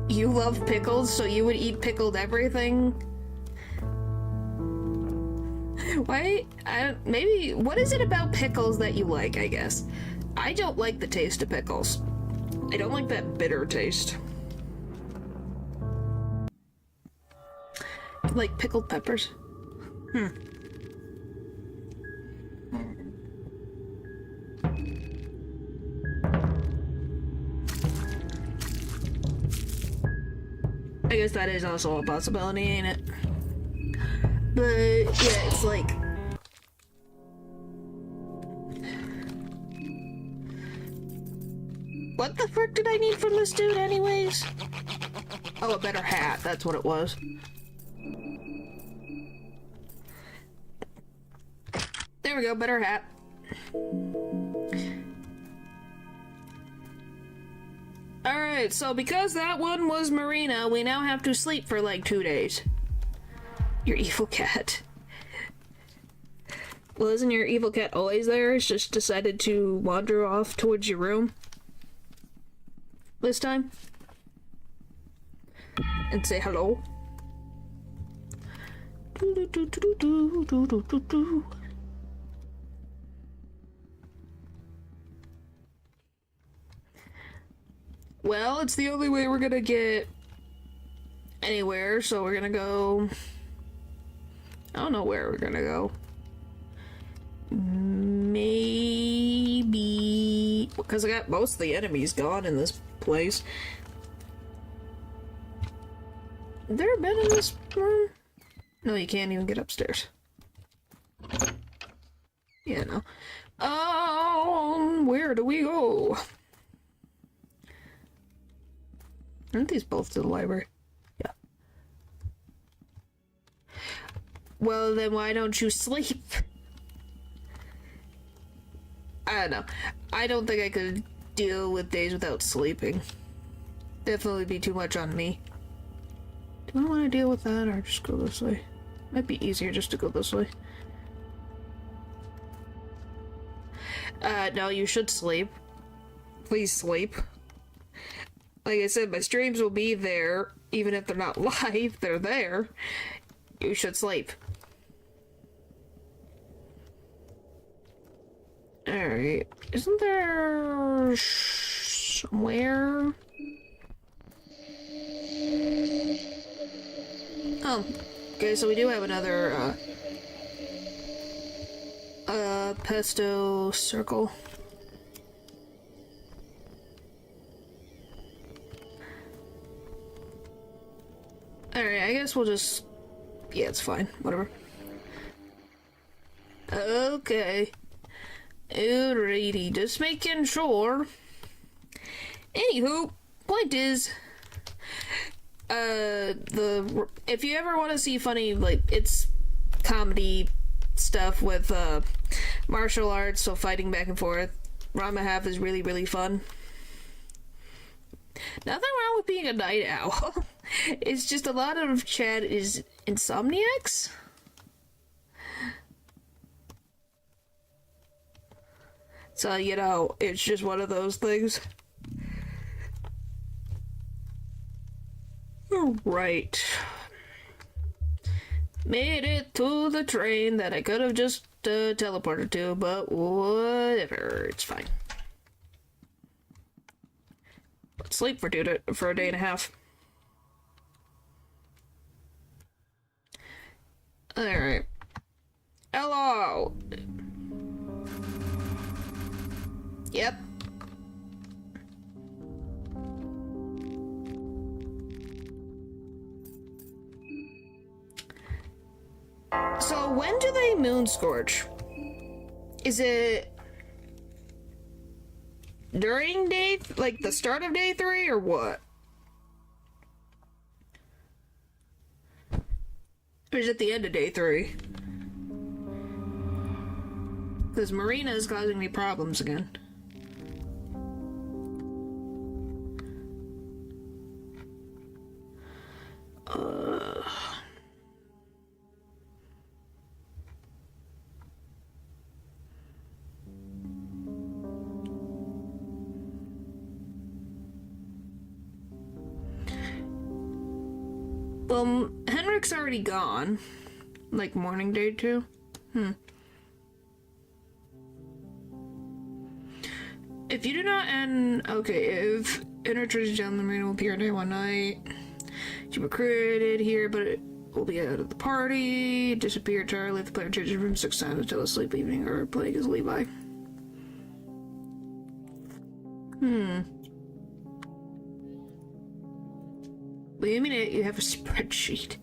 Speaker 1: You love pickles, so you would eat pickled everything? Why? Maybe, what is it about pickles that you like, I guess? I don't like the taste of pickles. I don't like that bitter taste. Like pickled peppers? I guess that is also a possibility, ain't it? But, yeah, it's like... What the frick did I need from this dude anyways? Oh, a better hat, that's what it was. There we go, better hat. Alright, so because that one was Marina, we now have to sleep for like 2 days. Your evil cat. Well, isn't your evil cat always there? It's just decided to wander off towards your room this time and say hello. Well, it's the only way we're gonna get anywhere, so we're gonna go... I don't know where we're gonna go. Maybe... because I got most of the enemies gone in this place. There been in this room? No, you can't even get upstairs. Yeah, no. Where do we go? Aren't these both to the library? Yeah. Well, then why don't you sleep? I don't know. I don't think I could deal with days without sleeping. Definitely be too much on me. Do I want to deal with that or just go this way? Might be easier just to go this way. No, you should sleep. Please sleep. Like I said, my streams will be there, even if they're not live, they're there. You should sleep. Alright. Isn't there somewhere? Oh. Okay, so we do have another, pesto circle. Alright, I guess we'll just... Yeah, it's fine. Whatever. Okay. Alrighty, just making sure. Anywho, point is... if you ever want to see funny, like, it's comedy stuff with, martial arts, so fighting back and forth, Ranma Half is really, really fun. Nothing wrong with being a night owl. It's just a lot of chat is insomniacs. So, you know, it's just one of those things. Alright. Made it to the train that I could have just teleported to, but whatever, it's fine. Let's sleep for a day and a half. Alright. Hello! Yep. So when do they moon scorch? Is it during day, like the start of day 3 or what? Or is it the end of day 3? Because Marina is causing me problems again. Well, Henrik's already gone. Like morning day 2? If you do not end... Okay, if Enter turns down, the Marina will appear day 1 night. She recruited here, but it will be out of the party. Disappear entirely if the player changes room 6 times until a sleep evening or playing as Levi. Wait a minute, you have a spreadsheet.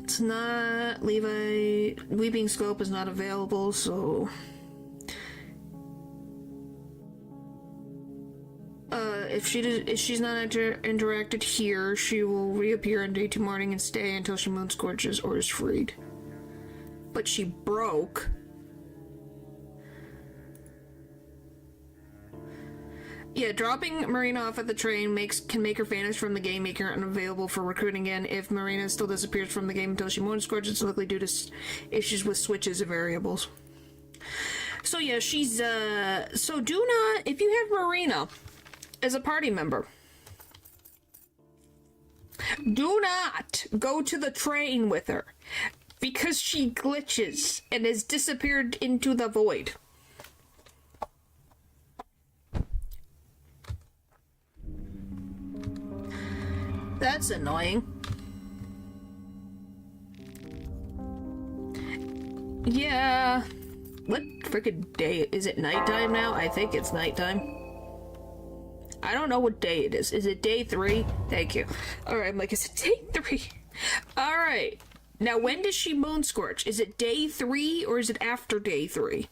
Speaker 1: It's not... Levi... Weeping Scope is not available, so... If she's not interacted here, she will reappear on day 2 morning and stay until she moon scorches or is freed. But she broke. Yeah, dropping Marina off at the train can make her vanish from the game, making her unavailable for recruiting again. If Marina still disappears from the game until she moon scorches, it's likely due to issues with switches and variables. So yeah, she's, so do not, if you have Marina as a party member, do not go to the train with her, because she glitches and has disappeared into the void. That's annoying. Yeah. What frickin' day? Is it nighttime now? I think it's nighttime. I don't know what day it is. Is it day 3? Thank you. Alright, I'm like, is it day 3? Alright. Now, when does she moon scorch? Is it day 3 or is it after day 3?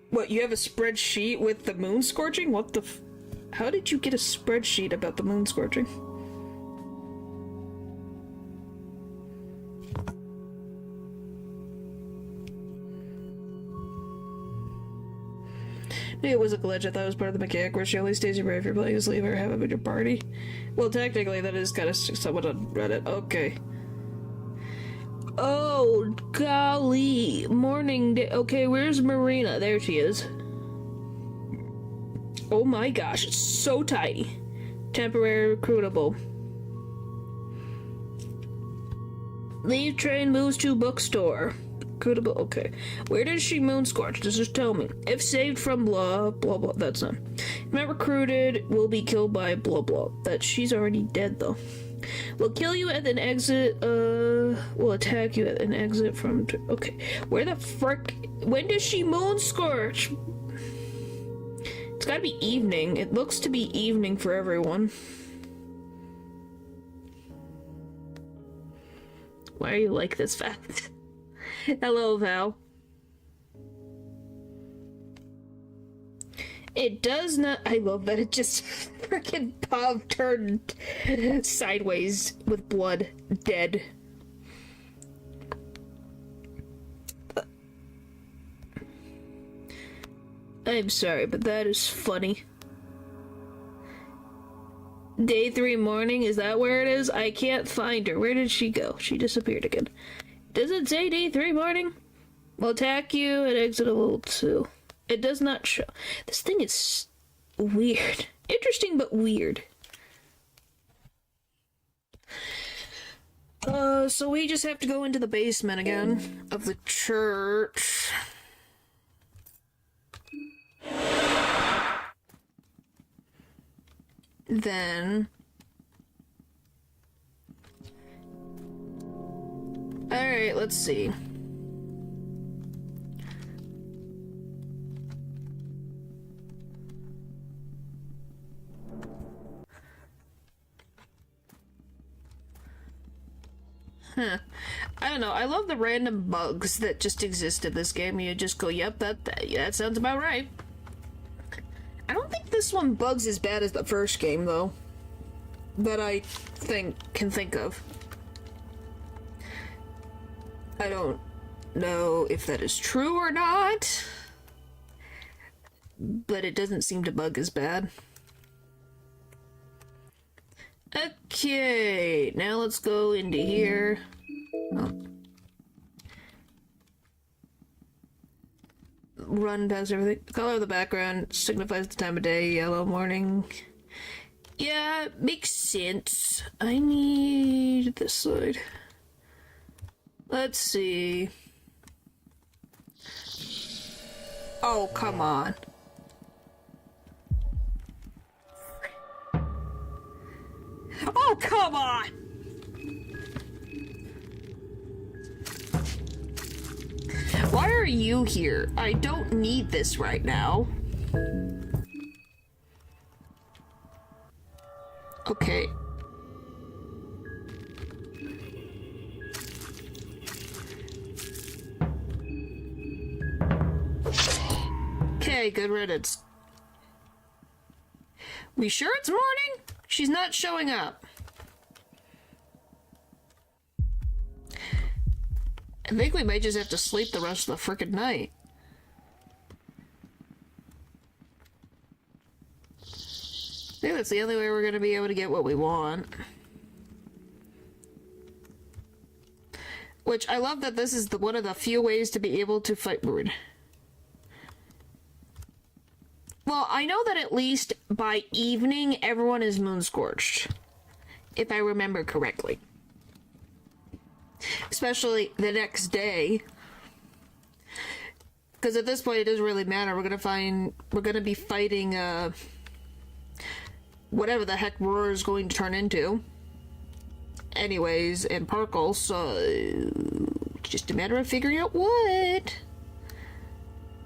Speaker 1: What, you have a spreadsheet with the moon scorching? What the how did you get a spreadsheet about the moon scorching? It was a glitch. I thought it was part of the mechanic where she only stays your if you're playing as Leave or have a bigger party. Well, technically, that is kind of someone on Reddit. Okay. Oh, golly. Morning day. Okay, where's Marina? There she is. Oh my gosh, it's so tiny. Temporary recruitable. Leave train moves to bookstore. Recruitable, okay. Where does she moon scorch? Does just tell me. If saved from blah, blah, blah. That's not. If not recruited, will be killed by blah, blah. That she's already dead, though. Will kill you at an exit, will attack you at an exit from, okay. Where the frick, when does she moon scorch? It's gotta be evening. It looks to be evening for everyone. Why are you like this, Val? Hello, Val. It does not. I love that it just freaking Pov turned sideways with blood, dead. I'm sorry, but that is funny. Day 3 morning, is that where it is? I can't find her. Where did she go? She disappeared again. Does it say day 3 morning? Will attack you at exit level 2. It does not show. This thing is weird. Interesting, but weird. So we just have to go into the basement again of the church. Then... Alright, let's see. Huh. I don't know. I love the random bugs that just exist in this game. You just go, yep, that sounds about right. I don't think this one bugs as bad as the first game, though. That I can think of. I don't know if that is true or not. But it doesn't seem to bug as bad. Okay, now let's go into here. Oh. Run past everything. The color of the background signifies the time of day. Yellow morning. Yeah, makes sense. I need this side. Let's see. Oh, come on. Oh, come on! Why are you here? I don't need this right now. Okay. Okay, good riddance. We sure it's morning? She's not showing up. I think we might just have to sleep the rest of the frickin' night. I think that's the only way we're gonna be able to get what we want. Which, I love that this is one of the few ways to be able to fight Rude. Well, I know that at least by evening, everyone is moon scorched. If I remember correctly. Especially the next day. Because at this point, it doesn't really matter. We're gonna be fighting, whatever the heck Roar is going to turn into. Anyways, and Parkle, so... just a matter of figuring out what.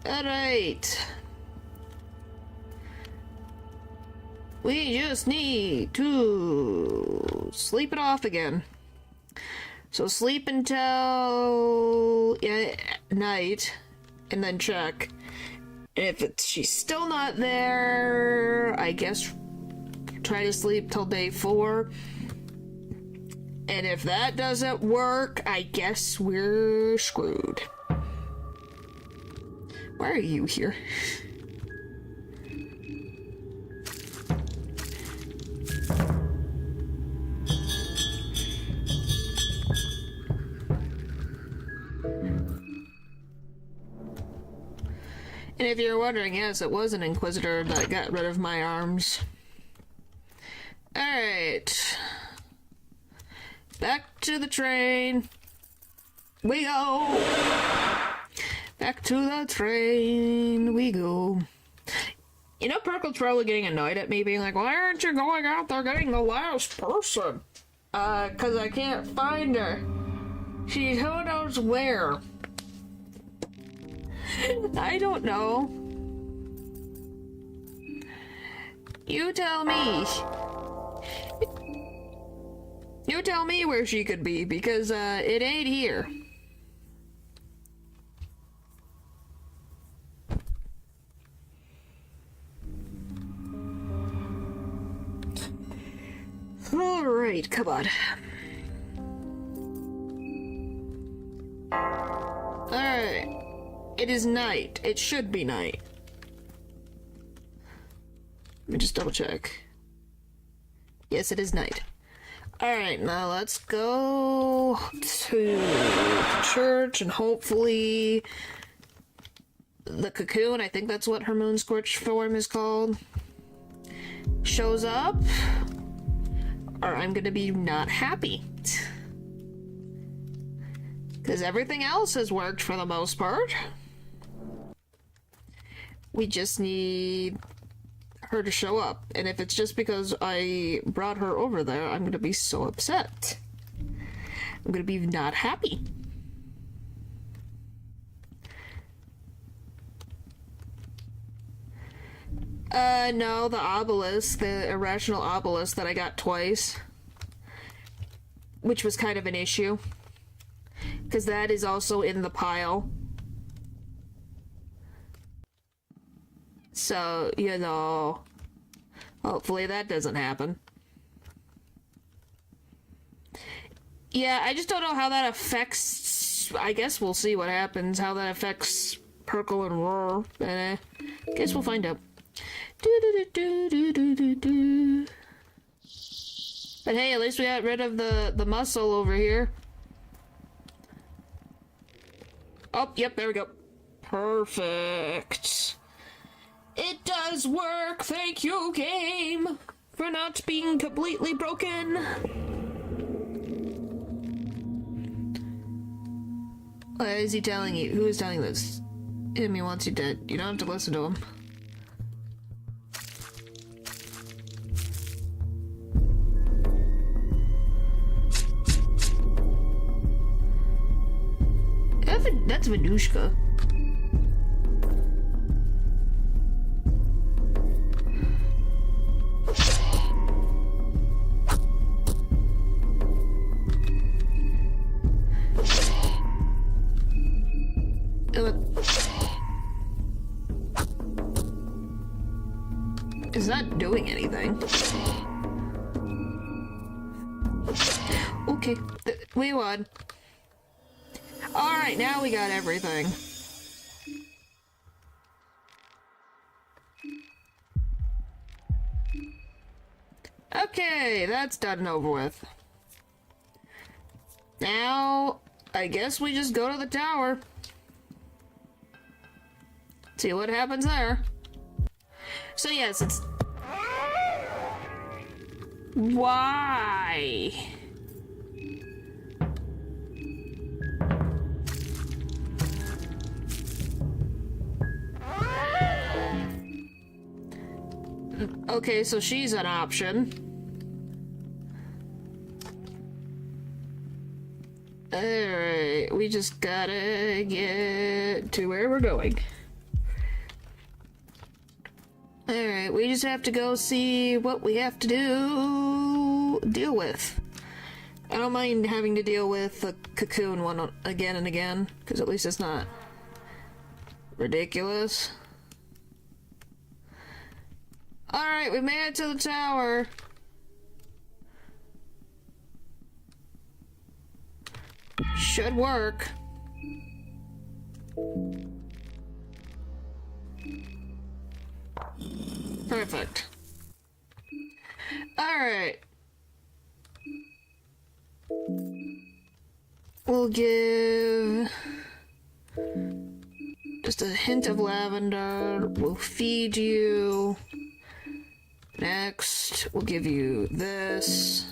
Speaker 1: Alright. We just need to sleep it off again. So sleep until night, and then check. And if she's still not there, I guess try to sleep till day 4. And if that doesn't work, I guess we're screwed. Why are you here? And if you're wondering, yes, it was an Inquisitor that got rid of my arms. Alright. Back to the train. We go! Back to the train we go. You know, Perkle's probably getting annoyed at me, being like, why aren't you going out there getting the last person? Cause I can't find her. She's who knows where. I don't know. You tell me. You tell me where she could be, because, it ain't here. Alright, come on. Alright. It is night. It should be night. Let me just double check. Yes, it is night. Alright, now let's go to church and hopefully the cocoon, I think that's what her moon scorch form is called, shows up, or I'm gonna be not happy. Because everything else has worked for the most part. We just need her to show up, and if it's just because I brought her over there, I'm gonna be so upset. I'm gonna be not happy. No, the obelisk, the irrational obelisk that I got twice, which was kind of an issue, because that is also in the pile. So, you know, hopefully that doesn't happen. Yeah, I just don't know how that affects... I guess we'll see what happens, how that affects Perkle and Roar. But, guess we'll find out. But hey, at least we got rid of the muscle over here. Oh, yep, there we go. Perfect. It does work! Thank you, game! For not being completely broken! Why is he telling you? Who is telling this? Him, he wants you dead. You don't have to listen to him. That's Venushka. It's not doing anything. Okay, we won. Alright, now we got everything. Okay, that's done and over with. Now, I guess we just go to the tower. See what happens there. So yes, it's... Why? Okay, so she's an option. Alright, we just gotta get to where we're going. Alright, we just have to go see what we have to deal with. I don't mind having to deal with the cocoon one again and again, because at least it's not ridiculous. Alright, we made it to the tower. Should work. Perfect. Alright. We'll give... just a hint of lavender. We'll feed you. Next, we'll give you this.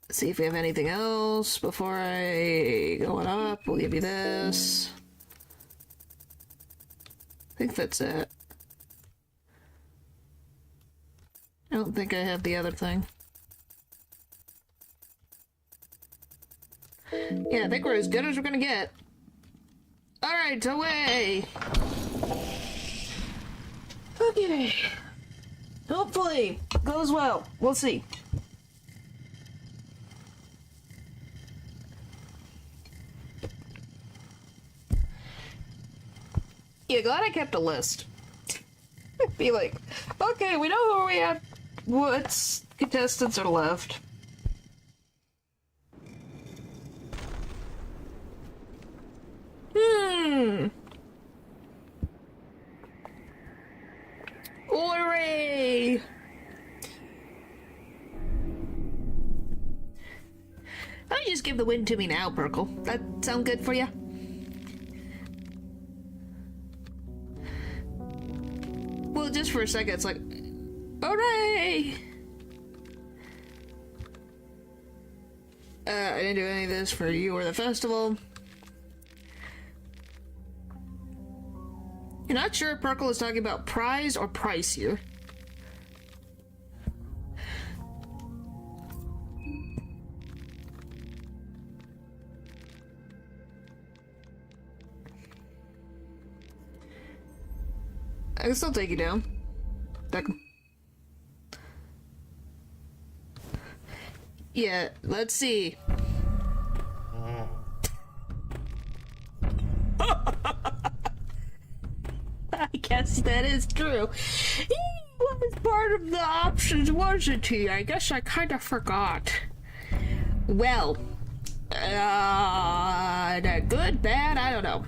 Speaker 1: Let's see if we have anything else before I go on up. We'll give you this. I think that's it. I don't think I have the other thing. Yeah, I think we're as good as we're gonna get. Alright, away! Okay. Hopefully, goes well. We'll see. Yeah, glad I kept a list. Be like, okay, we know where we have what contestants are left. Hooray! Why don't you just give the win to me now, Perkle? That sound good for you? Well, just for a second, it's like, hooray! I didn't do any of this for you or the festival. You're not sure if Perkle is talking about prize or price here. I can still take you down. Yeah, let's see. I guess that is true. He was part of the options, wasn't he? I guess I kind of forgot. Well, good, bad, I don't know.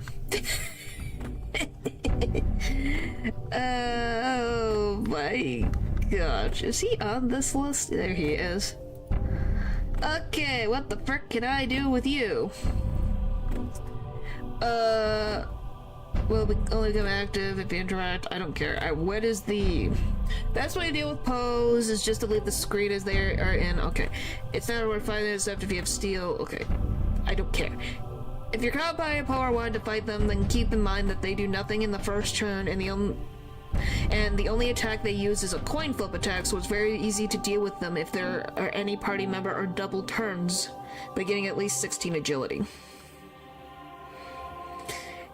Speaker 1: Oh my gosh, is he on this list? There he is. Okay, what the frick can I do with you? Will only become active if you interact. I don't care. What is the best way to deal with pose is just to leave the screen as they are in. Okay. It's not worth 5 minutes left if you have steel. Okay. I don't care. If you're caught by a power one to fight them, then keep in mind that they do nothing in the first turn, and the only attack they use is a coin flip attack, so it's very easy to deal with them if there are any party member or double turns by getting at least 16 agility.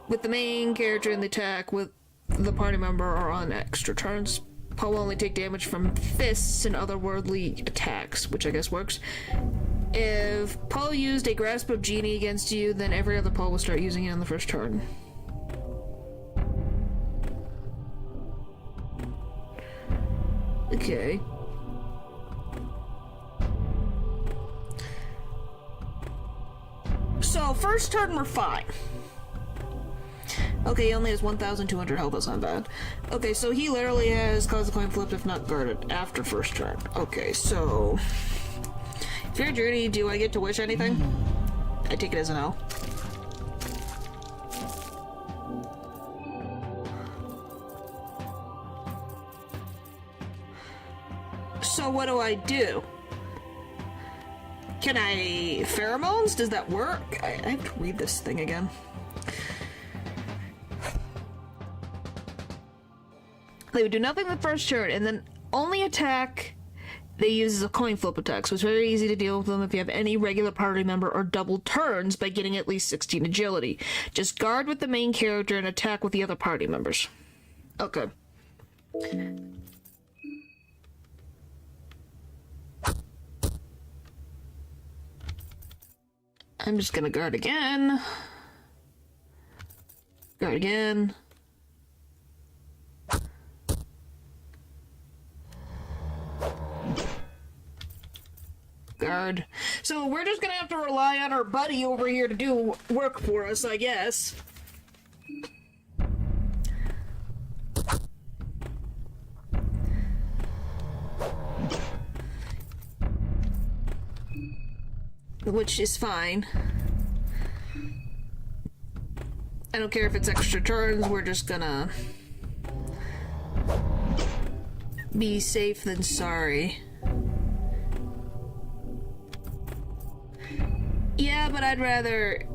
Speaker 1: With the main character in the attack with the party member or on extra turns, Poe will only take damage from fists and otherworldly attacks, which I guess works. If Poe used a Grasp of Genie against you, then every other Poe will start using it on the first turn. Okay. So, first turn we're fine. Okay, he only has 1,200 health, that's not bad. Okay, so he literally has cause the coin flip if not guarded after first turn. Okay, so... Fair Journey, do I get to wish anything? I take it as an L. So what do I do? Can I... Pheromones? Does that work? I have to read this thing again. They would do nothing the first turn, and then only attack they use as a coin flip attack, so it's very easy to deal with them if you have any regular party member or double turns by getting at least 16 agility. Just guard with the main character and attack with the other party members. Okay. I'm just gonna guard again. Guard again. Guard. So we're just gonna have to rely on our buddy over here to do work for us, I guess. Which is fine. I don't care if it's extra turns, we're just gonna be safe than sorry. Yeah, but I'd rather...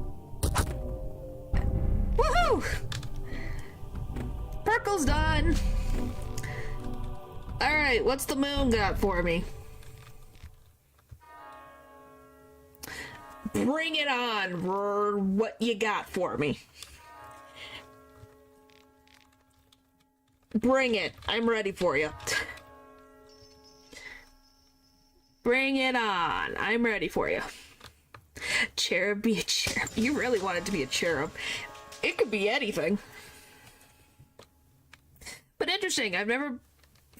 Speaker 1: Woohoo! Perkle's done! Alright, what's the moon got for me? Bring it on, what you got for me. Bring it, I'm ready for you. Bring it on, I'm ready for you. Cherub, be a cherub. You really want it to be a cherub. It could be anything. But interesting, I've never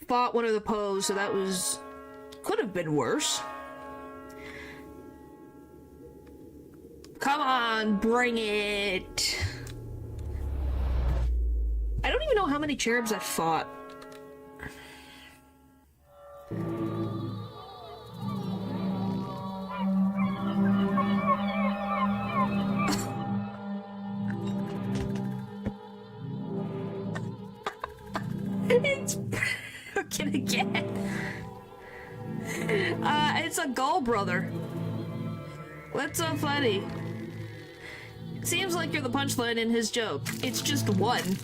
Speaker 1: fought one of the Poes, so that was... could have been worse. Come on, bring it! I don't even know how many cherubs I've fought. It's broken again. It's a Gull brother. What's so funny? It seems like you're the punchline in his joke. It's just one.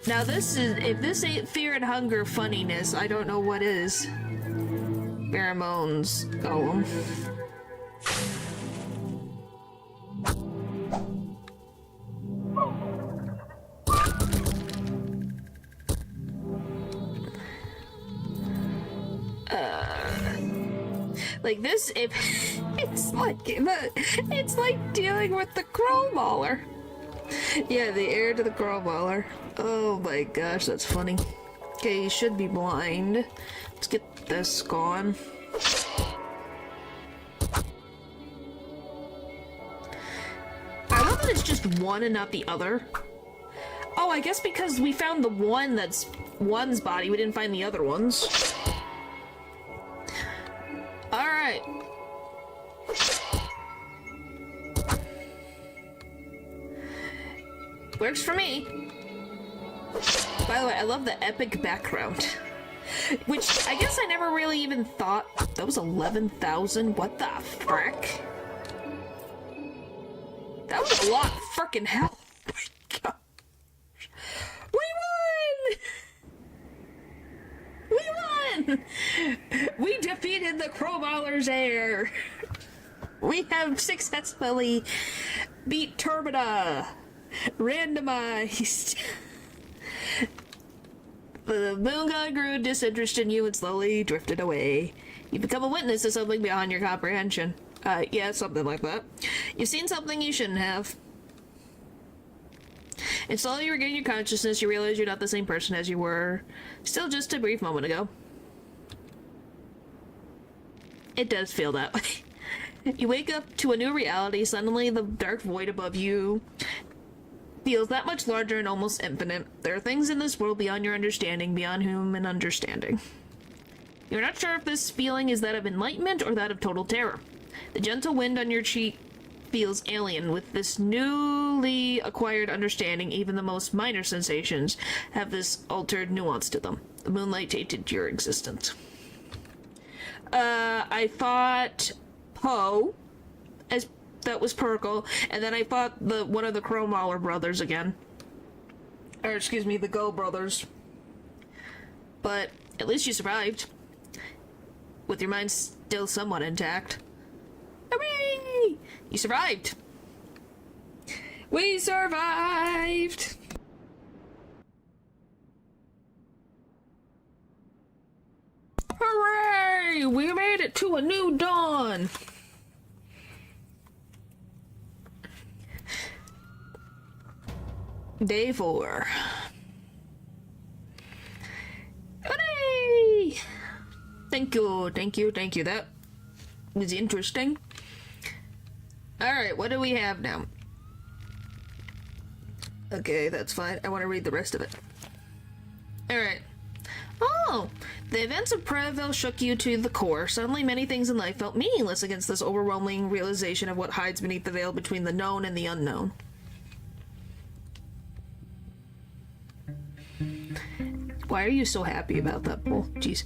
Speaker 1: Now this is, if this ain't fear and hunger funniness, I don't know what is. Pheromones golem. Like this, if it's like dealing with the crow mauler. Yeah, the heir to the crow mauler. Oh my gosh, that's funny. Okay, you should be blind. Let's get this gone. I love that it's just one and not the other. Oh, I guess because we found the one that's one's body, we didn't find the other ones. Alright. Works for me. By the way, I love the epic background. Which, I guess I never really even thought... That was 11,000? What the frick? That was a lot of frickin' hell. Oh my gosh. We won! We defeated the Crow Mauler's heir! We have successfully beat Turbida! Randomized! The moon god grew disinterested in you and slowly drifted away. You become a witness to something beyond your comprehension. Yeah, something like that. You've seen something you shouldn't have. And slowly you regain your consciousness, you realize you're not the same person as you were still just a brief moment ago. It does feel that way. You wake up to a new reality, suddenly the dark void above you feels that much larger and almost infinite. There are things in this world beyond your understanding, beyond human understanding. You're not sure if this feeling is that of enlightenment or that of total terror. The gentle wind on your cheek feels alien. With this newly acquired understanding, even the most minor sensations have this altered nuance to them. The moonlight tainted your existence. I thought Poe, as that was Perkle, and then I fought one of the Crow Mauler brothers again. Or, excuse me, the Go brothers. But at least you survived. With your mind still somewhat intact. Hooray! You survived! We survived! Hooray! We made it to a new dawn! Day 4. Hooray! Thank you, thank you, thank you. That was interesting. Alright, what do we have now? Okay, that's fine. I want to read the rest of it. Alright. Oh! The events of Preville shook you to the core. Suddenly many things in life felt meaningless against this overwhelming realization of what hides beneath the veil between the known and the unknown. Why are you so happy about that, Bull? Jeez.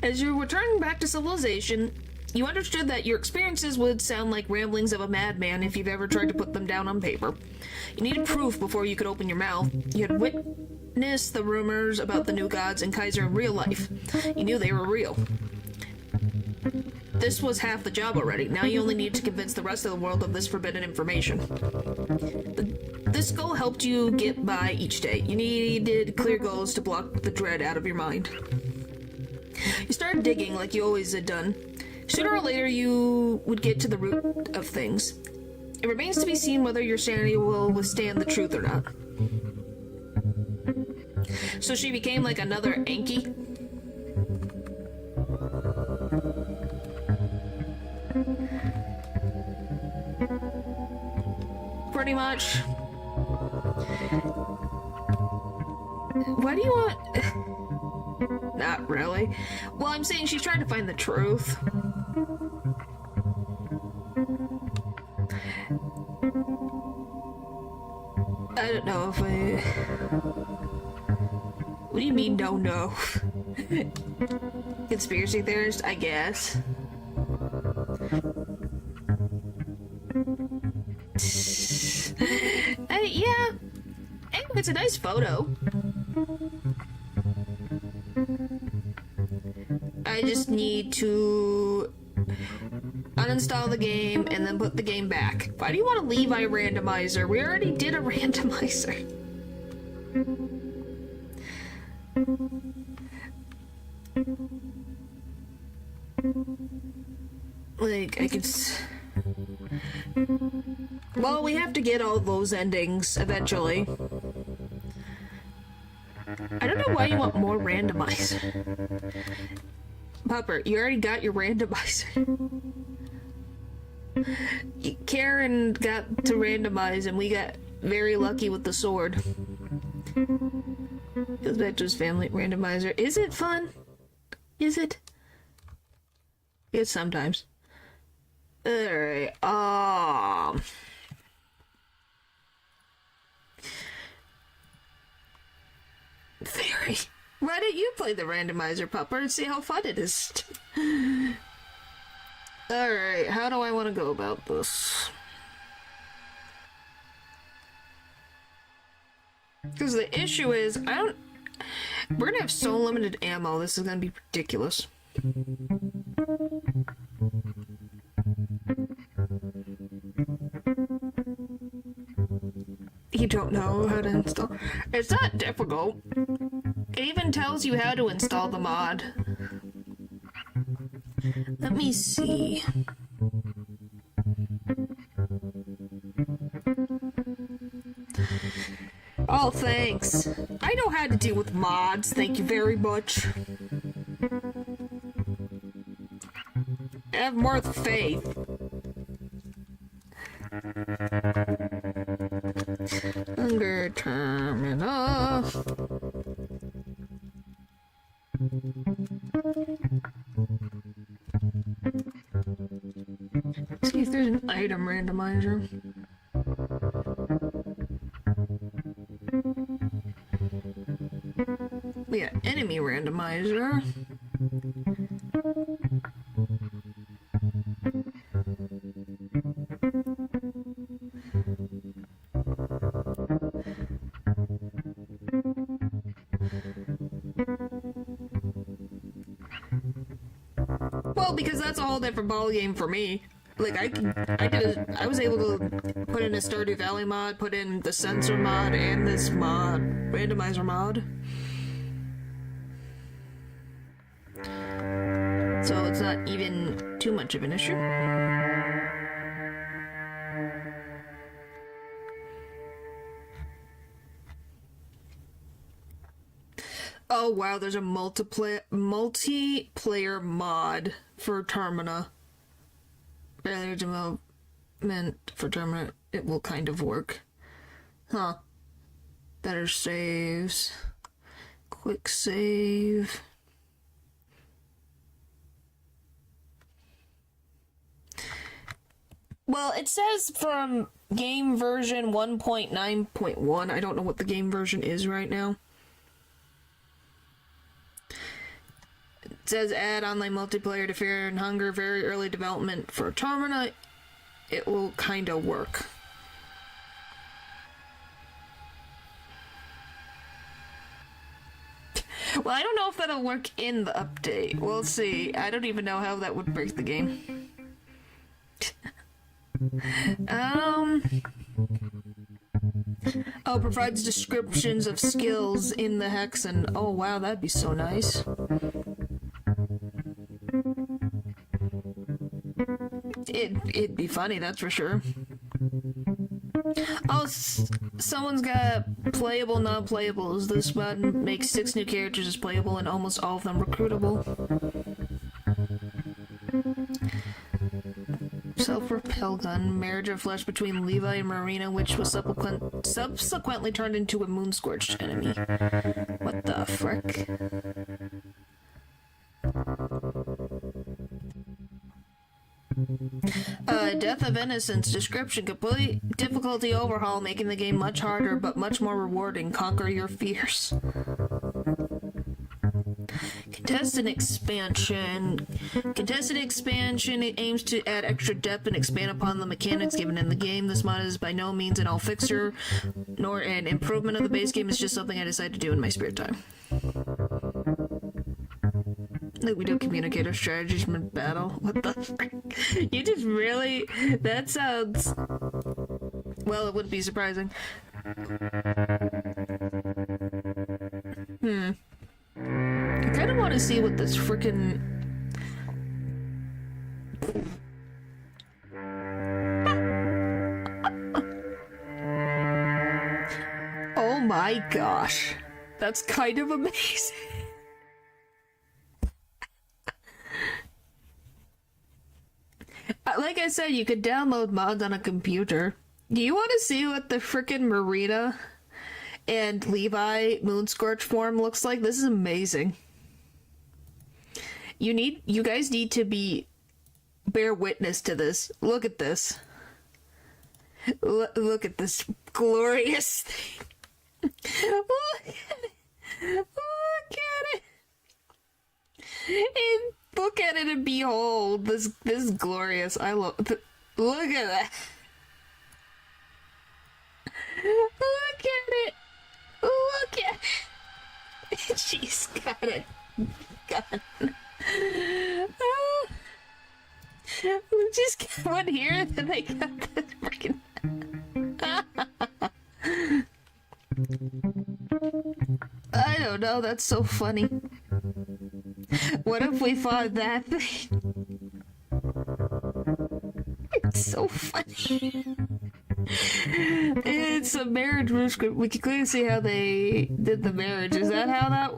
Speaker 1: As you return back to civilization, you understood that your experiences would sound like ramblings of a madman if you've ever tried to put them down on paper. You needed proof before you could open your mouth. You had witnessed the rumors about the new gods and Kaiser in real life. You knew they were real. This was half the job already. Now you only need to convince the rest of the world of this forbidden information. This goal helped you get by each day. You needed clear goals to block the dread out of your mind. You started digging like you always had done. Sooner or later you would get to the root of things. It remains to be seen whether your sanity will withstand the truth or not. So she became like another Anki? Pretty much. Why do you want... Not really. Well, I'm saying she's trying to find the truth. I don't know if I... What do you mean, don't know? Conspiracy theorist, I guess. Yeah. Anyway, it's a nice photo. I just need to uninstall the game and then put the game back. Why do you want to leave Randomizer? We already did a randomizer. Like, I could... Well, we have to get all those endings eventually. I don't know why you want more randomizer. Pupper, you already got your randomizer. Karen got to randomize and we got very lucky with the sword. Goes back to his family randomizer. Is it fun? Is it? It's sometimes. Alright, Very. Why don't you play the randomizer, Pupper, and see how fun it is? Alright, how do I want to go about this? Because the issue is, we're gonna have so limited ammo, this is gonna be ridiculous. You don't know how to install. It's not difficult. It even tells you how to install the mod. Let me see. Oh, thanks. I know how to deal with mods, thank you very much. I have more faith. Under terminal. Let's see if there's an item randomizer. Yeah, enemy randomizer. Well, because that's a whole different ball game for me. Like, I was able to put in a Stardew Valley mod, put in the sensor mod, and this mod, randomizer mod. So it's not even too much of an issue. Oh wow, there's a multiplayer mod for Termina. Failure development for Termina, it will kind of work. Huh. Better saves. Quick save. Well, it says from game version 1.9.1. I don't know what the game version is right now. says add online multiplayer to Fear and Hunger, very early development for Termina. It will kinda work. Well, I don't know if that'll work in the update. We'll see. I don't even know how that would break the game. Oh, provides descriptions of skills in the hexen. Oh, wow, that'd be so nice. It'd be funny, that's for sure. Oh, someone's got playable, non-playables. This button makes 6 new characters as playable and almost all of them recruitable. Self-repel gun, marriage of flesh between Levi and Marina, which was subsequently turned into a moon-scorched enemy. What the frick? Death of Innocence. Description. Complete difficulty overhaul, making the game much harder but much more rewarding. Conquer your fears. Contestant expansion. Contestant expansion aims to add extra depth and expand upon the mechanics given in the game. This mod is by no means an all-fixer, nor an improvement of the base game. It's just something I decided to do in my spare time. Like we do communicator strategies mid battle. What the frick? You just really... That sounds... Well, it wouldn't be surprising. I kind of want to see what this frickin'... Oh my gosh. That's kind of amazing. Like I said, you could download mods on a computer. Do you want to see what the frickin' Marina and Levi Moonscorch form looks like? This is amazing. You guys need to bear witness to this. Look at this. Look at this glorious thing. Look at it. Look at it. And look at it and behold, this is glorious. I love. Look at that. Look at it. Look at it. She's got a gun. Oh. We just got one here, and then they got this freaking. I don't know. That's so funny. What if we fought that thing? It's so funny. It's a marriage script. We can clearly see how they did the marriage. Is that how that...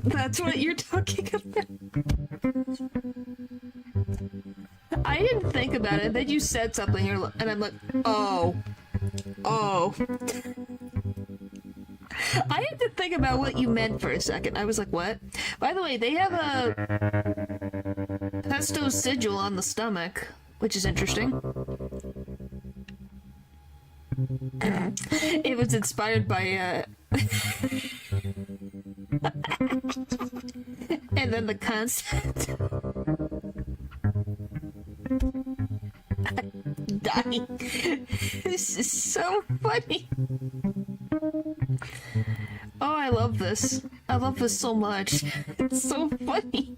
Speaker 1: That's what you're talking about? I didn't think about it. Then you said something, and I'm like, oh. Oh. I had to think about what you meant for a second. I was like, what? By the way, they have a pesto sigil on the stomach, which is interesting. It was inspired by, and then the concept. I'm dying. This is so funny. Oh, I love this. I love this so much. It's so funny.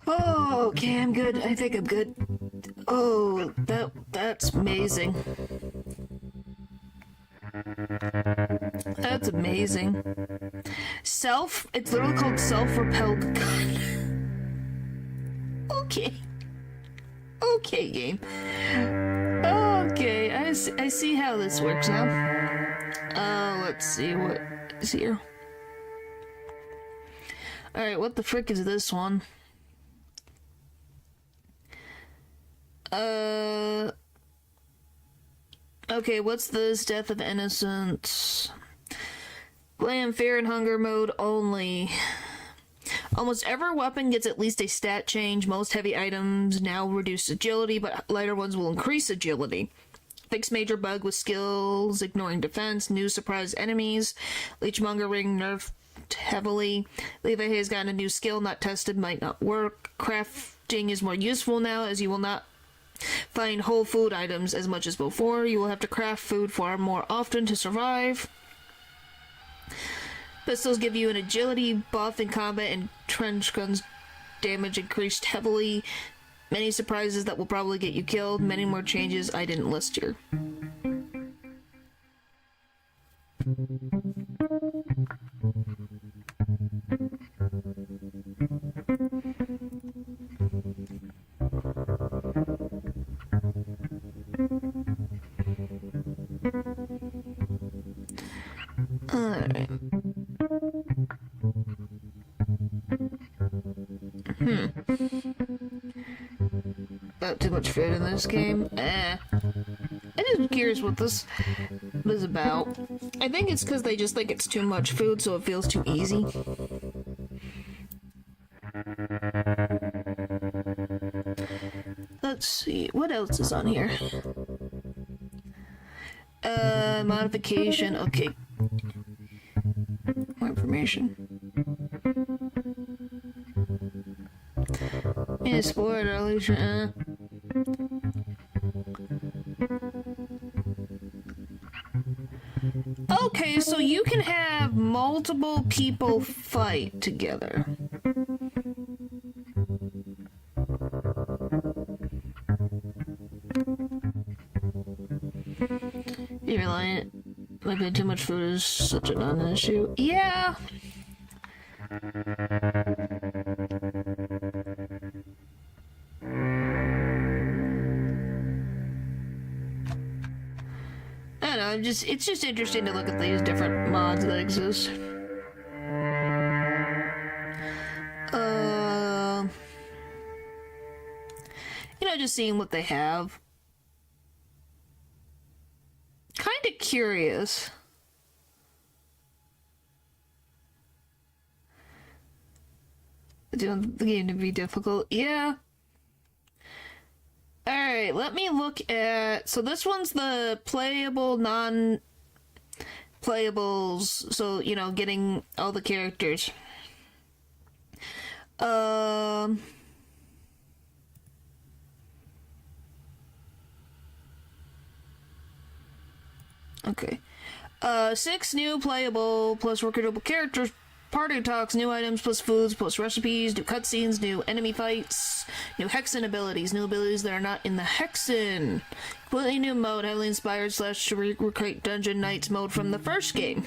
Speaker 1: Oh, okay, I'm good. I think I'm good. Oh, that's amazing. That's amazing. It's literally called self-repelled gun. Okay. Okay, game. Okay, I see how this works now. Let's see what is here. Alright, what the frick is this one? Okay, what's this? Death of Innocence. Play in Fear and Hunger mode only. Almost every weapon gets at least a stat change. Most heavy items now reduce agility, but lighter ones will increase agility. Fix major bug with skills, ignoring defense, new surprise enemies, leechmongering nerfed heavily. Levi has gotten a new skill, not tested, might not work. Crafting is more useful now, as you will not find whole food items as much as before. You will have to craft food far more often to survive. Pistols give you an agility buff in combat, and trench guns damage increased heavily. Many surprises that will probably get you killed. Many more changes I didn't list here. Alright. Got too much food in this game. I'm just curious what this is about. I think it's because they just think it's too much food, so it feels too easy. Let's see, what else is on here? Modification, okay. More information. Yeah, sport, early, Okay, so you can have multiple people fight together. You're reliant. Maybe too much food is such a non-issue. Yeah. I don't know, it's just interesting to look at these different mods that exist. You know, just seeing what they have. Kinda curious. Doing the game to be difficult. Yeah. Alright, let me look at... So this one's the playable, non-playables. So, you know, getting all the characters. Okay. 6 new playable plus recruitable characters. Party talks, new items plus foods plus recipes, new cutscenes, new enemy fights, new Hexen abilities, new abilities that are not in the Hexen. Completely new mode, heavily inspired / recreate Dungeon Knights mode from the first game.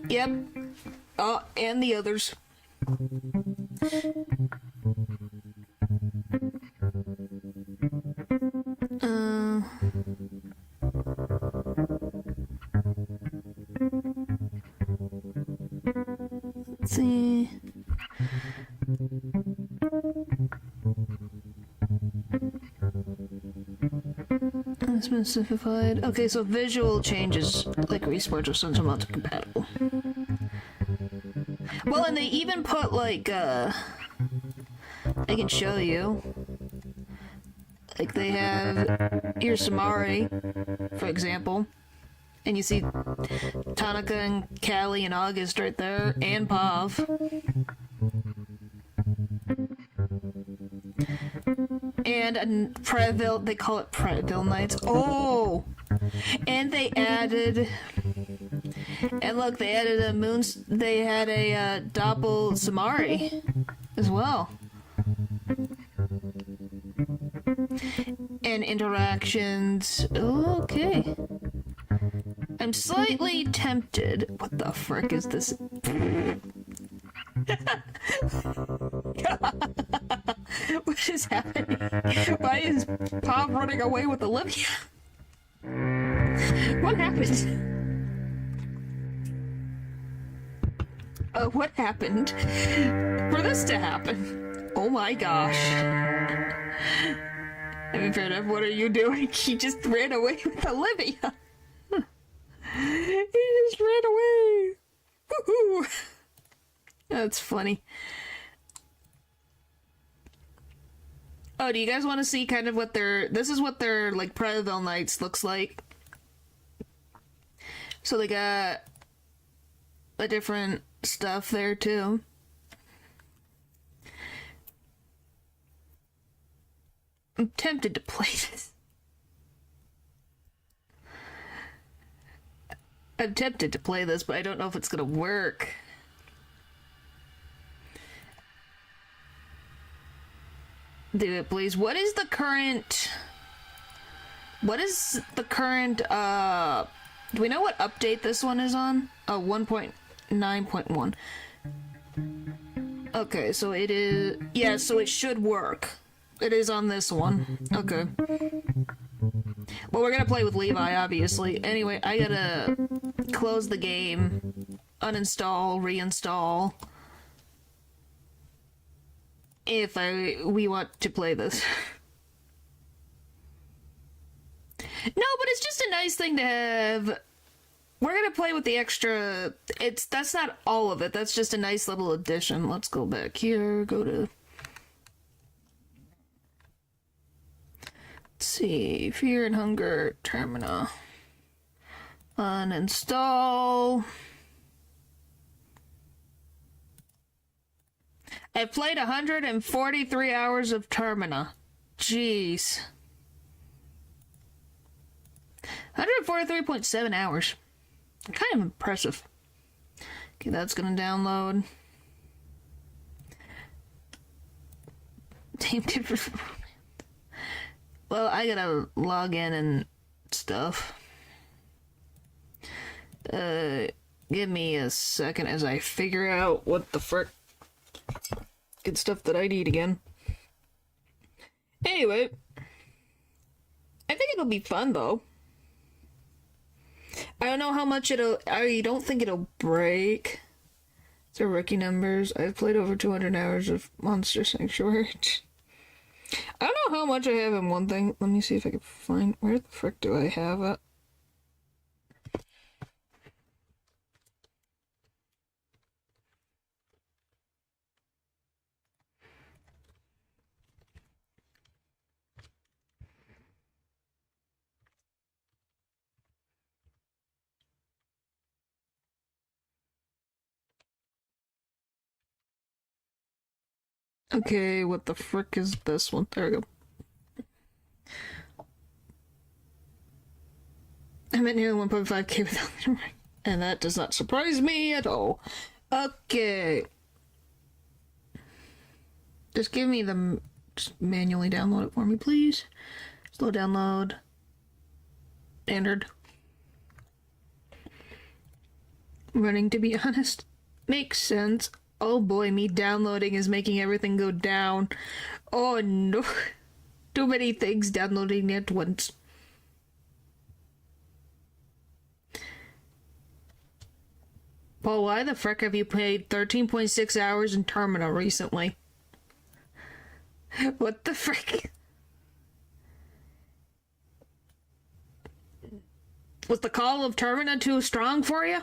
Speaker 1: Yep. And the others. Let's see. It's been simplified. Okay, so visual changes like resports are somewhat compatible. Well, and they even put like I can show you. Like they have your Samari, for example. And you see Tanaka and Callie and August right there, and Pav. And Pretville, they call it Pretville Nights. Oh! And they added... And look, they added a they had a Doppel Samari as well. And interactions. Okay. I'm slightly tempted. What the frick is this? What is happening? Why is Pop running away with Olivia? What happened? What happened for this to happen? Oh my gosh. I mean, fair enough, what are you doing? He just ran away with Olivia. He just ran away. Woohoo! That's funny. Oh, do you guys want to see kind of what their... This is what their, like, Preville Nights looks like. So they got a different stuff there, too. I'm tempted to play this. I'm tempted to play this, but I don't know if it's gonna work. Do it, please. What is the current... What is the current, do we know what update this one is on? Oh, 1.9.1. Okay, so it is... Yeah, so it should work. It is on this one. Okay. Well, we're gonna play with Levi, obviously. Anyway, I gotta close the game, uninstall, reinstall, if we want to play this. No, but it's just a nice thing to have. We're gonna play with the extra... That's not all of it, that's just a nice little addition. Let's go back here, go to... Let's see, Fear and Hunger, Termina. Uninstall. I've played 143 hours of Termina. Jeez. 143.7 hours. Kind of impressive. Okay, that's gonna download. Well, I gotta log in and stuff. Give me a second as I figure out what the frick good stuff that I need again. Anyway, I think it'll be fun though. I don't know how much I don't think it'll break. So rookie numbers. I've played over 200 hours of Monster Sanctuary. I don't know how much I have in one thing. Let me see if I can find... Where the frick do I have it? Okay, what the frick is this one? There we go. I'm at nearly 1.5k without the ring, and that does not surprise me at all. Okay. Just give me the... Just manually download it for me, please. Slow download. Standard. Running, to be honest. Makes sense. Oh boy, me downloading is making everything go down. Oh no. Too many things downloading at once. Paul, why the frick have you played 13.6 hours in Termina recently? What the frick? Was the call of Termina too strong for you?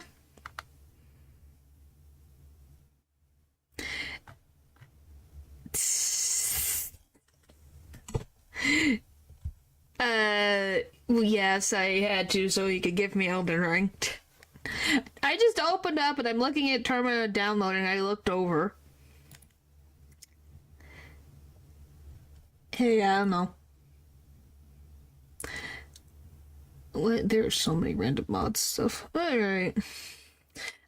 Speaker 1: Yes, I had to so he could give me Elden Ring. I just opened up and I'm looking at Termina downloading. I looked over. Hey, I don't know. There's so many random mod stuff. Alright.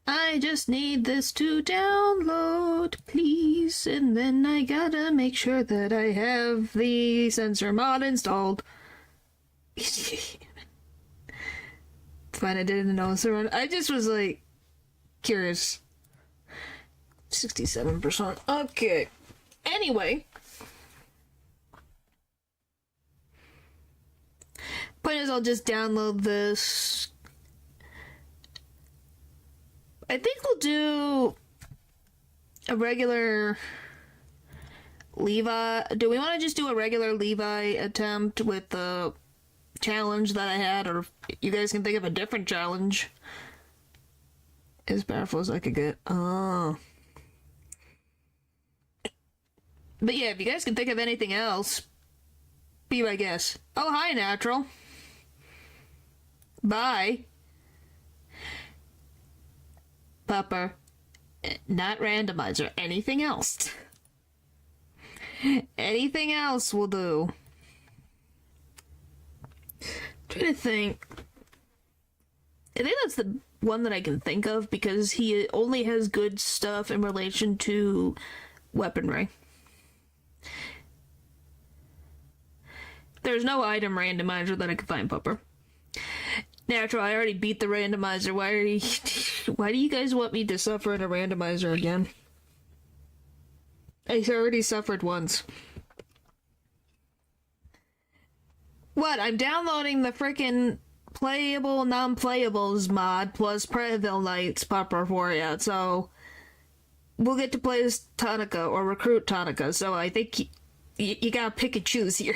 Speaker 1: I just need this to download, please. And then I gotta make sure that I have the sensor mod installed. Fine, I didn't know it's around. I just was like curious. 67%. Okay. Anyway. Point is, I'll just download this. I think we'll do a regular Levi. Do we want to just do a regular Levi attempt with the challenge that I had, or you guys can think of a different challenge? As powerful as I could get. Oh. But yeah, if you guys can think of anything else, Be my guest. Oh, hi, Natural. Bye. Pupper. Not Randomizer. Anything else. Anything else will do. Trying to think. I think that's the one that I can think of because he only has good stuff in relation to weaponry. There's no item randomizer that I can find, Pupper. Natural, I already beat the randomizer. Why do you guys want me to suffer in a randomizer again? I already suffered once. What? I'm downloading the frickin' playable, non-playables mod plus Prayville Knights, Pupper, for ya, so we'll get to play as Tonica or recruit Tonica, so I think you gotta pick and choose here.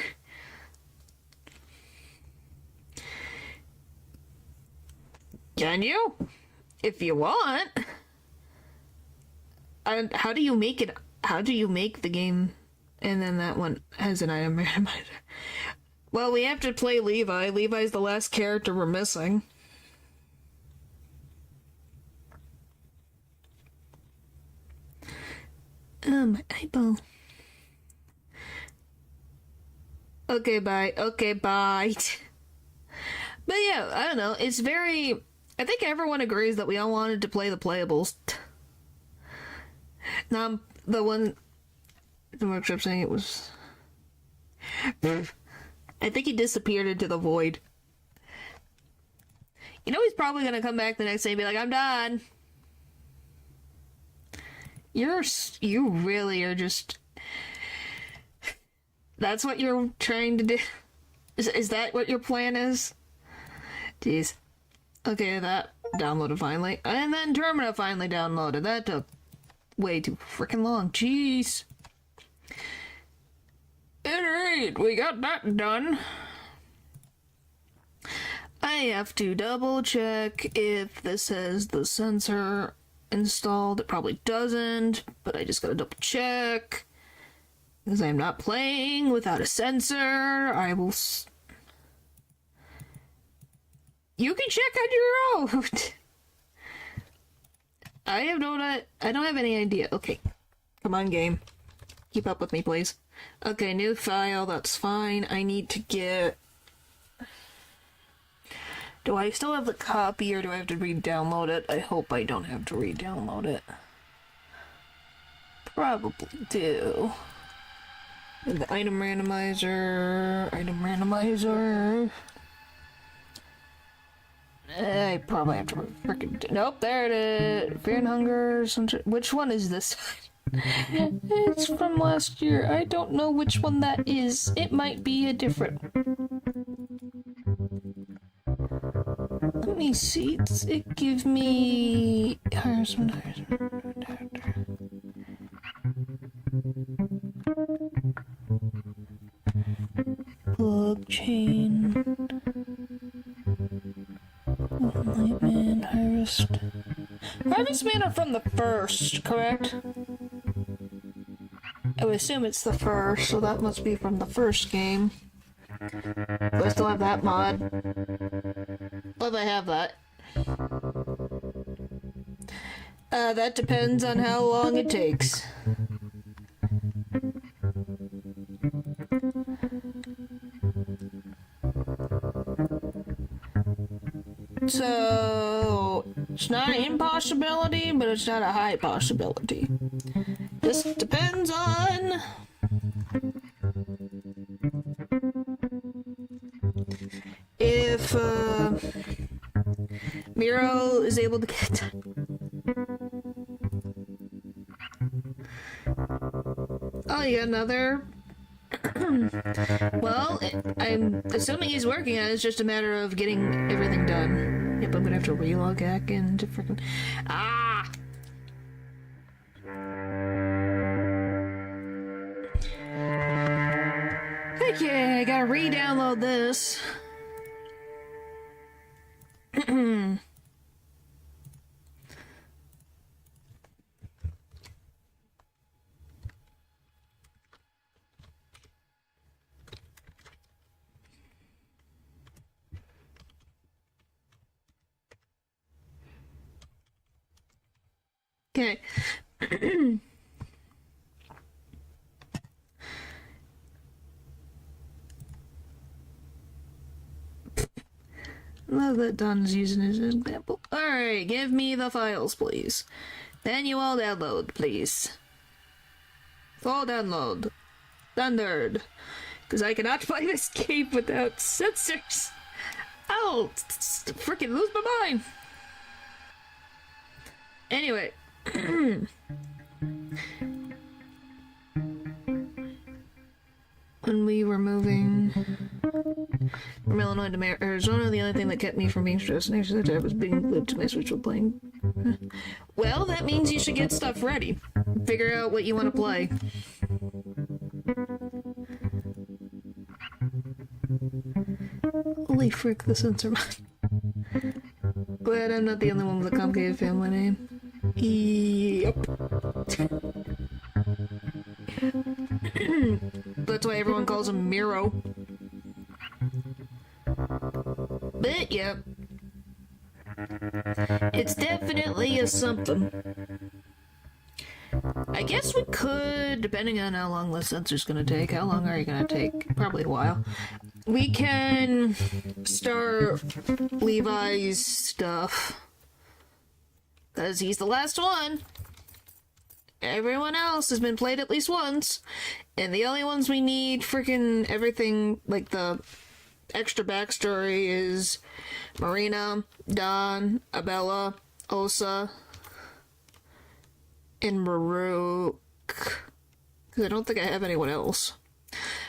Speaker 1: Can you? If you want. And how do you make it? How do you make the game? And then that one has an item randomizer. Well, we have to play Levi. Levi's the last character we're missing. My eyeball. Okay, bye. Okay, bye. But yeah, I don't know. It's very... I think everyone agrees that we all wanted to play the playables. Now, the one... The workshop saying it was... I think he disappeared into the void. You know he's probably gonna come back the next day and be like, I'm done. You really are just... That's what you're trying to do? Is that what your plan is? Jeez. Okay, that downloaded finally. And then Termina finally downloaded. That took way too freaking long. Jeez. Alright, we got that done. I have to double check if this has the sensor installed. It probably doesn't, but I just gotta double check. Because I'm not playing without a sensor. I will... You can check on your own! I don't have any idea. Okay. Come on, game. Keep up with me, please. Okay, new file, that's fine. I need to get... Do I still have the copy, or do I have to re-download it? I hope I don't have to re-download it. Probably do. And the item randomizer... I probably have to freaking... Nope, there it is. Fear and Hunger... Which one is this? It's from last year. I don't know which one that is. It might be a different... Let me see. It gives me... Harassment. Blockchain... Nightman, Harvest... Harvestmen are from the first, correct? I would assume it's the first, so that must be from the first game. Do I still have that mod? Well, I have that. That depends on how long it takes. So, it's not an impossibility, but it's not a high possibility. This depends on... if, Miro is able to get... Oh, you got another... Well, I'm assuming he's working on it. It's just a matter of getting everything done. Yep, I'm gonna have to relog back into freaking... Ah! Okay, I gotta re-download this. Okay. Love that Don's using his example. Alright, give me the files, please. Manual download, please. Full download. Thundered. Because I cannot play this game without sensors. I'll freaking lose my mind. Anyway. When we were moving from Illinois to Arizona, the only thing that kept me from being stressed next to the tab was being glued to my Switch while playing. Well, that means you should get stuff ready. Figure out what you want to play. Holy frick, the sensor man. Glad I'm not the only one with a complicated family name. Yep. That's why everyone calls him Miro. But, yep. It's definitely a something. I guess we could, depending on how long the sensor's gonna take. How long are you gonna take? Probably a while. We can start Levi's stuff. Because he's the last one. Everyone else has been played at least once. And the only ones we need freaking everything, like the extra backstory, is Marina, Don, Abella, Osa, and Maruk. Because I don't think I have anyone else.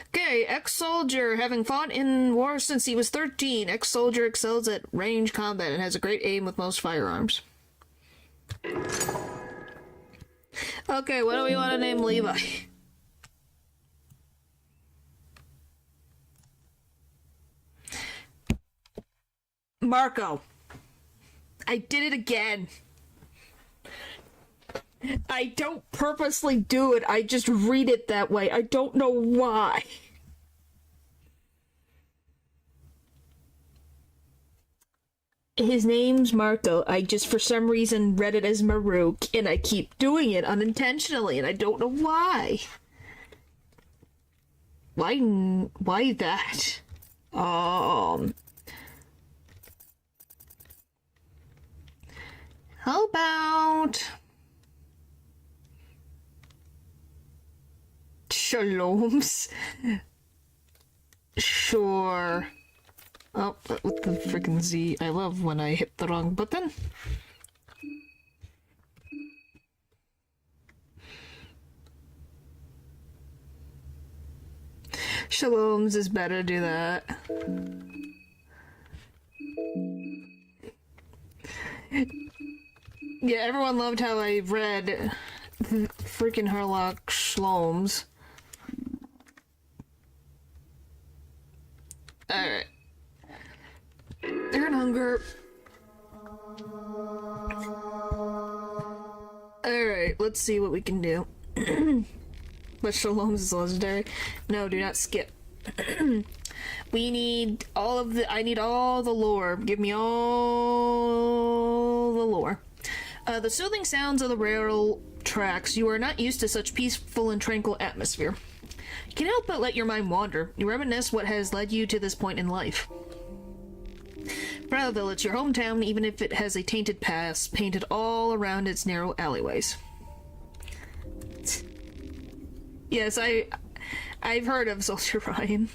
Speaker 1: Okay, ex-soldier. Having fought in war since he was 13, ex-soldier excels at range combat and has a great aim with most firearms. Okay, what do we want to name Levi? Marco. I did it again. I don't purposely do it, I just read it that way. I don't know why. His name's Marco. I just, for some reason, read it as Maruk, and I keep doing it unintentionally, and I don't know why. Why that? How about Shalom's? Sure. Oh, with the freaking Z. I love when I hit the wrong button. Shalom's is better, do that. Yeah, everyone loved how I read freaking Herlock Shloms. Alright. Earn hunger. Alright, let's see what we can do. But Shalom's is legendary. No, do not skip. We need all of the... I need all the lore. Give me all the lore. The soothing sounds of the rail tracks. You are not used to such peaceful and tranquil atmosphere. You can't help but let your mind wander. You reminisce what has led you to this point in life. Proudville, it's your hometown, even if it has a tainted past, painted all around its narrow alleyways. Yes, I've heard of Soldier Ryan.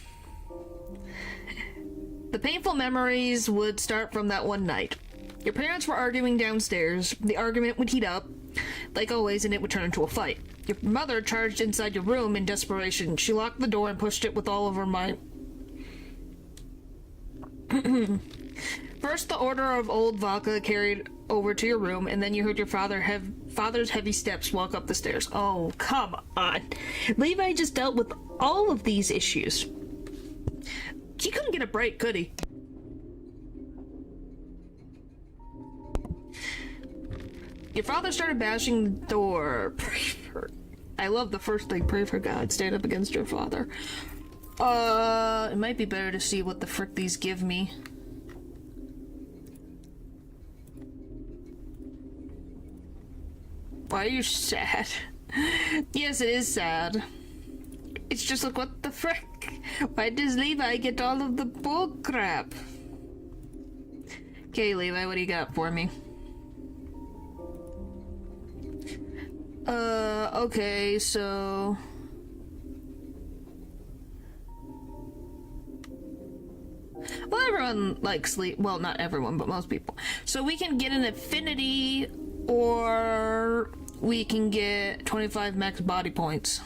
Speaker 1: The painful memories would start from that one night. Your parents were arguing downstairs. The argument would heat up, like always, and it would turn into a fight. Your mother charged inside your room in desperation. She locked the door and pushed it with all of her might. First, the order of old vodka carried over to your room, and then you heard your father's heavy steps walk up the stairs. Oh, come on. Levi just dealt with all of these issues. He couldn't get a break, could he? Your father started bashing the door. Pray for... I love the first thing. Pray for God. Stand up against your father. It might be better to see what the frick these give me. Why are you sad? Yes, it is sad. It's just like, what the frick? Why does Levi get all of the bull crap? Okay, Levi, what do you got for me? Okay, so... Well, everyone likes sleep. Well, not everyone, but most people. So we can get an affinity, or we can get 25 max body points.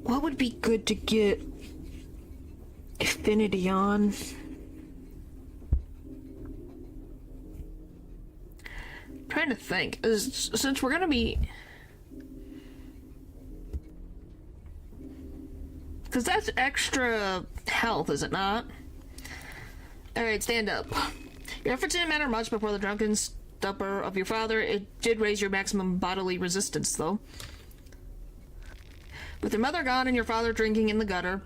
Speaker 1: What would be good to get affinity on? Trying to think, since we're gonna be, because that's extra health, is it not? Alright, stand up. Your efforts didn't matter much before the drunken stupor of your father. It did raise your maximum bodily resistance, though. With your mother gone and your father drinking in the gutter,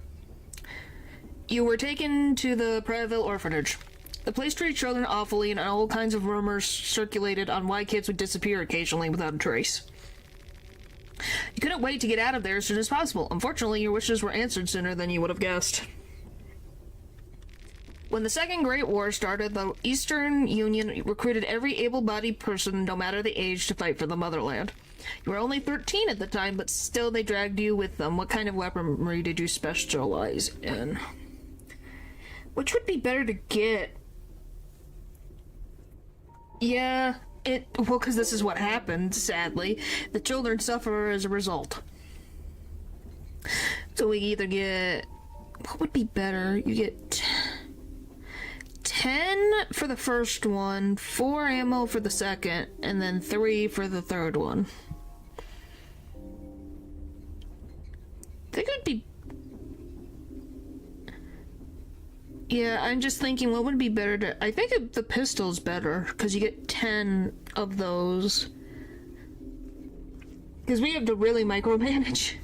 Speaker 1: you were taken to the Preville orphanage. The place treated children awfully, and all kinds of rumors circulated on why kids would disappear occasionally without a trace. You couldn't wait to get out of there as soon as possible. Unfortunately, your wishes were answered sooner than you would have guessed. When the Second Great War started, the Eastern Union recruited every able-bodied person, no matter the age, to fight for the motherland. You were only 13 at the time, but still they dragged you with them. What kind of weaponry did you specialize in? Which would be better to get? Yeah, well, because this is what happened, sadly. The children suffer as a result. So we either get... What would be better? You get 10 for the first one, 4 ammo for the second, and then 3 for the third one. I think it would be... Yeah, I'm just thinking what would be better to... I think the pistol's better, because you get 10 of those. Because we have to really micromanage.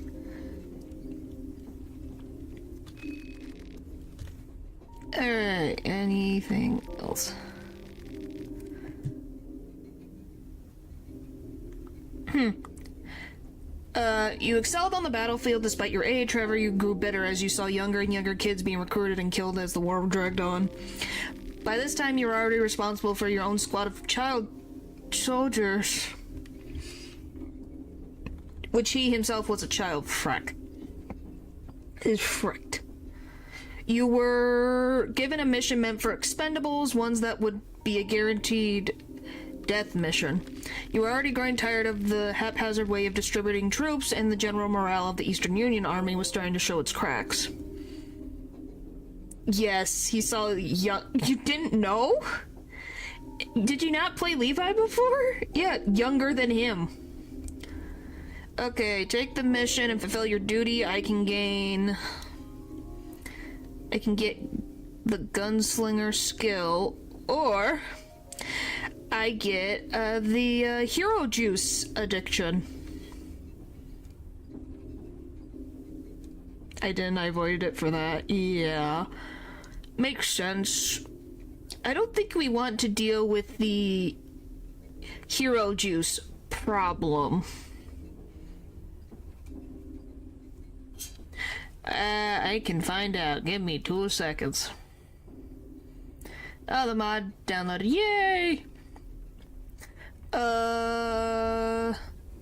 Speaker 1: Alright, anything else? You excelled on the battlefield despite your age. However, you grew bitter as you saw younger and younger kids being recruited and killed as the war dragged on. By this time, you were already responsible for your own squad of child soldiers. Which he himself was a child. Frack. Is fricked. You were given a mission meant for expendables, ones that would be a guaranteed death mission. You were already growing tired of the haphazard way of distributing troops, and the general morale of the Eastern Union Army was starting to show its cracks. Yes, he saw young... You didn't know? Did you not play Levi before? Yeah, younger than him. Okay, take the mission and fulfill your duty. I can get the gunslinger skill, or I get the hero juice addiction. I avoided it for that. Yeah. Makes sense. I don't think we want to deal with the hero juice problem. I can find out. Give me 2 seconds. Oh, the mod downloaded. Yay!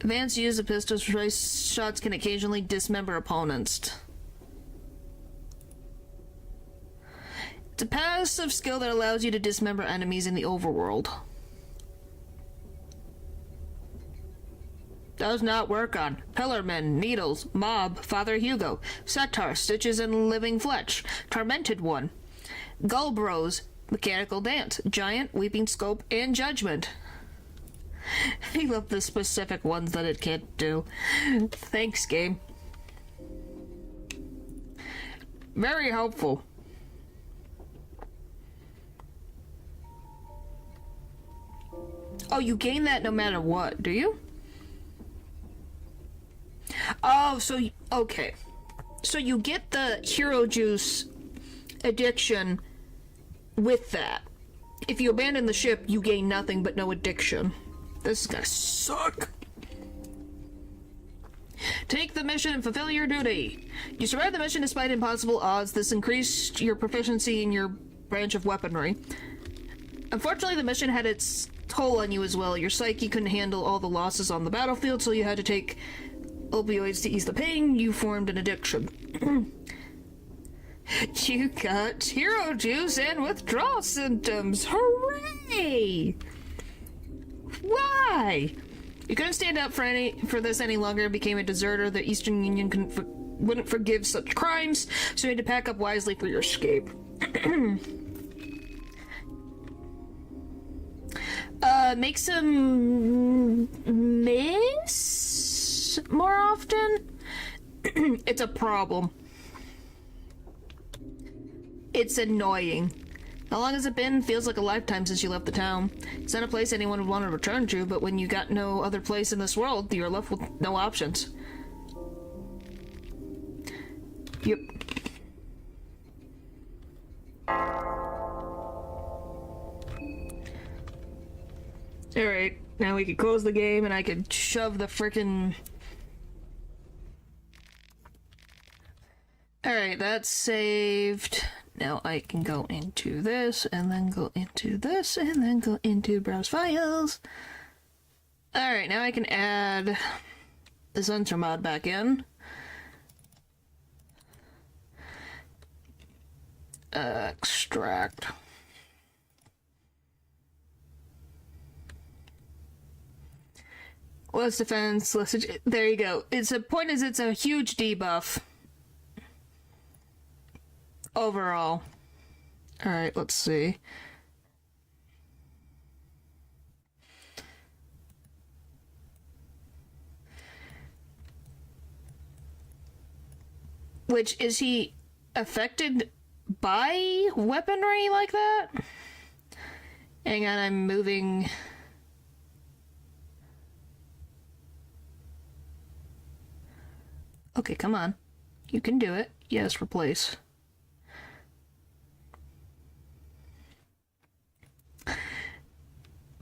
Speaker 1: Advanced use of pistols. Shots can occasionally dismember opponents. It's a passive skill that allows you to dismember enemies in the overworld. Does not work on Pillarmen, Needles, Mob, Father Hugo, Setar, Stitches and Living Fletch, Tormented One, Gullbros, Mechanical Dance, Giant, Weeping Scope, and Judgment. I love the specific ones that it can't do. Thanks, game. Very helpful. Oh, you gain that no matter what, do you? Oh, so... Okay. So you get the hero juice addiction with that. If you abandon the ship, you gain nothing but no addiction. This is gonna suck. Take the mission and fulfill your duty. You survived the mission despite impossible odds. This increased your proficiency in your branch of weaponry. Unfortunately, the mission had its toll on you as well. Your psyche couldn't handle all the losses on the battlefield, so you had to take opioids to ease the pain. You formed an addiction. You got hero juice and withdrawal symptoms. Hooray! Why? You couldn't stand up for this any longer and became a deserter. The Eastern Union wouldn't forgive such crimes, so you had to pack up wisely for your escape. Make some miss more often? It's a problem. It's annoying. How long has it been? Feels like a lifetime since you left the town. It's not a place anyone would want to return to, but when you got no other place in this world, you're left with no options. Yep. Alright, now we can close the game and I can shove the frickin'... Alright, that's saved. Now I can go into this, and then go into this, and then go into browse files. Alright, now I can add the sensor mod back in. Extract. Less defense, less... There you go. It's a point is it's a huge debuff. Overall. Alright, let's see. Which, is he affected by weaponry like that? Hang on, I'm moving... Okay, come on. You can do it. Yes, replace.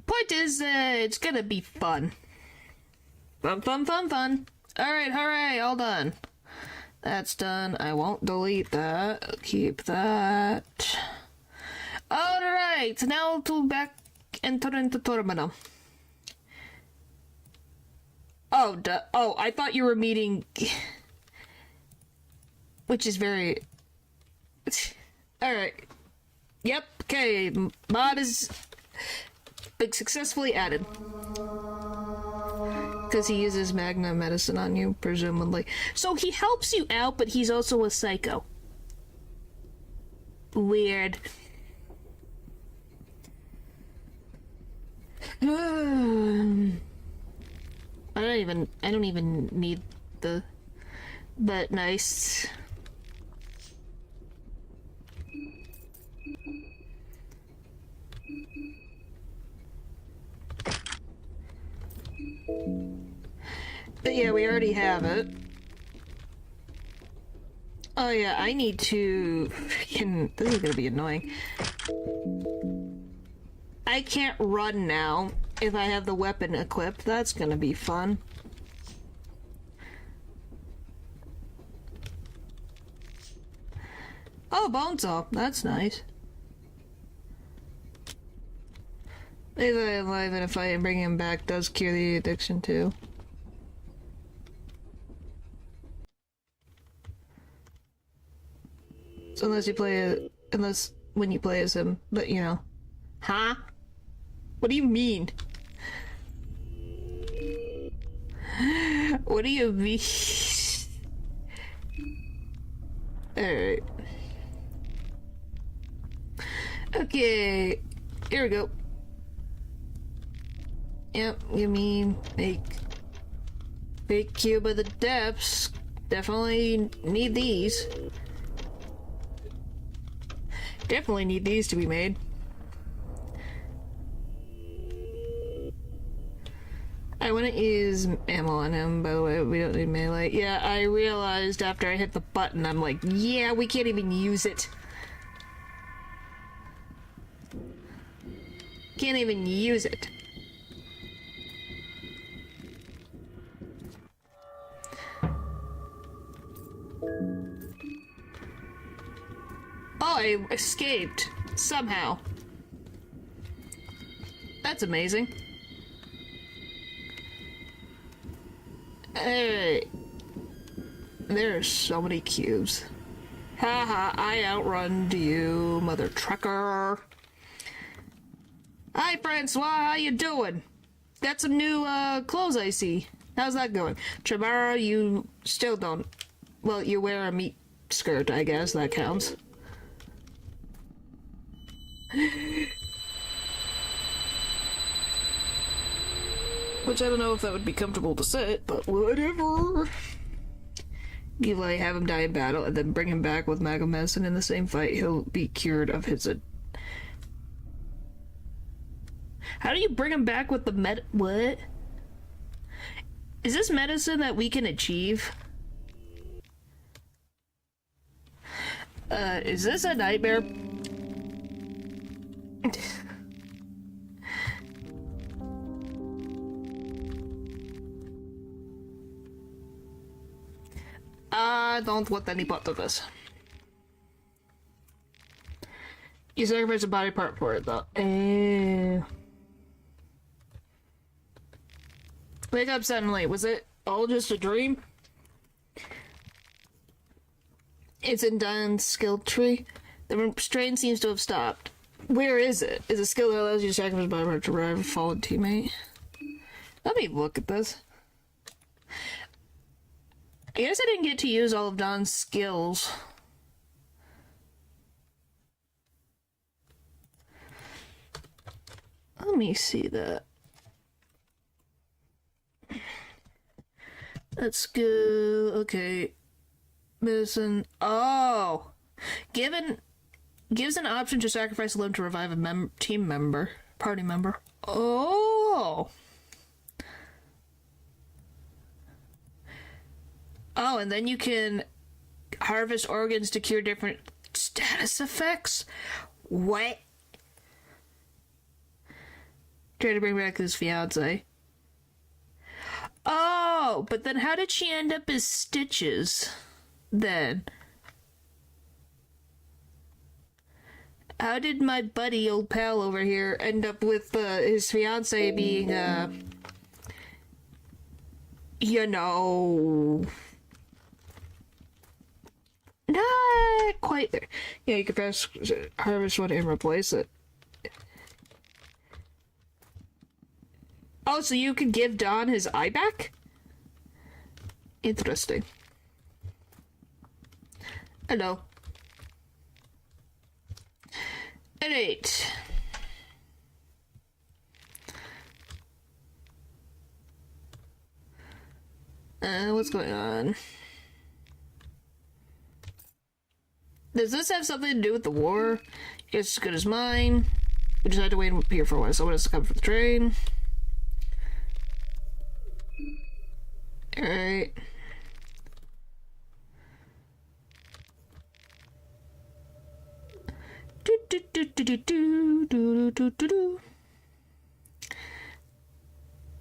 Speaker 1: Point is, it's gonna be fun. Fun, fun, fun, fun. Alright, hooray, all done. That's done. I won't delete that. I'll keep that. Alright, now to back enter into terminal. Oh, oh, I thought you were meeting... Which is very... Alright. Yep, okay, mod is... been successfully added. Because he uses Magna medicine on you, presumably. So he helps you out, but he's also a psycho. Weird. I don't even need the... But nice. But yeah, we already have it. Oh yeah, I need to... This is gonna be annoying. I can't run now if I have the weapon equipped. That's gonna be fun. Oh, Bonesaw. That's nice. Leave it alive in a fight and bring him back does cure the addiction too. So unless when you play as him, but you know. Huh? What do you mean? What do you mean? Alright. Okay. Here we go. Yep, you mean make cube of the depths. Definitely need these. Definitely need these to be made. I wouldn't use ammo on him, by the way. We don't need melee. Yeah, I realized after I hit the button, I'm like, yeah, we can't even use it. can't even use it. Oh, I escaped. Somehow. That's amazing. Hey. There are so many cubes. Haha, I outrun you, mother trucker. Hi, Francois, how you doing? Got some new, clothes I see. How's that going? Tomorrow you still don't... Well, you wear a meat skirt, I guess. That counts. Which I don't know if that would be comfortable to sit, but whatever. You like have him die in battle and then bring him back with magical medicine in the same fight. He'll be cured of his... How do you bring him back with the what? Is this medicine that we can achieve? Is this a nightmare? I don't want any part of this. You sacrifice a body part for it, though. Wake up suddenly. Was it all just a dream? It's in Don's skill tree. The strain seems to have stopped. Where is it? Is a skill that allows you to sacrifice a body part to revive a fallen teammate? Let me look at this. I guess I didn't get to use all of Don's skills. Let me see that. Let's go. Okay. Medicine. Oh! Gives an option to sacrifice a limb to revive a team member. Party member. Oh! Oh, and then you can harvest organs to cure different status effects? What? Try to bring back his fiance. Oh, but then how did she end up as Stitches? Then? How did my buddy, old pal over here, end up with his fiance being, you know... Not quite there. Yeah, you could press harvest one and replace it. Oh, so you could give Don his eye back? Interesting. Hello. Alright. What's going on? Does this have something to do with the war? It's as good as mine. We just had to wait here for a while. Someone has to come for the train. Alright.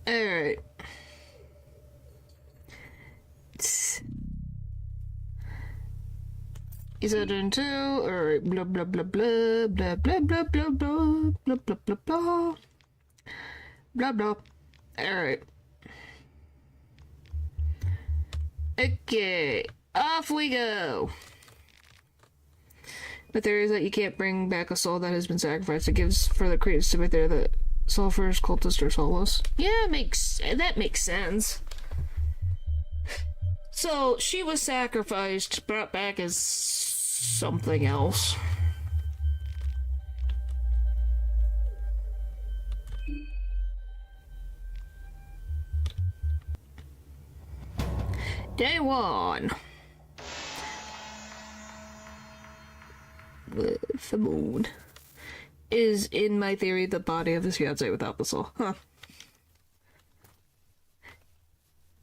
Speaker 1: Alright. Is that in two? Alright, blah blah blah blah blah blah blah blah blah blah blah blah blah blah blah. Alright. Okay, off we go. The theory is that you can't bring back a soul that has been sacrificed. It gives further credence to it there that sulfur's cultist or soulless. Yeah, that makes sense. So she was sacrificed, brought back as something else. Day one. The moon is, in my theory, the body of his fiancée without the soul. Huh.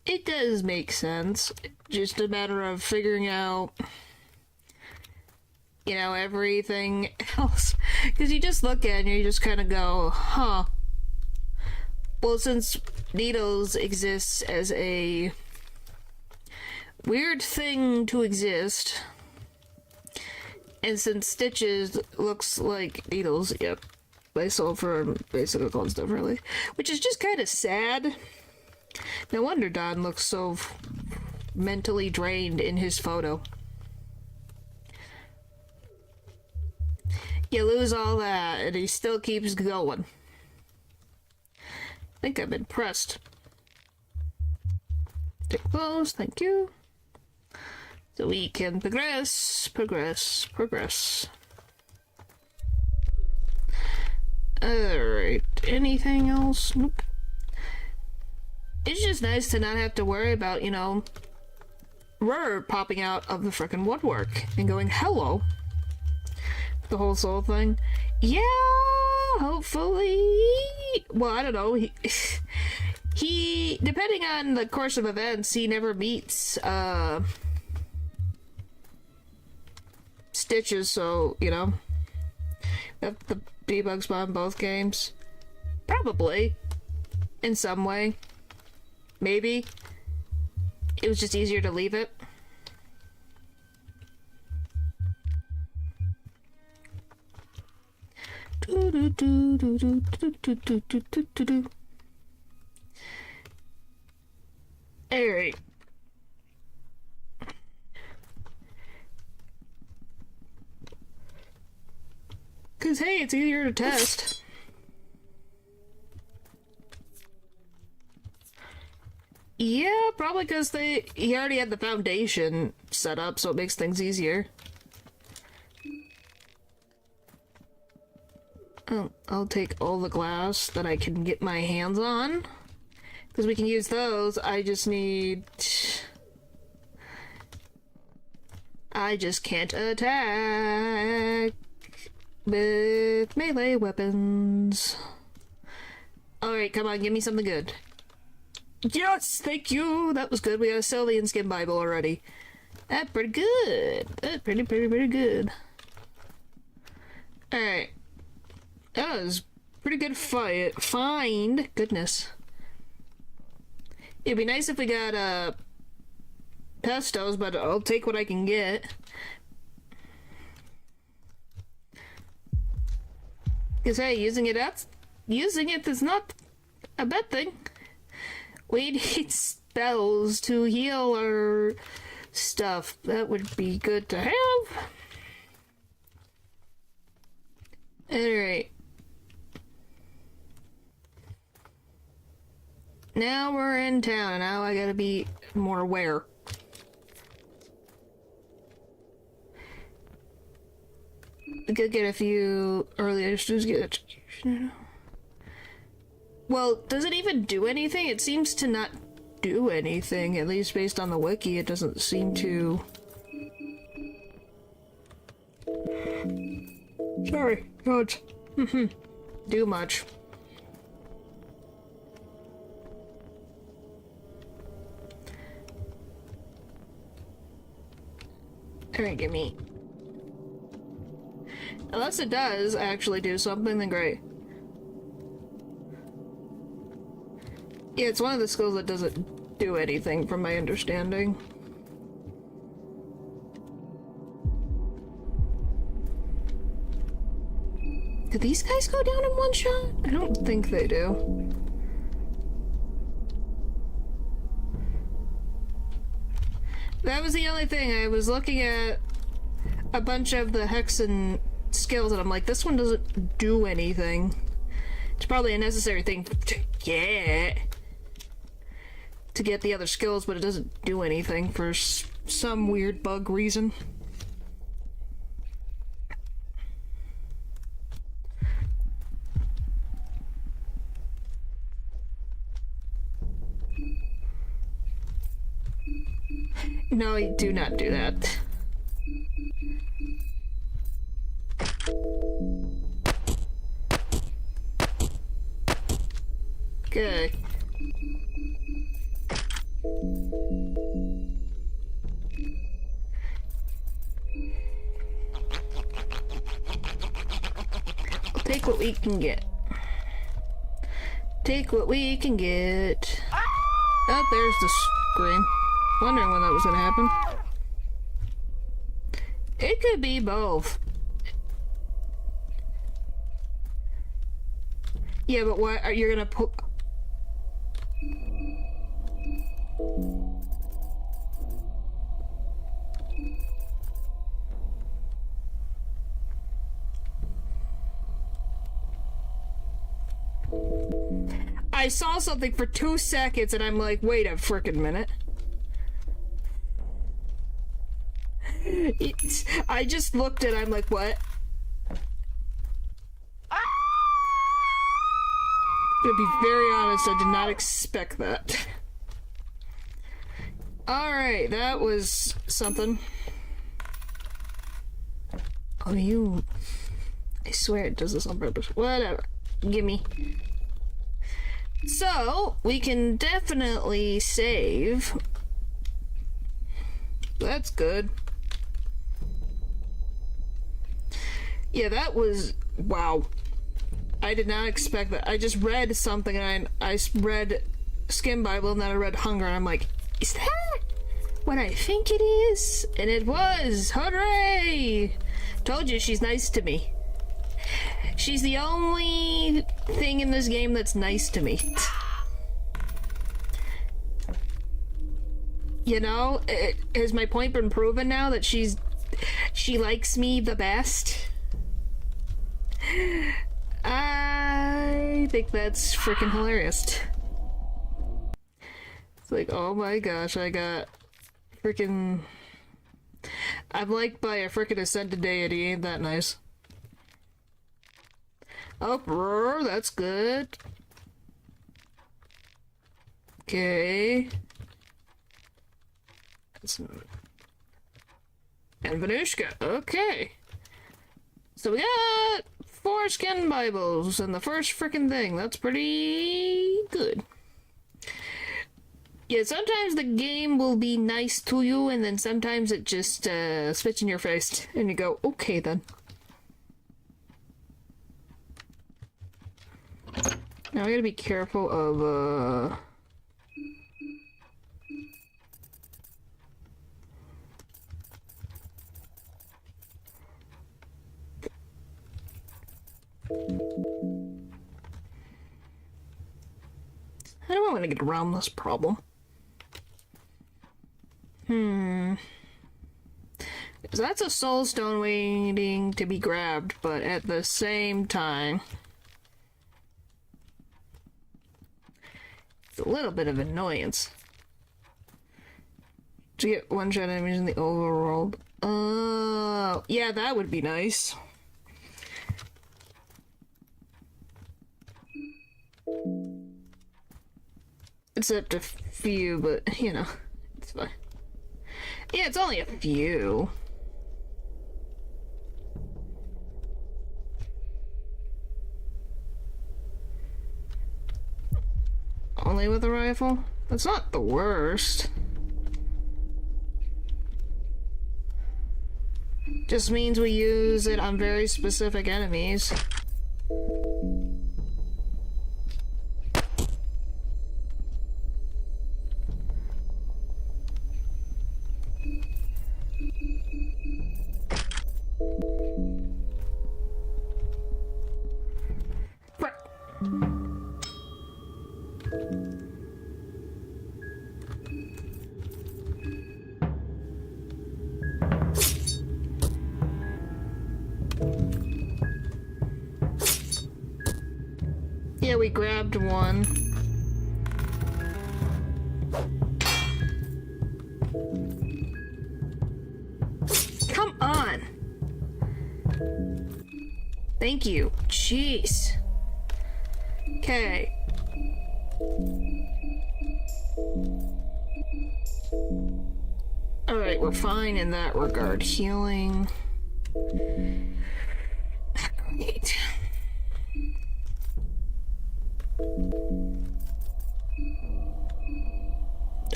Speaker 1: It does make sense. Just a matter of figuring out you know, everything else. Because you just look at it and you just kind of go, huh. Well, since needles exists as a weird thing to exist, and since stitches looks like needles, yep, they sold for basically called stuff, really. Which is just kind of sad. No wonder Don looks so mentally drained in his photo. You lose all that, and he still keeps going. I think I'm impressed. Take close, thank you. So we can progress. Alright, anything else? Nope. It's just nice to not have to worry about, you know, Rur popping out of the frickin' woodwork and going, hello. The whole soul thing. Yeah, hopefully. Well, I don't know. He depending on the course of events, he never meets, Stitches, so, you know. That the debug spawn both games. Probably. In some way. Maybe. It was just easier to leave it. Alright. Cause hey, it's easier to test. Yeah, probably because he already had the foundation set up, so it makes things easier. I'll take all the glass that I can get my hands on. Because we can use those, I just can't attack with melee weapons. Alright, come on, give me something good. Yes, thank you! That was good. We got a Sylvian Skin Bible already. That's pretty good. That's pretty good. Alright. That was pretty good find. Goodness. It'd be nice if we got, pestos, but I'll take what I can get. Because, hey, using it is not a bad thing. We need spells to heal our stuff. That would be good to have. Alright. Now we're in town, and now I gotta be more aware. I could get a few early students get execution. Well, does it even do anything? It seems to not do anything, at least based on the wiki. It doesn't seem to. Sorry, God. Do much. Alright, give me. Unless it does actually do something, then great. Yeah, it's one of the skills that doesn't do anything, from my understanding. Do these guys go down in one shot? I don't think they do. That was the only thing. I was looking at a bunch of the Hexen skills and I'm like, this one doesn't do anything. It's probably a necessary thing to get the other skills, but it doesn't do anything for some weird bug reason. No, you do not do that. Okay. Take what we can get. Take what we can get. Oh, there's the screen. Wondering when that was gonna happen. It could be both. Yeah, but what are you gonna put? I saw something for 2 seconds and I'm like, wait a frickin' minute. I just looked and I'm like, what? To be very honest, I did not expect that. Alright, that was something. Oh, you... I swear it does this on purpose. Whatever. Gimme. So, we can definitely save. That's good. Yeah, that was... Wow. I did not expect that. I just read something and I read Skin Bible and then I read Hunger and I'm like, is that what I think it is? And it was! Hooray! Told you she's nice to me. She's the only thing in this game that's nice to me. You know, has my point been proven now that she likes me the best? I think that's freaking hilarious. It's like, oh my gosh, I got freaking... I'm liked by a freaking ascended deity, ain't that nice? Oh, that's good. Okay. And Venushka, okay. So we got 4 Skin Bibles and the first freaking thing. That's pretty good. Yeah, sometimes the game will be nice to you, and then sometimes it just spits in your face, and you go, okay then. Now I gotta be careful of, how do I want to get around this problem? Because that's a soul stone waiting to be grabbed, but at the same time... It's a little bit of annoyance. To get one shot enemies in the overworld. Oh, yeah, that would be nice. Except a few, but, you know, it's fine. Yeah, it's only a few. Only with a rifle? That's not the worst. Just means we use it on very specific enemies. Yeah, we grabbed one. Come on! Thank you. Jeez. Okay. Alright, we're fine in that regard. Healing. Great.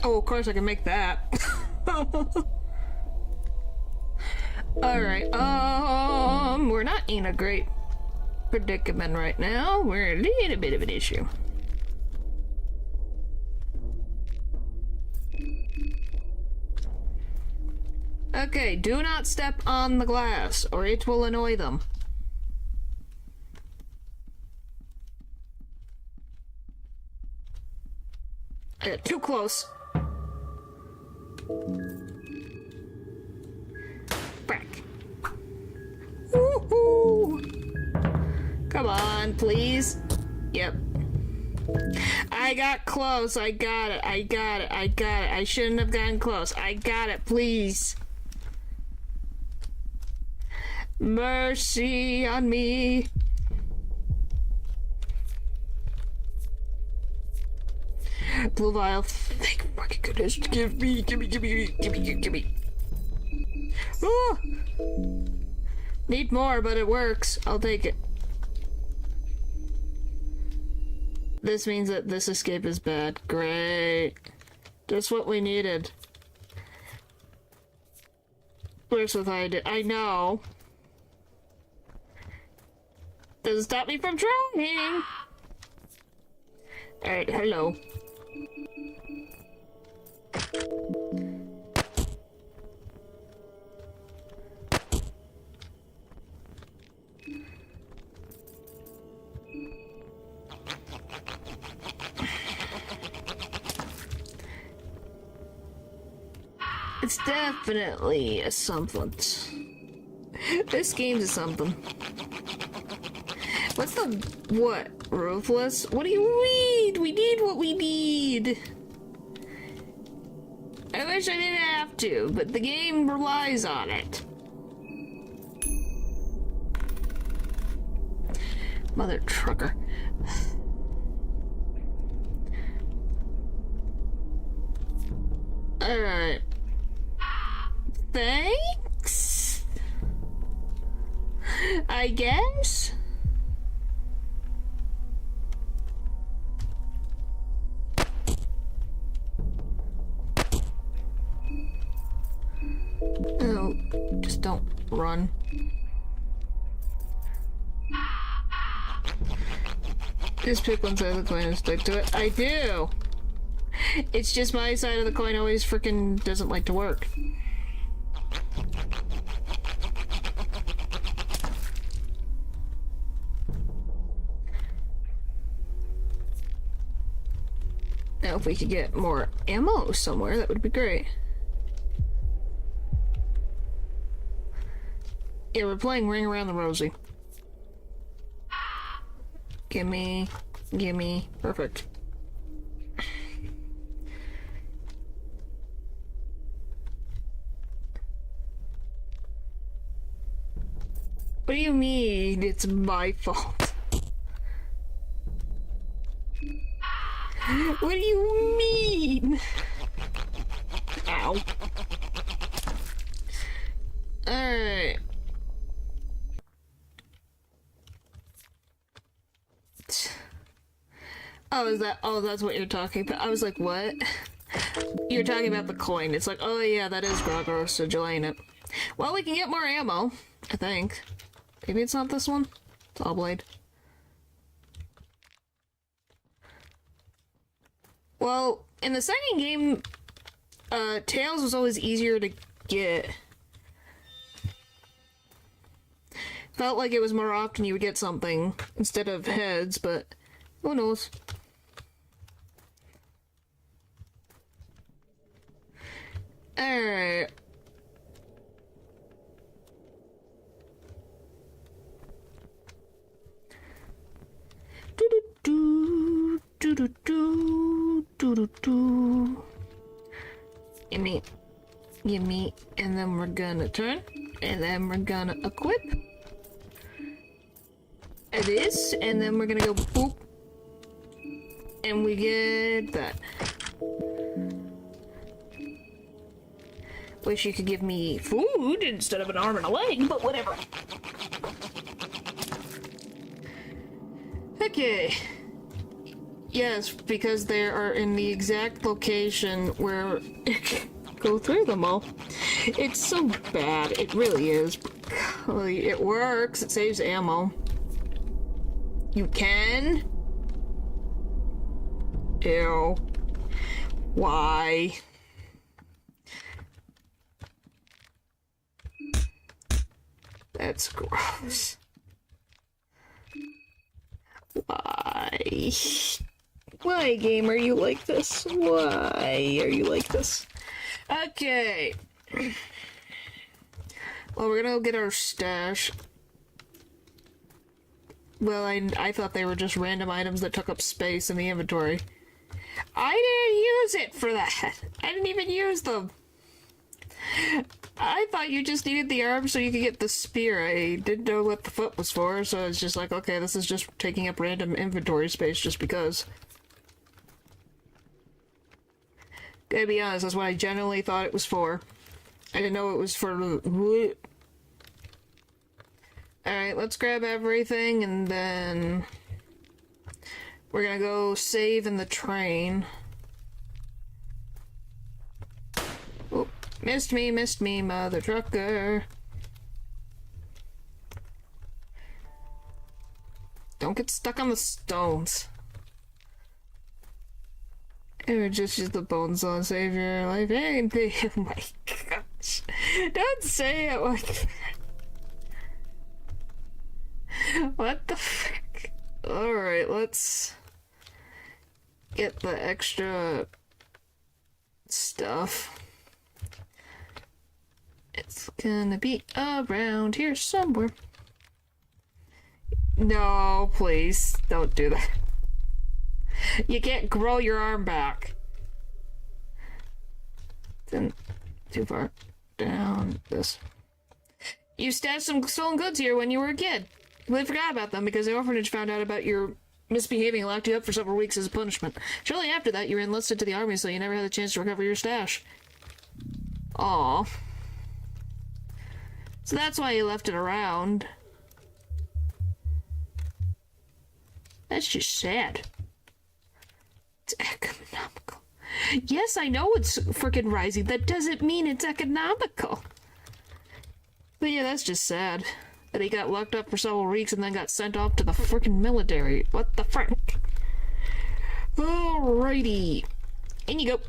Speaker 1: Oh, of course I can make that. Alright, we're not in a great predicament right now. We're in a little bit of an issue. Okay, do not step on the glass, or it will annoy them. Too close. Back. Woohoo! Come on, please. Yep. I got close. I got it. I got it. I got it. I shouldn't have gotten close. I got it, please. Mercy on me. Blue vial. Thank fucking goodness. Give me. Oh! Need more, but it works. I'll take it. This means that this escape is bad. Great. Just what we needed. Works with I know. Doesn't stop me from trying. Alright, hello. It's definitely a something. This game's a something. What's the what? Ruthless? What do you need? We need what we need. I wish I didn't have to, but the game relies on it. Mother trucker. Alright. Thanks? I guess? Oh, just don't run. Just pick one side of the coin and stick to it. I do! It's just my side of the coin always frickin' doesn't like to work. Now if we could get more ammo somewhere, that would be great. Yeah, we're playing Ring Around the Rosie. Gimme, gimme, perfect. What do you mean it's my fault? What do you mean? Ow. Alright. Oh, is that? Oh, that's what you're talking about. I was like, what? You're talking about the coin. It's like, oh yeah, that is progress, so join it. Well, we can get more ammo, I think. Maybe it's not this one? It's all blade. Well, in the second game, tails was always easier to get. Felt like it was more often you would get something instead of heads, but who knows? Alright. Gimme, gimme, and then we're gonna turn, and then we're gonna equip this, and then we're gonna go boop, and we get that. Wish you could give me food instead of an arm and a leg, but whatever. Okay. Yes, because they are in the exact location where go through them all. It's so bad. It really is. It works. It saves ammo. You can? Ew. Why? That's gross. Why? Why, game, are you like this? Why are you like this? Okay. Well, we're gonna go get our stash. Well, I thought they were just random items that took up space in the inventory. I didn't use it for that. I didn't even use them. I thought you just needed the arm so you could get the spear. I didn't know what the foot was for, so it's just like, okay, this is just taking up random inventory space just because. Gotta be honest, that's what I generally thought it was for. I didn't know it was for... Alright, let's grab everything and then... we're gonna go save in the train. Oh, missed me, mother trucker. Don't get stuck on the stones. It would just use the bone saw to save your life. Oh my gosh. Don't say it like that. What the frick? Alright, let's get the extra stuff. It's gonna be around here somewhere. No, please, don't do that. You can't grow your arm back. Then, too far down this. You stashed some stolen goods here when you were a kid. We forgot about them because the orphanage found out about your misbehaving and locked you up for several weeks as a punishment. Shortly after that, you were enlisted to the army, so you never had a chance to recover your stash. Aww. So that's why you left it around. That's just sad. It's economical. Yes, I know it's frickin' rising. That doesn't mean it's economical. But yeah, that's just sad. That he got locked up for several weeks and then got sent off to the frickin' military. What the frick? Alrighty. In you go.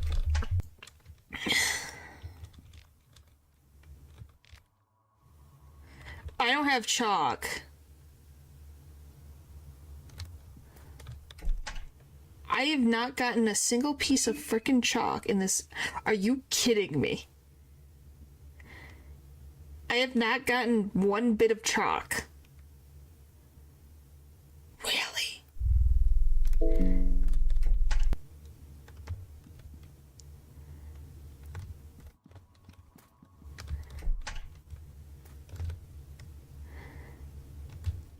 Speaker 1: I don't have chalk. I have not gotten a single piece of frickin' chalk in this. Are you kidding me? I have not gotten one bit of chalk. Really?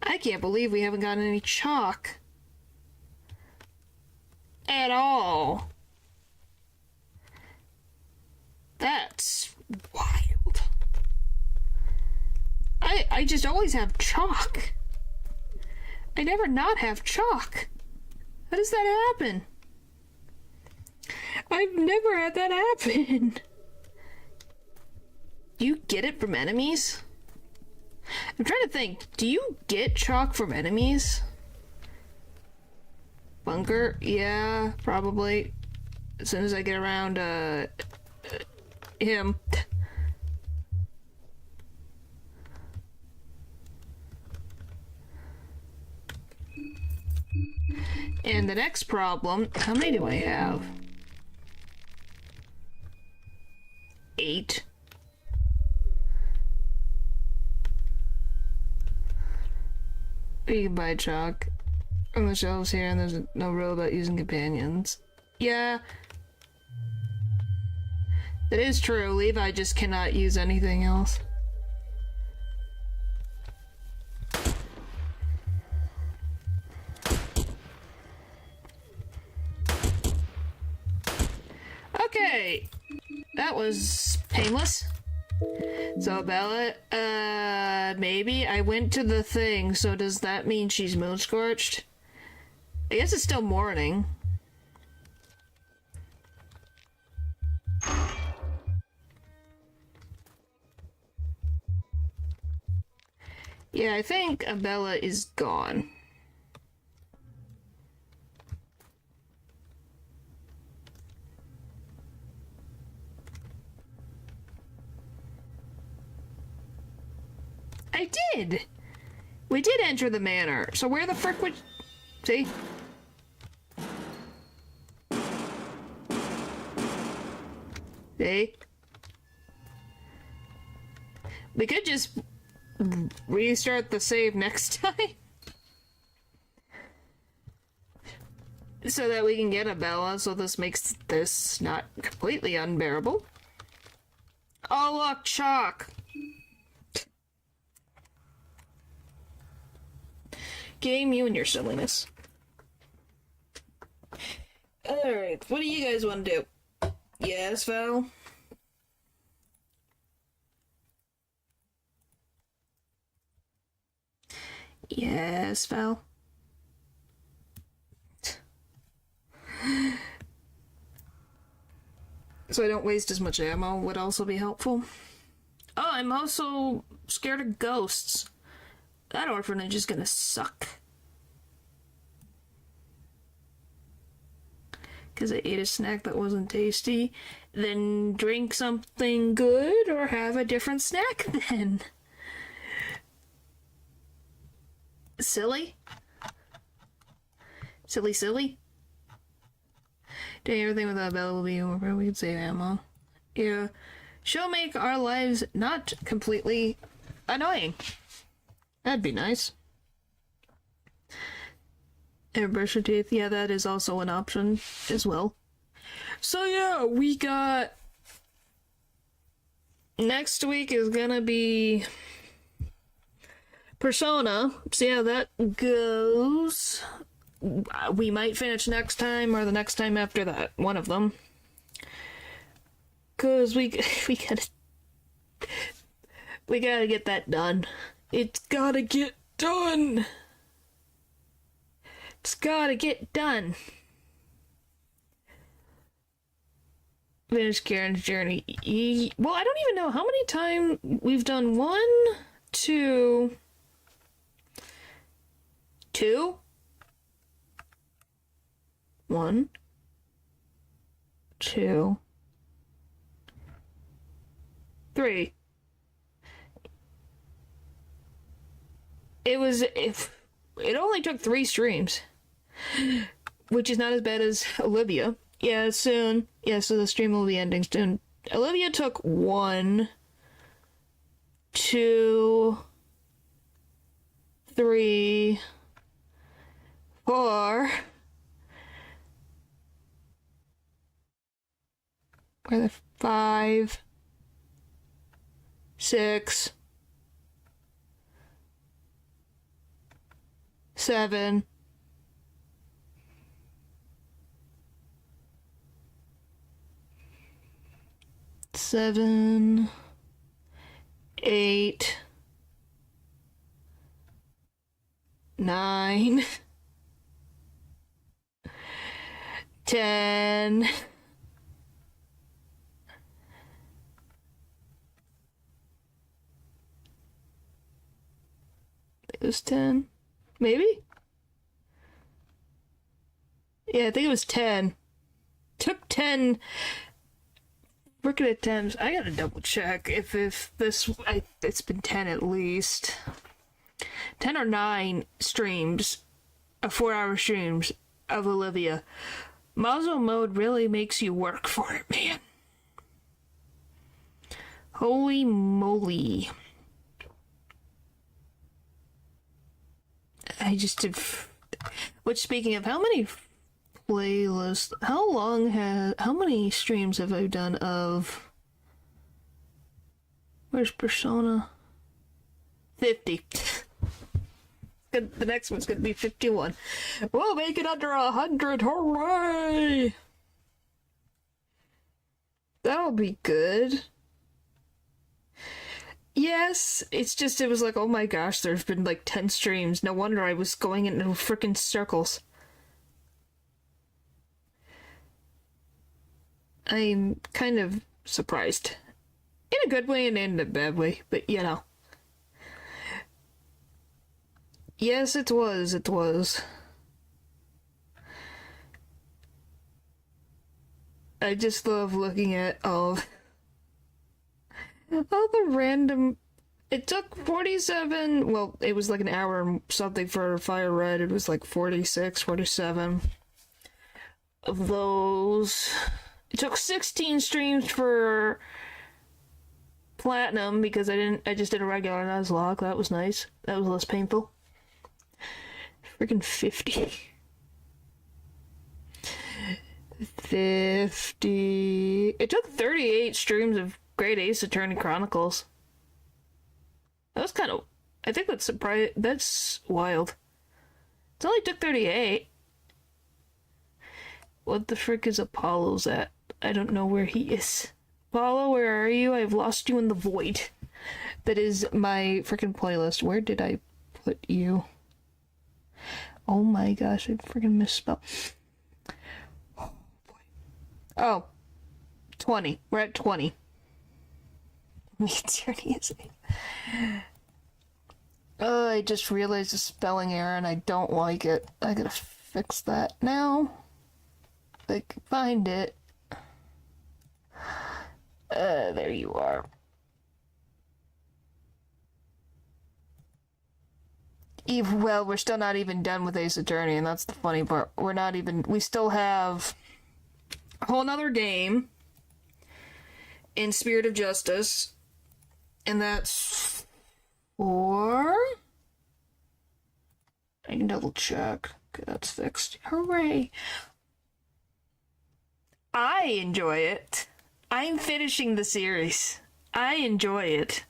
Speaker 1: I can't believe we haven't gotten any chalk. At all. That's wild. I just always have chalk. I never not have chalk. How does that happen? I've never had that happen. Do you get it from enemies? I'm trying to think. Do you get chalk from enemies? Bunker? Yeah, probably. As soon as I get around, him. And the next problem, how many do I have? 8. You can buy chalk on the shelves here, and there's no rule about using companions. Yeah. That is true. Levi just cannot use anything else. Okay. That was painless. So Abella, maybe I went to the thing, so does that mean she's moon scorched? I guess it's still morning. Yeah, I think Abella is gone. I did! We did enter the manor, so where the frick would... See? See? We could just restart the save next time. So that we can get Abella, so this makes this not completely unbearable. Oh look, chalk! Game, you and your silliness. Alright, what do you guys want to do? Yes, Val? Yes, Val? So I don't waste as much ammo would also be helpful. Oh, I'm also scared of ghosts. That orphanage is gonna suck. Because I ate a snack that wasn't tasty. Then drink something good or have a different snack then. Silly? Silly, silly? Doing everything without Bella will be over. We could save ammo. Yeah. She'll make our lives not completely annoying. That'd be nice. And brush your teeth. Yeah, that is also an option as well. So yeah, we got... Next week is gonna be... Persona. See how that goes. We might finish next time or the next time after that. One of them. Cause we gotta get that done. It's gotta get done. It's gotta get done. Finish Karen's journey. Well, I don't even know how many times we've done. 1, 2, 2. 1, 2, 3. It only took 3 streams, which is not as bad as Olivia. Yeah, soon. Yeah, so the stream will be ending soon. Olivia took 1, 2, 3, 4. Where the 5, 6, 7, 7, 8, 9, 10. It was 10. Maybe? Yeah, I think it was 10. Took 10 freaking attempts. I gotta double check if this... it's been 10 at least. 10 or 9 streams. 4-hour streams of Olivia. Muzzle mode really makes you work for it, man. Holy moly. I just did... Which, speaking of, how many playlists... How many streams have I done of... Where's Persona? 50. The next one's gonna be 51. We'll make it under 100! Hooray! That'll be good. Yes, it's just, it was like, oh my gosh, there's been like 10 streams. No wonder I was going into frickin' circles. I'm kind of surprised. In a good way and in a bad way, but you know. Yes, it was. I just love looking at all the random It took 47, well, it was like an hour and something for Fire Red. It was like 46, 47 of those. It took 16 streams for Platinum because I just did a regular Nuzlocke. That was nice. That was less painful. Freaking 50. 50. It took 38 streams of Great Ace Attorney Chronicles. That was kind of... I think that's that's wild. It only took 38. What the frick is Apollo's at? I don't know where he is. Apollo, where are you? I've lost you in the void. That is my freaking playlist. Where did I put you? Oh my gosh, I freaking misspelled. Oh, boy. Oh, 20. We're at 20. Oh, I just realized a spelling error and I don't like it. I gotta fix that now. I can find it. There you are. Well, we're still not even done with Ace Attorney, and that's the funny part. We still have a whole nother game in Spirit of Justice, and that's for... I can double check. Okay, that's fixed. Hooray! I enjoy it. I'm finishing the series. I enjoy it.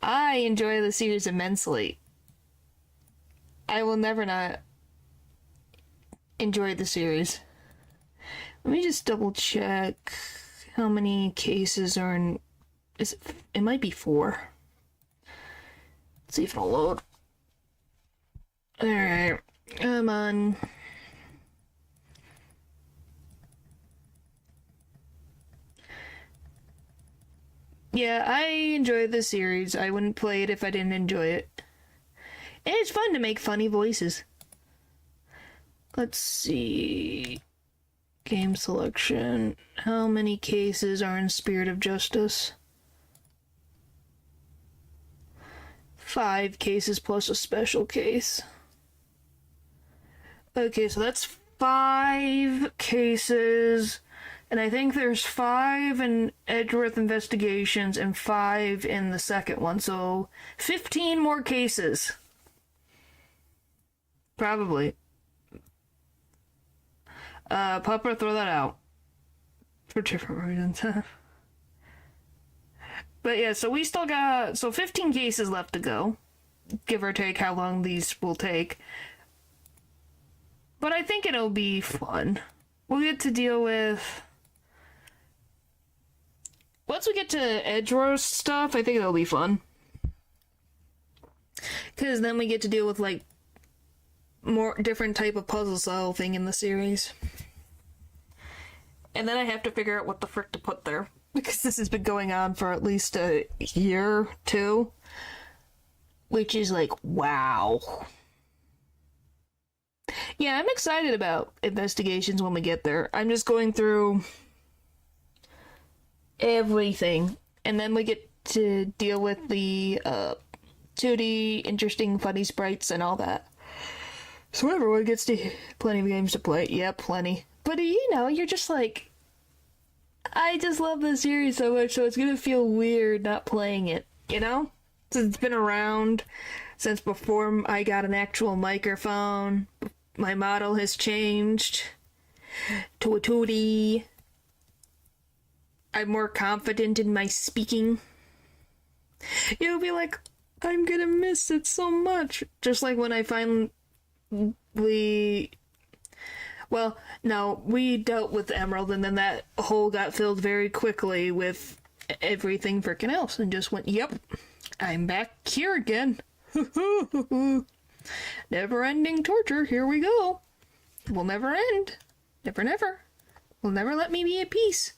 Speaker 1: I enjoy the series immensely. I will never not enjoy the series. Let me just double check how many cases are in... It might be 4. Let's see if it'll load. Alright. Come on. Yeah, I enjoy the series. I wouldn't play it if I didn't enjoy it. And it's fun to make funny voices. Let's see... Game selection. How many cases are in Spirit of Justice? 5 cases plus a special case. Okay, so that's 5 cases. And I think there's 5 in Edgeworth Investigations and 5 in the second one. So 15 more cases. Probably. Pupper, throw that out. For different reasons. But yeah, so we still got... So 15 cases left to go. Give or take how long these will take. But I think it'll be fun. We'll get to deal with... Once we get to Edgeworth stuff, I think it'll be fun. Because then we get to deal with, like, more different type of puzzle solving in the series. And then I have to figure out what the frick to put there. Because this has been going on for at least a year, 2. Which is like, wow. Yeah, I'm excited about investigations when we get there. I'm just going through everything. And then we get to deal with the 2D, interesting, funny sprites and all that. So everyone gets to plenty of games to play. Yeah, plenty. But you know, you're just like, I just love this series so much, so it's gonna feel weird not playing it, you know? Since it's been around since before I got an actual microphone. My model has changed to a 2D. I'm more confident in my speaking. You'll be like, I'm gonna miss it so much. Just like when I finally... Well, no, we dealt with Emerald, and then that hole got filled very quickly with everything frickin' else, and just went, yep, I'm back here again. Never-ending torture, here we go. Will never end. Never, never. Will never let me be at peace.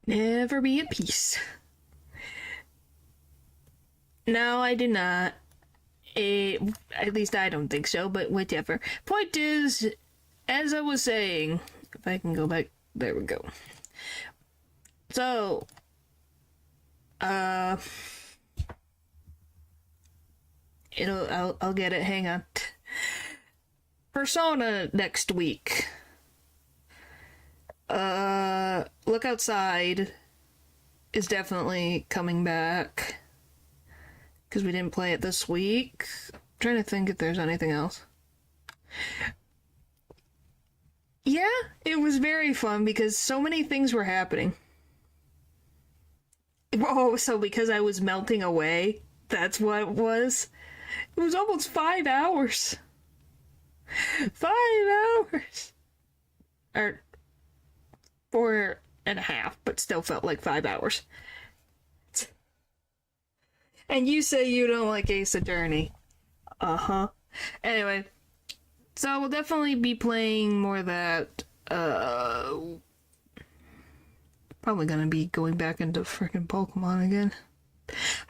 Speaker 1: Never be at peace. No, I do not. At least I don't think so, but whatever. Point is, as I was saying, if I can go back, there we go. So, I'll get it, hang on. Persona next week. Look Outside is definitely coming back. Because we didn't play it this week. I'm trying to think if there's anything else. Yeah, it was very fun because so many things were happening. Oh, so because I was melting away, that's what it was? It was almost 5 hours. 5 hours. Or 4.5, but still felt like 5 hours. And you say you don't like Ace Attorney. Uh-huh. Anyway, so we'll definitely be playing more of that. Probably gonna be going back into freaking Pokemon again.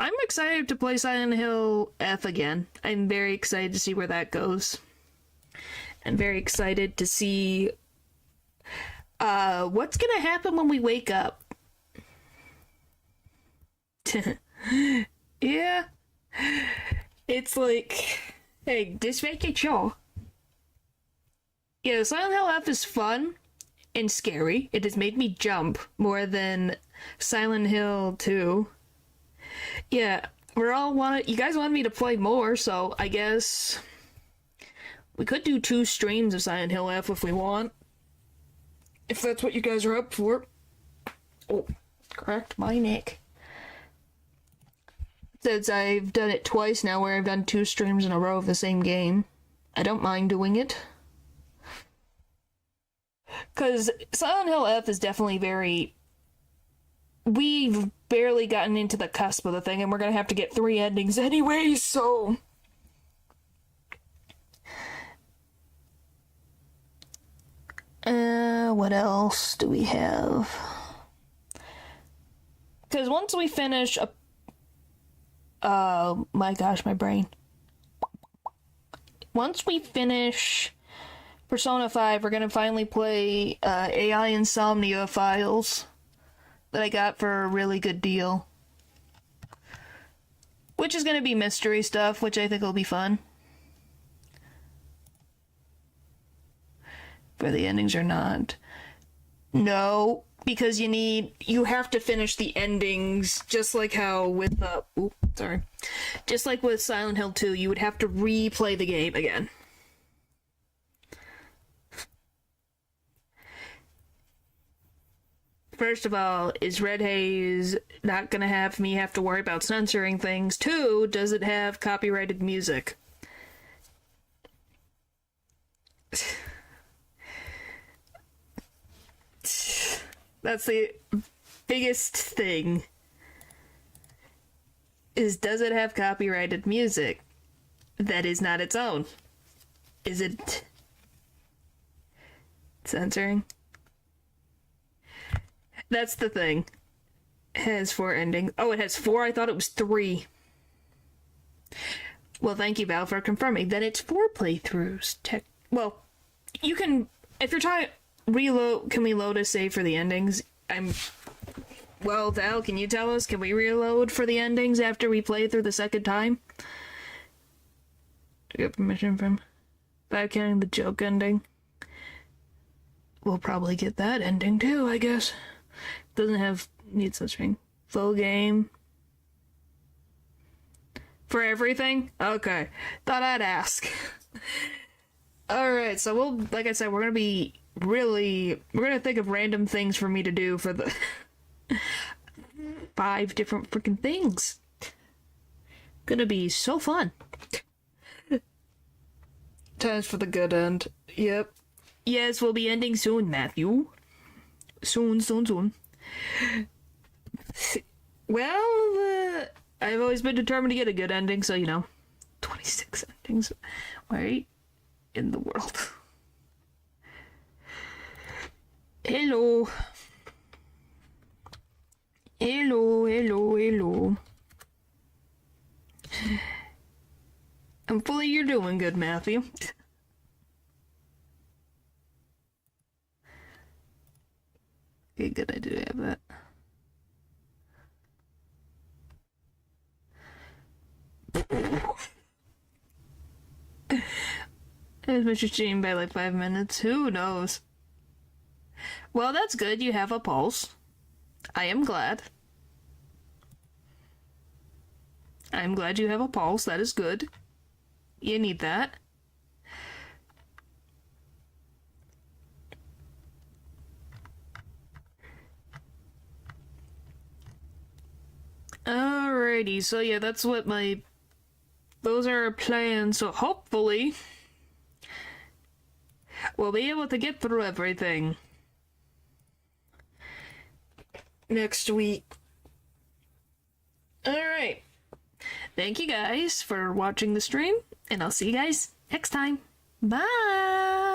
Speaker 1: I'm excited to play Silent Hill F again. I'm very excited to see where that goes. I'm very excited to see what's gonna happen when we wake up. Yeah. It's like, hey, just make it sure. Yeah, Silent Hill F is fun and scary. It has made me jump more than Silent Hill 2. Yeah, you guys wanted me to play more, so I guess we could do 2 streams of Silent Hill F if we want. If that's what you guys are up for. Oh, cracked my neck. Since I've done it twice now where I've done 2 streams in a row of the same game. I don't mind doing it. Because Silent Hill F is definitely very... We've barely gotten into the cusp of the thing, and we're gonna have to get 3 endings anyway, so... What else do we have? Because once we finish a... Oh my gosh, my brain. Once we finish Persona 5, we're gonna finally play AI Insomnia Files that I got for a really good deal. Which is gonna be mystery stuff, which I think will be fun. For the endings or not. No, because you have to finish the endings, just like how with just like with Silent Hill 2, you would have to replay the game again. First of all, is Red Haze not gonna have me have to worry about censoring things? 2, does it have copyrighted music? That's the biggest thing. Does it have copyrighted music that is not its own? Is it censoring? That's the thing. It has 4 endings. Oh, it has 4? I thought it was 3. Well, thank you, Val, for confirming. Then it's 4 playthroughs. Well, you can... If you're trying... Reload... Can we load a save for the endings? Well, Val, can you tell us? Can we reload for the endings after we play through the second time? Do we get permission from... By counting the joke ending? We'll probably get that ending too, I guess. Doesn't have... Needs censoring. Full game. For everything? Okay. Thought I'd ask. Alright, so we'll... Like I said, we're gonna be... We're gonna think of random things for me to do for the 5 different freaking things. Gonna be so fun. Times for the good end. Yep. Yes, we'll be ending soon, Matthew. Soon. Well, I've always been determined to get a good ending, so 26 endings. Right? In the world. Hello. Hopefully you're doing good, Matthew. Okay, good, I do have that. I missed your stream by like 5 minutes. Who knows? Well, that's good. You have a pulse. I am glad. I'm glad you have a pulse. That is good. You need that. Alrighty, so yeah, that's what those are our plans, so hopefully we'll be able to get through everything next week. Alright. Thank you guys for watching the stream, and I'll see you guys next time. Bye!